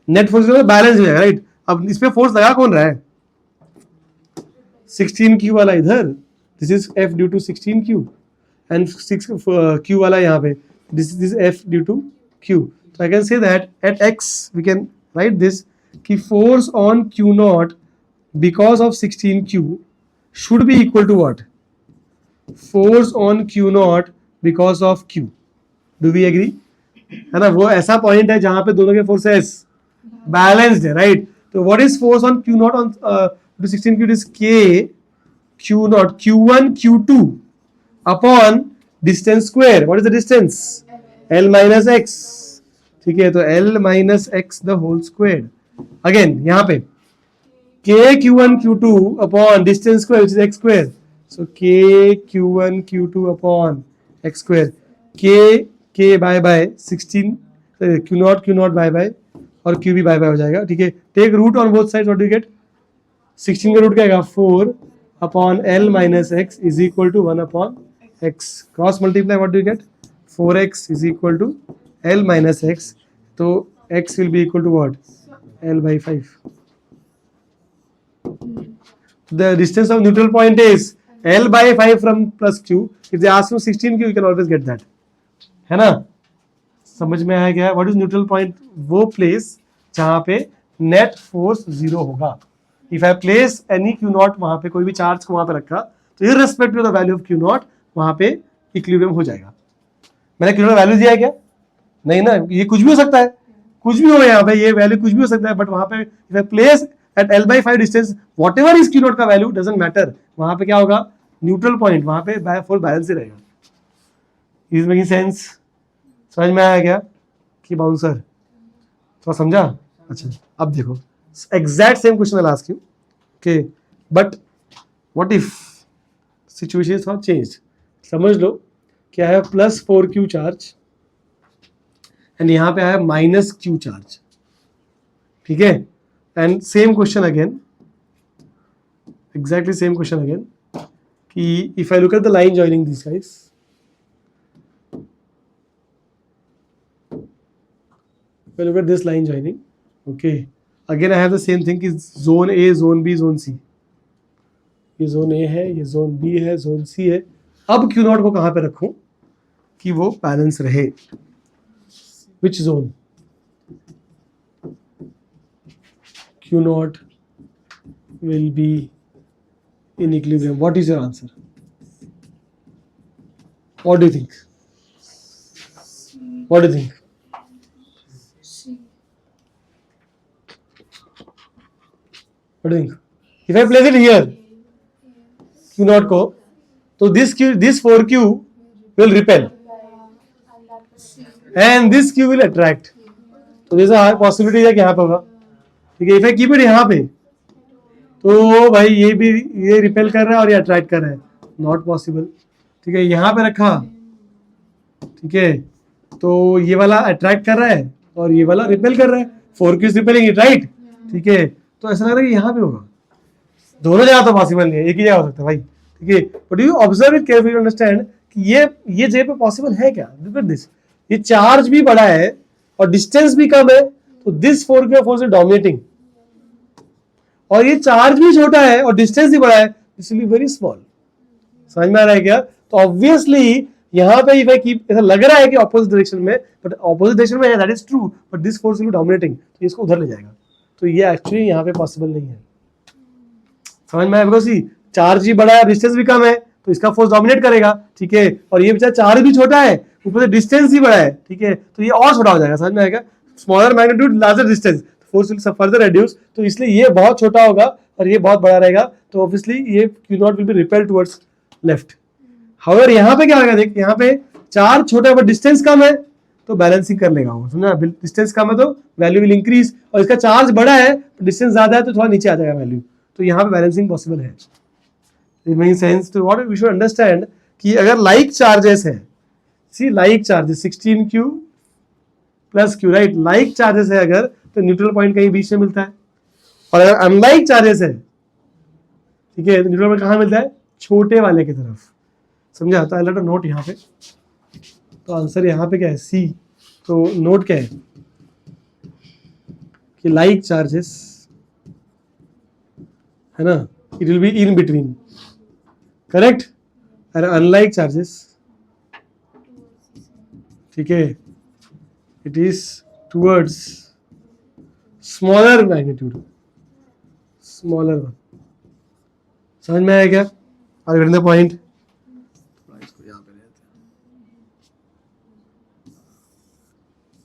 Net force balance हो जाएगा, राइट? अब इस पे फोर्स लगा कौन रहा है? 16q वाला इधर, this is F due to 16q, and 6q वाला यहाँ पे, this is F due to q. So I can say that at x we can write this कि force on q naught because of 16q should be equal to what? Force on q naught because of q. Do we agree? है ना, वो ऐसा पॉइंट है जहां पे दोनों के फोर्सेस बैलेंस्ड है, राइट? तो what is force on q naught on 16q? It is k q naught q1 q2 upon distance square. What is the distance? L minus x, ठीक है? तो L minus x the whole squared. Again यहाँ पे k q1 q2 upon distance square which is x square. So k q1 q2 upon x square. k by by 16 q naught by by और q भी बाय बाय हो जाएगा, ठीक है? Take root on both side, what do you get? 16 का रूट क्या आएगा? 4 upon L minus x is equal to 1 upon x. Cross multiply, what do you get? 4x is equal to L minus x, तो x will be equal to what? L by 5. The distance of neutral point is L by 5 from plus q. If they ask you 16q, you can always get that. है ना? समझ में आया क्या? What is neutral point? वो प्लेस जहां पे नेट फोर्स 0 होगा. If I place any q naught वहां पे, कोई भी चार्ज को वहां पे रखा, तो irrespective of the value of q naught वहां पे इक्विलिब्रियम हो जाएगा. मैंने q naught वैल्यू दिया है क्या? नहीं ना, ये कुछ भी हो सकता है, कुछ भी हो यहाँ पे, ये वैल्यू कुछ भी हो सकता है, बट वहां पे if I place at L by 5 distance whatever is q naught का वैल्यू doesn't matter. वहां पे क्या होगा? न्यूट्रल पॉइंट, वहां पे फोर्स बैलेंस ही रहेगा. Is making sense? समझ में आया क्या कि बाउंसर थोड़ा समझा? अच्छा, अब देखो exact same question I ask you, okay, but what if situation थोड़ा चेंज. समझ लो क्या है, प्लस 4q चार्ज एंड यहाँ पे आया माइनस q चार्ज, ठीक है? And same question again, exactly same question again, कि if I look at the line joining this guys, if I look at this line joining, okay, again I have the same thing कि zone A, zone B, zone C. ये zone A है, ये zone B है, zone C है. अब Q naught को कहाँ पे रखूं कि वो बैलेंस रहे? Which zone? Q naught will be in equilibrium. What is your answer? What do you think? What do you think? What do you think? If I place it here, Q naught को, तो this 4Q will repel and this Q will attract. तो जैसा पॉसिबिलिटी है कि यहाँ पे होगा, ठीक है? If I keep it यहाँ पे, तो भाई ये भी ये रिपेल कर रहा है और ये अट्रैक्ट कर रहा है, नॉट पॉसिबल, ठीक है? यहाँ पे रखा, ठीक है, तो ये वाला अट्रैक्ट कर रहा है और ये वाला रिपेल कर रहा है, 4Q is repelling it, right? ठीक है, तो ऐसा लग रहा है कि यहाँ पे होगा. दोनों जगह तो पॉसिबल नहीं है, एक ही जगह हो सकता है भाई, ठीक है? But you observe it carefully, understand कि ये जगह पे पॉसिबल है क्या? लुक एट दिस, ये चार्ज भी बड़ा है और डिस्टेंस भी कम है, तो this 4Q force is dominating, और ये चार्ज भी छोटा है और डिस्टेंस भी बड़ा है, this will be very small. समझ में आ रहा है क्या? तो ऑब्वियसली यहाँ पे इफ आई कीप, ऐसा लग रहा है कि ऑपोजिट डायरेक्शन में, बट ऑपोजिट डायरेक्शन में है, that is true, but this force will B dominating, तो इसको उधर ले जाएगा, तो ये एक्चुअली यहाँ पे पॉसिबल नहीं है. समझ में आया? बिकॉज चार्ज भी बड़ा है, डिस्टेंस भी कम है, तो इसका फोर्स डोमिनेट करेगा, ठीक है? और ये बेचारा चार्ज भी छोटा है, ऊपर से डिस्टेंस भी बड़ा है, ठीक है? तो ये और छोटा हो जाएगा. समझ में आएगा? Smaller magnitude larger distance, force will further reduce, तो इसलिए ये बहुत छोटा होगा और ये बहुत बड़ा रहेगा, तो ऑब्वियसली ये Q not will be repel towards left. However यहाँ पे क्या होगा, देख यहाँ पे चार्ज छोटा है बट डिस्टेंस कम है, तो बैलेंसिंग कर लेगा वो, समझा. डिस्टेंस कम है तो वैल्यू विल इंक्रीज, और इसका चार्ज बड़ा है डिस्टेंस ज्यादा है तो थोड़ा नीचे आ जाएगा वैल्यू, तो यहाँ पे बैलेंसिंग पॉसिबल है. It makes sense. तो व्हाट वी शुड अंडरस्टैंड कि अगर लाइक चार्जेस है, see like charges 16q plus q, right, like charges है अगर, तो न्यूट्रल पॉइंट कहीं बीच में मिलता है, और अगर अनलाइक चार्जेस है, ठीक है, तो न्यूट्रल पॉइंट कहाँ मिलता है, छोटे वाले की तरफ, समझा. तो आई लेट अ नोट यहाँ पे, तो आंसर यहाँ पे क्या है, सी. तो नोट क्या है कि लाइक चार्जेस है ना, it will be in between, correct, और अनलाइक चार्जेस, ठीक है, it is towards smaller magnitude, smaller one. समझ में आया क्या, आर गेटिंग द पॉइंट. इसको यहाँ पे लेते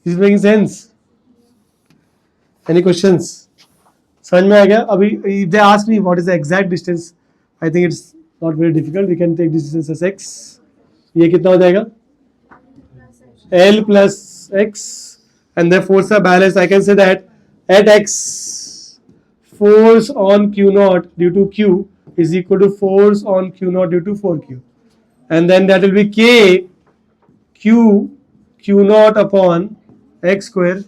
हैं. Is making sense? Any questions? समझ में आ गया. अभी if they ask me what is the exact distance, I think it's not very difficult. We can take this distance as x. ये कितना हो जाएगा, L plus x, and the force are balanced. I can say that at x, force on q naught due to q is equal to force on q naught due to 4q, and then that will be k q naught upon x square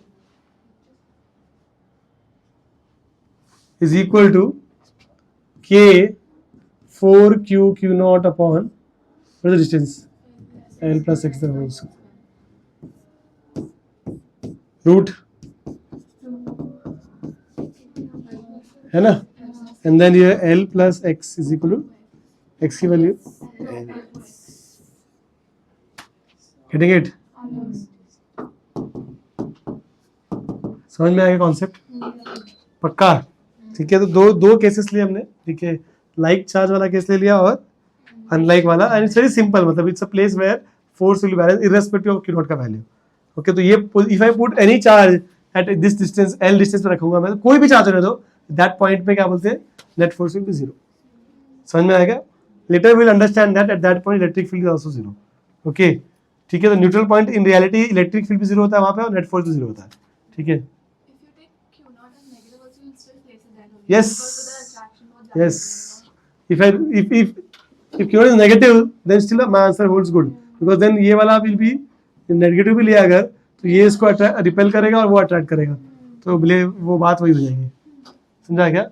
is equal to k 4q naught upon, what is the distance, L plus x the whole square, रूट है ना, एंड देन ये L plus x is equal to x की वैल्यू, गेटिंग इट? समझ में आएगा कॉन्सेप्ट? पक्का? ठीक है. तो दो केसेस लिए हमने, ठीक है, लाइक चार्ज वाला केस ले लिया और अनलाइक वाला, एंड इट्स वेरी सिंपल. मतलब it's a place where force will balance irrespective of q not का वैल्यू. ओके, तो ये if I put any charge at this distance, L distance पे रखूंगा मैं, तो कोई भी चार्ज होने दो, दैट पॉइंट पे क्या बोलते हैं, net force will be zero. समझ में आएगा? Later will understand that at that point electric field is also zero. Okay, ठीक है. तो neutral point in reality electric field भी जीरो होता है वहां पे, और नेट फोर्स भी जीरो होता है. ठीक है. Yes. Yes. If q naught is negative, then still my answer holds good, because then ये वाला will be नेगेटिव भी लिया अगर, तो ये इसको रिपेल करेगा और वो अट्रैक्ट करेगा, तो बोले वो बात वही हो जाएगी. समझा क्या?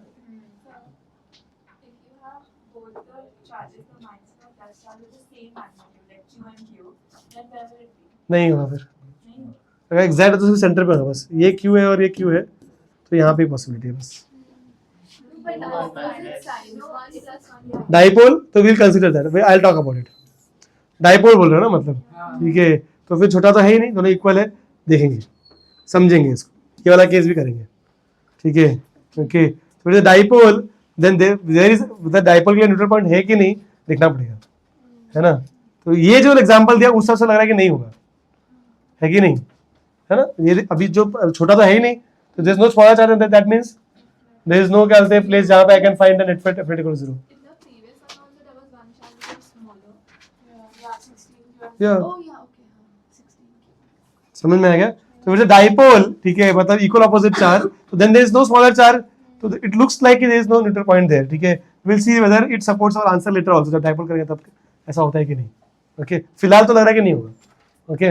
नहीं होगा फिर, अगर एग्जैक्ट है तो सिर्फ सेंटर पे होगा बस. ये क्यू है और ये क्यू है, तो यहाँ पे पॉसिबिलिटी है बस. डाइपोल, तो will consider that, I will talk about it. Dipole बोल रहे हो ना, मतलब, ठीक है, तो फिर छोटा तो है ही नहीं, दोनों इक्वल है, देखेंगे, समझेंगे इसको, ये वाला केस भी करेंगे. ठीक है. ओके, तो dipole, then there is the dipole के लिए न्यूट्रल पॉइंट है कि नहीं देखना पड़ेगा, है ना. तो ये जो एग्जांपल दिया उस हिसाब से लग रहा है कि नहीं होगा, है कि नहीं, है ना. ये अभी जो छोटा तो है ही नहीं, तो there is no smaller charge, that means there is no क्या बोलते हैं प्लेस जहां पे I can find the net force equal to zero. Yeah. समझ में आ गया? तो फिर डाइपोल, ठीक है, मतलब इक्वल अपोजिट चार्ज, तो then there is no smaller charge, तो it looks like there is no neutral point there. ठीक है, will see whether it supports our answer later also. जब डाइपोल करेंगे तब ऐसा होता है कि नहीं. ओके, फिलहाल तो लग रहा है कि नहीं होगा. ओके,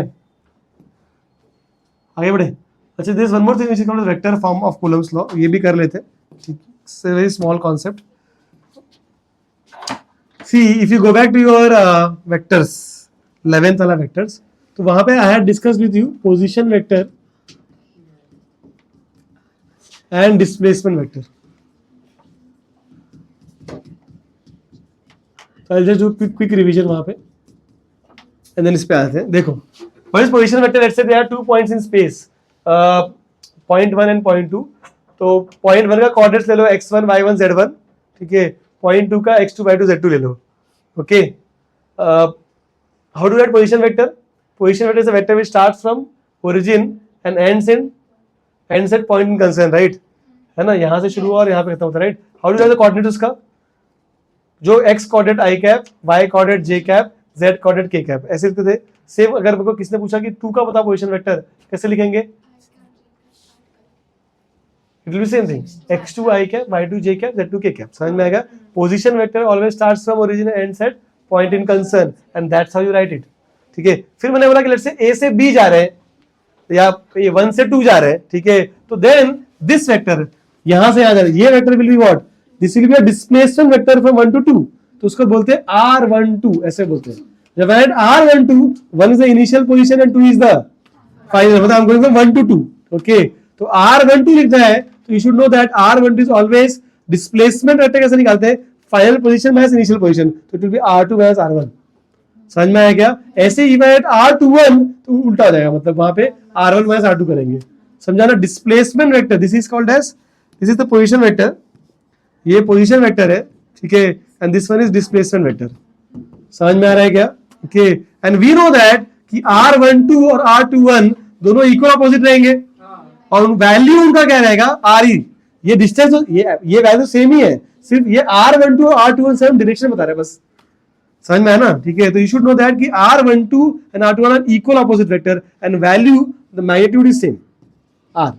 आगे बढ़े. अच्छा, this one more thing which is called vector form of Coulomb's law, ये भी कर लेते हैं. ठीक, it's a very small concept. See if you go back to your vectors, 11th वाला वेक्टर्स, तो वहां पे I had discuss with you position vector and displacement vector. तो I just do quick revision वहां पे, एंड देन इस पे आते हैं. देखो, what is position vector? Let's say there are 2 points in space, point 1 and point 2. तो पॉइंट 1 का कोऑर्डिनेट्स ले लो x1 y1 z1, ठीक है. पॉइंट 2 का x2 y2 z2 ले लो. Okay, how to write position vector? Position vector is a vector which starts from origin and ends in and set point in concern, right, है ना, यहाँ से शुरू हुआ और यहाँ पे खत्म होता है, right. How do the coordinate उसका, जो x coordinate i cap, y coordinate j cap, z coordinate k cap, ऐसे लिखते थे। सेम अगर मेरे को किसने पूछा कि 2 का बता पोजीशन वेक्टर, कैसे लिखेंगे, it will B same thing, x2 i cap, y2 j cap, z2 k cap, समझ में आएगा। Position vector always starts from origin and set point in concern and that's how you right it, ठीक है। फिर मैंने बोला कि लेट्स से a से b जा रहे हैं या ये 1 से 2 जा रहे हैं, ठीक है, तो देन दिस वेक्टर यहां से यहां जा रहा है, ये vector will be what, this will be a displacement vector from 1 to 2, तो उसको बोलते हैं r12, ऐसे बोलते हैं। जब I r12, 1 is the initial position and 2 is the final, मतलब I am going from 1 to 2, okay. तो r12 लिखना है तो you should know that r12 is always displacement vector, कैसे निकालते हैं, final position minus initial position, तो it will be r2 minus r1, समझ में आया क्या। ऐसे इवन एट r21 तो उल्टा हो जाएगा, मतलब वहां पे r1 माइनस r2 करेंगे, समझा ना। Displacement vector, this is called as, this is the position vector, ये पोजीशन वेक्टर है, ठीक है, and this one is displacement vector, समझ में आ रहा है क्या, okay. And we know that कि r12 और r21 दोनों इक्वल अपोजिट रहेंगे और वैल्यू उनका क्या रहेगा, re, ये डिस्टेंस, ये वैल्यू सेम ही है, सिर्फ ये r12 और r21 से हम डायरेक्शन बता रहे हैं बस, समझ में है ना, ठीक है। तो यू शुड नो दैट कि r12 and r21 are equal opposite vector and value the magnitude is same, r,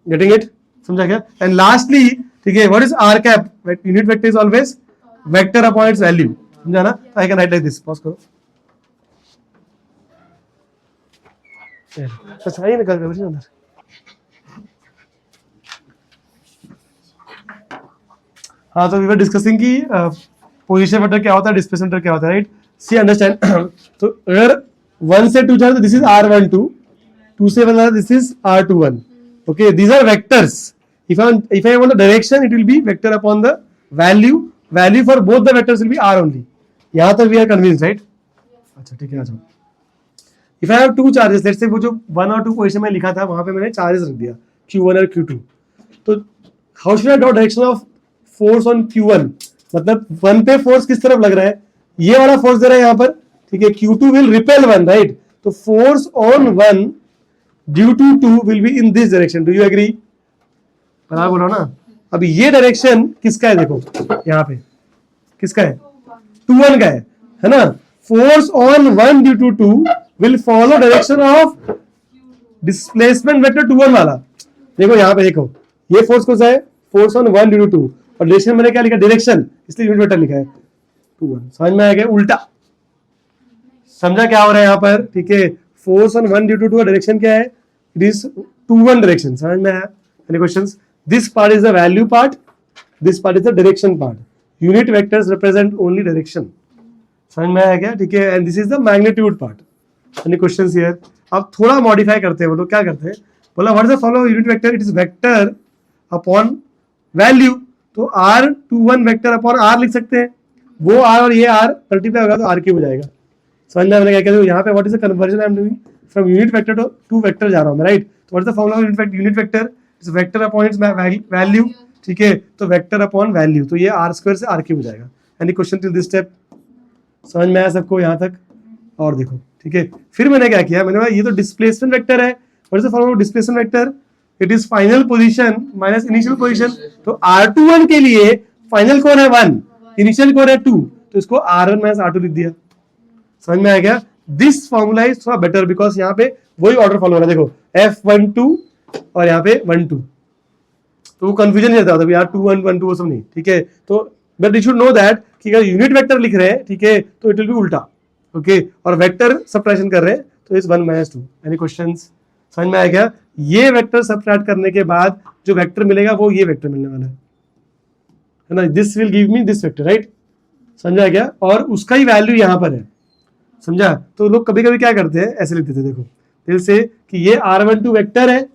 getting it, समझा क्या। एंड लास्टली, ठीक है, what is r cap, unit vector is always vector upon its value, समझा ना। I can write like this, pause करो, अच्छा आइए निकाल कर अंदर। हाँ, तो वी वर डिस्कसिंग की पोजीशन वेक्टर क्या होता है, डिस्प्लेसमेंट वेक्टर क्या होता है, राइट। सी अंडरस्टैंड, तो अगर 1 से 2 जा रहा है तो दिस इज r12, 2 से 1 this is r21, okay, these are vectors. If I want the direction, it will be vector upon the value for both the vectors will be r only. यहाँ तक we are convinced, right? अच्छा ठीक है, आ जाओ। If I have two charges, let's say वो जो 1 और 2 पोजीशन में लिखा था वहां पे मैंने चार्जेस रख दिया q1 और q2, तो how should I draw direction of force on q1, मतलब 1 पे फोर्स किस तरफ लग रहा है, ये वाला फोर्स दे रहा है यहाँ पर, ठीक है, q2 will repel 1, right, तो force on 1 due to 2 will be in this direction, do you agree, बराबर बोलो ना। अब ये डायरेक्शन किसका है, देखो यहाँ पे किसका है, 2-1 का है ना। Force on 1 due to 2 will follow direction of displacement vector 2-1 वाला, देखो यहाँ पे देखो, ये फोर्स कौन सा है, फोर्स ऑन 1 ड्यू टू 2, और डायरेक्शन मैंने क्या लिखा, डायरेक्शन, इसलिए यूनिट वेक्टर लिखा है 2-1, समझ में आ गया, उल्टा, समझा क्या हो रहा है यहाँ पर, ठीक है। Force on 1 due to 2 direction क्या है, इट इज 2-1 डायरेक्शन, समझ में आया। Any questions, this part is the value part, this part is the direction part, unit vectors represent only direction, समझ में आया क्या, ठीक है। And this is the magnitude part. Any questions here, अब थोड़ा मॉडिफाई करते हैं, वो लोग क्या करते हैं, बोला what is the follow unit vector, it is vector upon value, तो r21 वेक्टर अपॉन r लिख सकते हैं, वो r और ये r मल्टीप्लाई होगा तो r क्यूब हो जाएगा, समझ में। मैंने क्या कहते हैं यहाँ पे what is the conversion I am doing from unit vector to vector जा रहा हूँ मैं, राइट। तो what is the formula of unit vector, is vector upon its value, ठीक है, तो वेक्टर अपॉन वैल्यू, तो ये r स्क्वायर से r क्यूब हो जाएगा। Any question till this step, समझ में आया सबको यहाँ तक, और देखो, ठीक है। फिर मैंने क्या किया, मैंने बोला ये तो डिस्प्लेसमेंट वेक्टर है, what is the formula of displacement vector, it is final position minus initial position, तो r21 के लिए फाइनल कौन है 1, इनिशियल कौन है 2, तो इसको r1 माइनस r2 लिख दिया, समझ में आ गया। दिस फॉर्मूला इज थोड़ा बेटर बिकॉज यहाँ पे वही ऑर्डर फॉलो हो रहा है, देखो f12 और यहाँ पे 1-2, तो वो कंफ्यूजन नहीं रहता, यार 2-1-1-2 वो सब नहीं, ठीक है। तो but you should know that कि अगर यूनिट वेक्टर लिख रहे हैं, ठीक है, तो इट विल बी उल्टा, ओके, और वेक्टर सबट्रैक्शन कर रहे हैं तो इज 1-2। एनी क्वेश्चंस, समझ में आया क्या। ये वेक्टर सबट्रैक्ट करने के बाद जो वेक्टर मिलेगा वो ये वेक्टर मिलने वाला है ना, this will give me this vector, right, समझा क्या, और उसका ही वैल्यू यहाँ पर है, समझा। तो लोग कभी कभी क्या करते हैं, ऐसे लिख देते हैं, देखो दिल से कि ये r12 वेक्टर है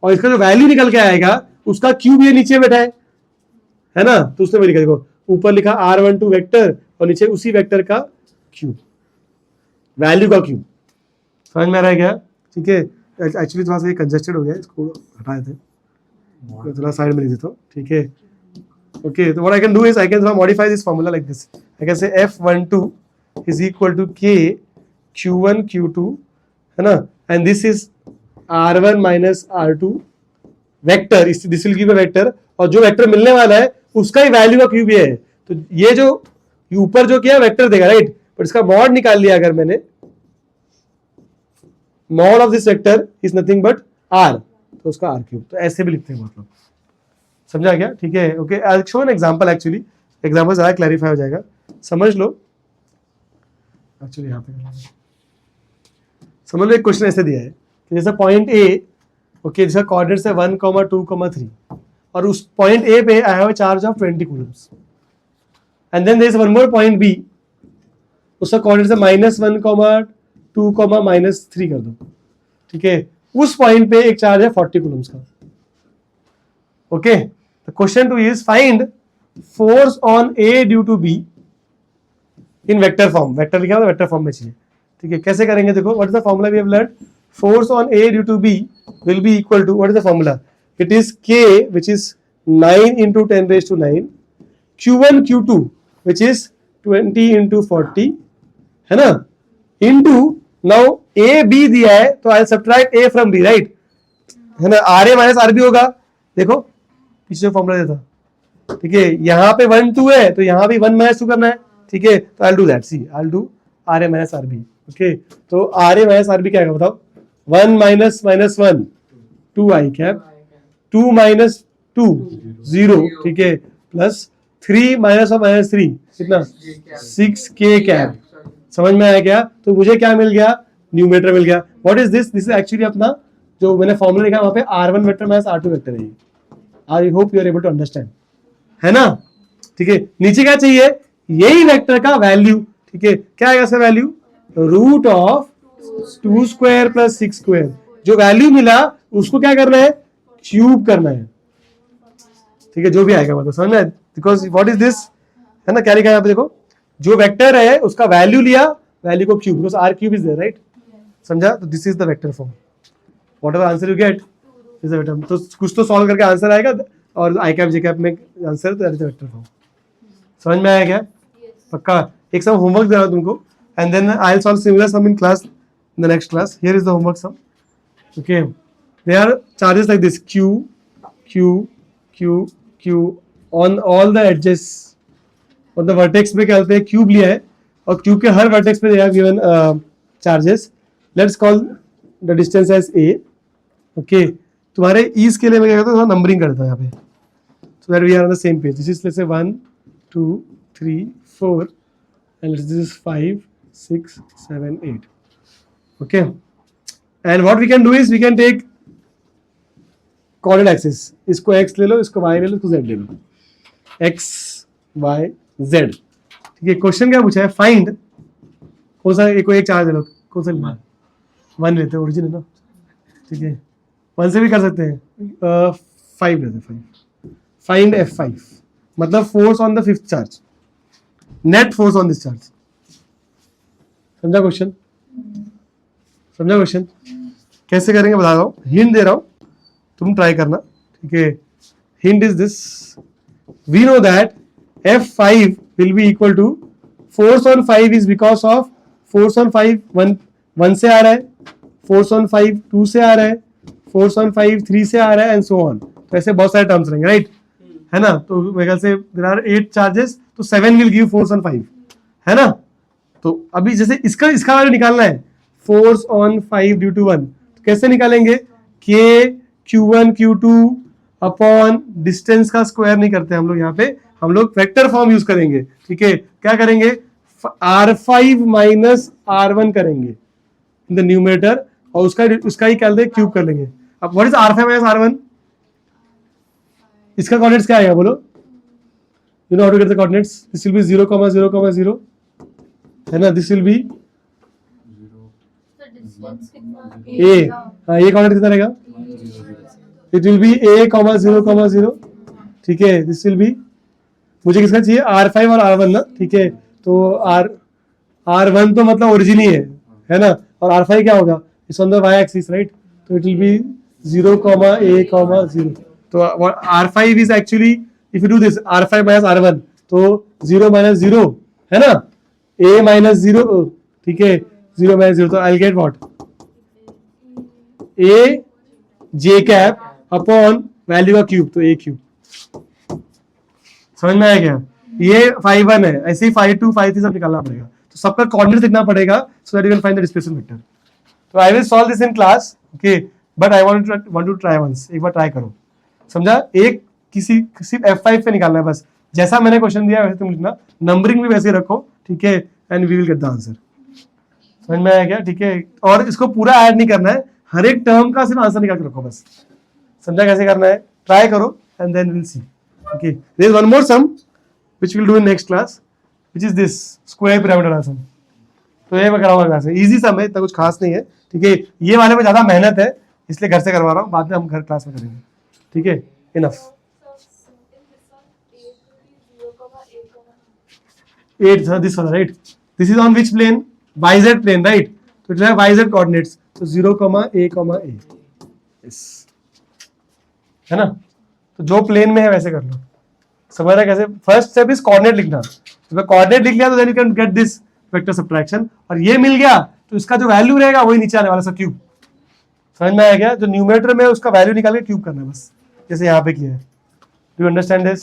और इसका जो वैल्यू निकल के आएगा उसका क्यूब ये नीचे बैठा है ना, तो उसने लिखा, देखो ऊपर लिखा r12 वेक्टर और नीचे उसी वेक्टर का क्यूब, वैल्यू का क्यूब, समझ में आ रहा है क्या, ठीक है। एक्चुअली थोड़ा सा ये कंजेस्टेड हो गया, इसको हटा देते हैं, थोड़ा साइड में लिख देता हूँ, ठीक है, ओके। तो what I can do is I can modify this formula like this, I can से f12 is equal to k q1 q2, है ना, and this is r1 minus r2 vector, this will give a vector, और जो वेक्टर मिलने वाला है उसका ही वैल्यू का क्यूब ये है, तो ये जो ऊपर जो किया वेक्टर देगा, राइट, बट इसका मॉड निकाल लिया अगर मैंने, mod of this vector is nothing but r, तो उसका r क्यूब, तो ऐसे भी लिखते हैं मतलब, समझा क्या? ठीक है, okay, I will show an example, actually example ज्यादा क्लैरिफाई हो जाएगा, समझ लो। एक्चुअली यहाँ पे समझ लो, एक क्वेश्चन ऐसे दिया है कि जैसे पॉइंट ए, ओके, जिसका कोऑर्डिनेट्स है 1, 2, 3, और उस पॉइंट ए पे I have a charge of 20 coulombs, and then there is one more point B, उसका कोऑर्डिनेट्स है -1, 2, -3 कर दो, ठीक है, उस पॉइंट पे एक चार्ज है 40 कूलम्स का, okay. The question 2 is find force on A due to B in vector form, vector लिखा है वेक्टर फॉर्म में चाहिए, ठीक है, कैसे करेंगे? देखो, what is the formula we have learn, force on A due to B will be equal to, what is the formula? It is K, which is 9 into 10 raised to 9, Q1 Q2 which is 20 into 40, है ना, into now A B दिया है तो I'll subtract A from B, right, है ना, RA minus RB होगा, देखो पीछे फॉर्मूला देता, ठीक है, यहाँ पे 1 2 है तो यहाँ भी 1 minus 2 करना है, ठीक है, तो I'll do that, see I'll do RA minus RB, okay, तो RA minus RB क्या है बताओ, 1 minus 1 2 I cap, 2 minus 2 0, ठीक है, प्लस 3 minus of -3 कितना 6 K cap, समझ में आया क्या? तो मुझे क्या मिल गया, न्यूमेटर मिल गया। What is this? This is actually अपना जो मैंने फॉर्मूला लिखा वहां पे R1 vector minus R2 vector है, I hope you are able to understand, है ना, ठीक है। नीचे क्या चाहिए, यही वेक्टर का वैल्यू, ठीक है, क्या आएगा इसका value, root of 2 square plus 6 square, जो वैल्यू मिला उसको क्या करना है, क्यूब करना है, ठीक है, जो भी आएगा मतलब, समझ में? बिकॉज व्हाट इज दिस, है ना, क्या लिखा है यहाँ पे देखो, जो वेक्टर है उसका वैल्यू लिया, वैल्यू को cube, because r cube is there, right, समझा? तो this is the vector form, whatever answer you get is the vector, तो कुछ तो सॉल्व करके आंसर आएगा, और आई कैप जे कैप में आंसर, तो that is the vector form. समझ में आया क्या? पक्का? एक सम होमवर्क दे रहा हूं तुमको, and then I'll solve similar sum in class, in the next class. Here is the homework sum. Okay, there are charges like this, Q, Q, Q, Q on all the edges. On the vertex पे क्या होते हैं, क्यूब लिया है, और क्यूब के हर वर्टेक्स पे they have given charges. Let's call the distance as A. Okay, तुम्हारे ease के लिए मैं क्या करता हूँ, नंबरिंग करता हूँ यहाँ पे, so that we are on the same page. This is let's say 1, 2, 3, 4, and this is 5, 6, 7, 8. Okay, and what we can do is we can take coordinate axis, इसको x ले लो, इसको y ले लो, इसको z ले लो, x y z, ठीक है। क्वेश्चन क्या पूछा है, फाइंड, कौन सा एक चार्ज ले लो, कौन सा लेना, 1 लेते हैं, ओरिजिन है ना, ठीक है, 1 से भी कर सकते हैं, 5 लेते हैं, 5, फाइंड F5, मतलब force on the 5th charge, net force on this charge, समझा क्वेश्चन? समझा क्वेश्चन? कैसे करेंगे बता रहा हूँ, हिंट दे रहा हूँ, तुम ट्राई करना, ठीक है। Hint is this, we know that F5 will be equal to force on 5 is because of force on 5 1 से आ रहा है, फोर्स ऑन 5 2 से आ रहा है, फोर्स ऑन 5 3 से आ रहा है, एंड सो ऑन, तो ऐसे बहुत सारे टर्म्स रहेंगे, राइट, है ना। तो मेरे ख्याल से देयर आर 8 चार्जेस, तो 7 विल गिव फोर्स ऑन 5, है ना। तो अभी जैसे इसका वैल्यू निकालना है, फोर्स ऑन 5 ड्यू टू 1, तो कैसे निकालेंगे, K Q1 Q2 upon distance का स्क्वायर नहीं करते हम लोग, यहाँ पे हम लोग वेक्टर फॉर्म यूज करेंगे, ठीक है। क्या करेंगे, R5 माइनस R1 करेंगे इन द न्यूमरेटर, और उसका ही क्या क्यूब कर लेंगे। अब what is R5 minus R1, इसका कोऑर्डिनेट्स क्या आएगा बोलो, you know how to get the coordinates, this will be 0, 0, 0, है ना, दिस विल बी A, हाँ, ये कोऑर्डिनेट कितना रहेगा, इट विल बी A, 0, 0, ठीक है, दिस विल बी, मुझे किसका चाहिए, R5 और R1 ना, ठीक है, तो R1 तो मतलब ओरिजिन ही है ना, और R5 क्या होगा, it's on the y axis, right, तो इट विल बी 0, A, 0, तो R5 is actually, if you do this R5 minus R1, तो 0 माइनस 0, है ना, A माइनस 0, ठीक है, 0 माइनस 0, तो I will get what, A J cap upon value का क्यूब, तो ए क्यूब। समझ में आया क्या? ये 5 1 है, ऐसे ही 5 2 5 3 सब निकालना पड़ेगा, तो सबका कोऑर्डिनेट लिखना पड़ेगा so that you can find the displacement vector. तो I will solve this in class, okay, but I want to try once, एक बार ट्राई करो, समझा? एक किसी सिर्फ F5 पे निकालना है बस, जैसा मैंने क्वेश्चन दिया वैसे तुम लिखना, नंबरिंग भी वैसे ही रखो, ठीक है, and we will get the answer. समझ में आया क्या? ठीक है, और इसको पूरा ऐड नहीं करना है, हर एक टर्म का सिर्फ आंसर निकाल के रखो बस। समझा कैसे करना है? ट्राई करो and then will see. Okay, there is one more sum which will do in next class, which is this square pyramid sum. तो ये मैं कराऊंगा क्लास में, इजी सम है, इतना कुछ खास नहीं है, ठीक है। ये वाले में ज्यादा मेहनत है इसलिए घर से करवा रहा हूँ, बाद में हम घर क्लास में करेंगे, ठीक है। Enough. So in this one, A will be 0, 8. 8 this one, right? This is on which plane? YZ plane, right? So it will have YZ coordinates. So 0, A. Yes. है ना? तो जो प्लेन में है वैसे कर लो। समझ रहा है कैसे? फर्स्ट स्टेप इज कोऑर्डिनेट लिखना। जब कोऑर्डिनेट लिख लिया तो then you can get this vector subtraction, और ये मिल गया तो इसका जो वैल्यू रहेगा वही नीचे आने वाला सा क्यूब। समझ में आया क्या? जो न्यूमरेटर में उसका वैल्यू निकाल के क्यूब करना है बस, जैसे यहाँ पे किया है। Do you understand this?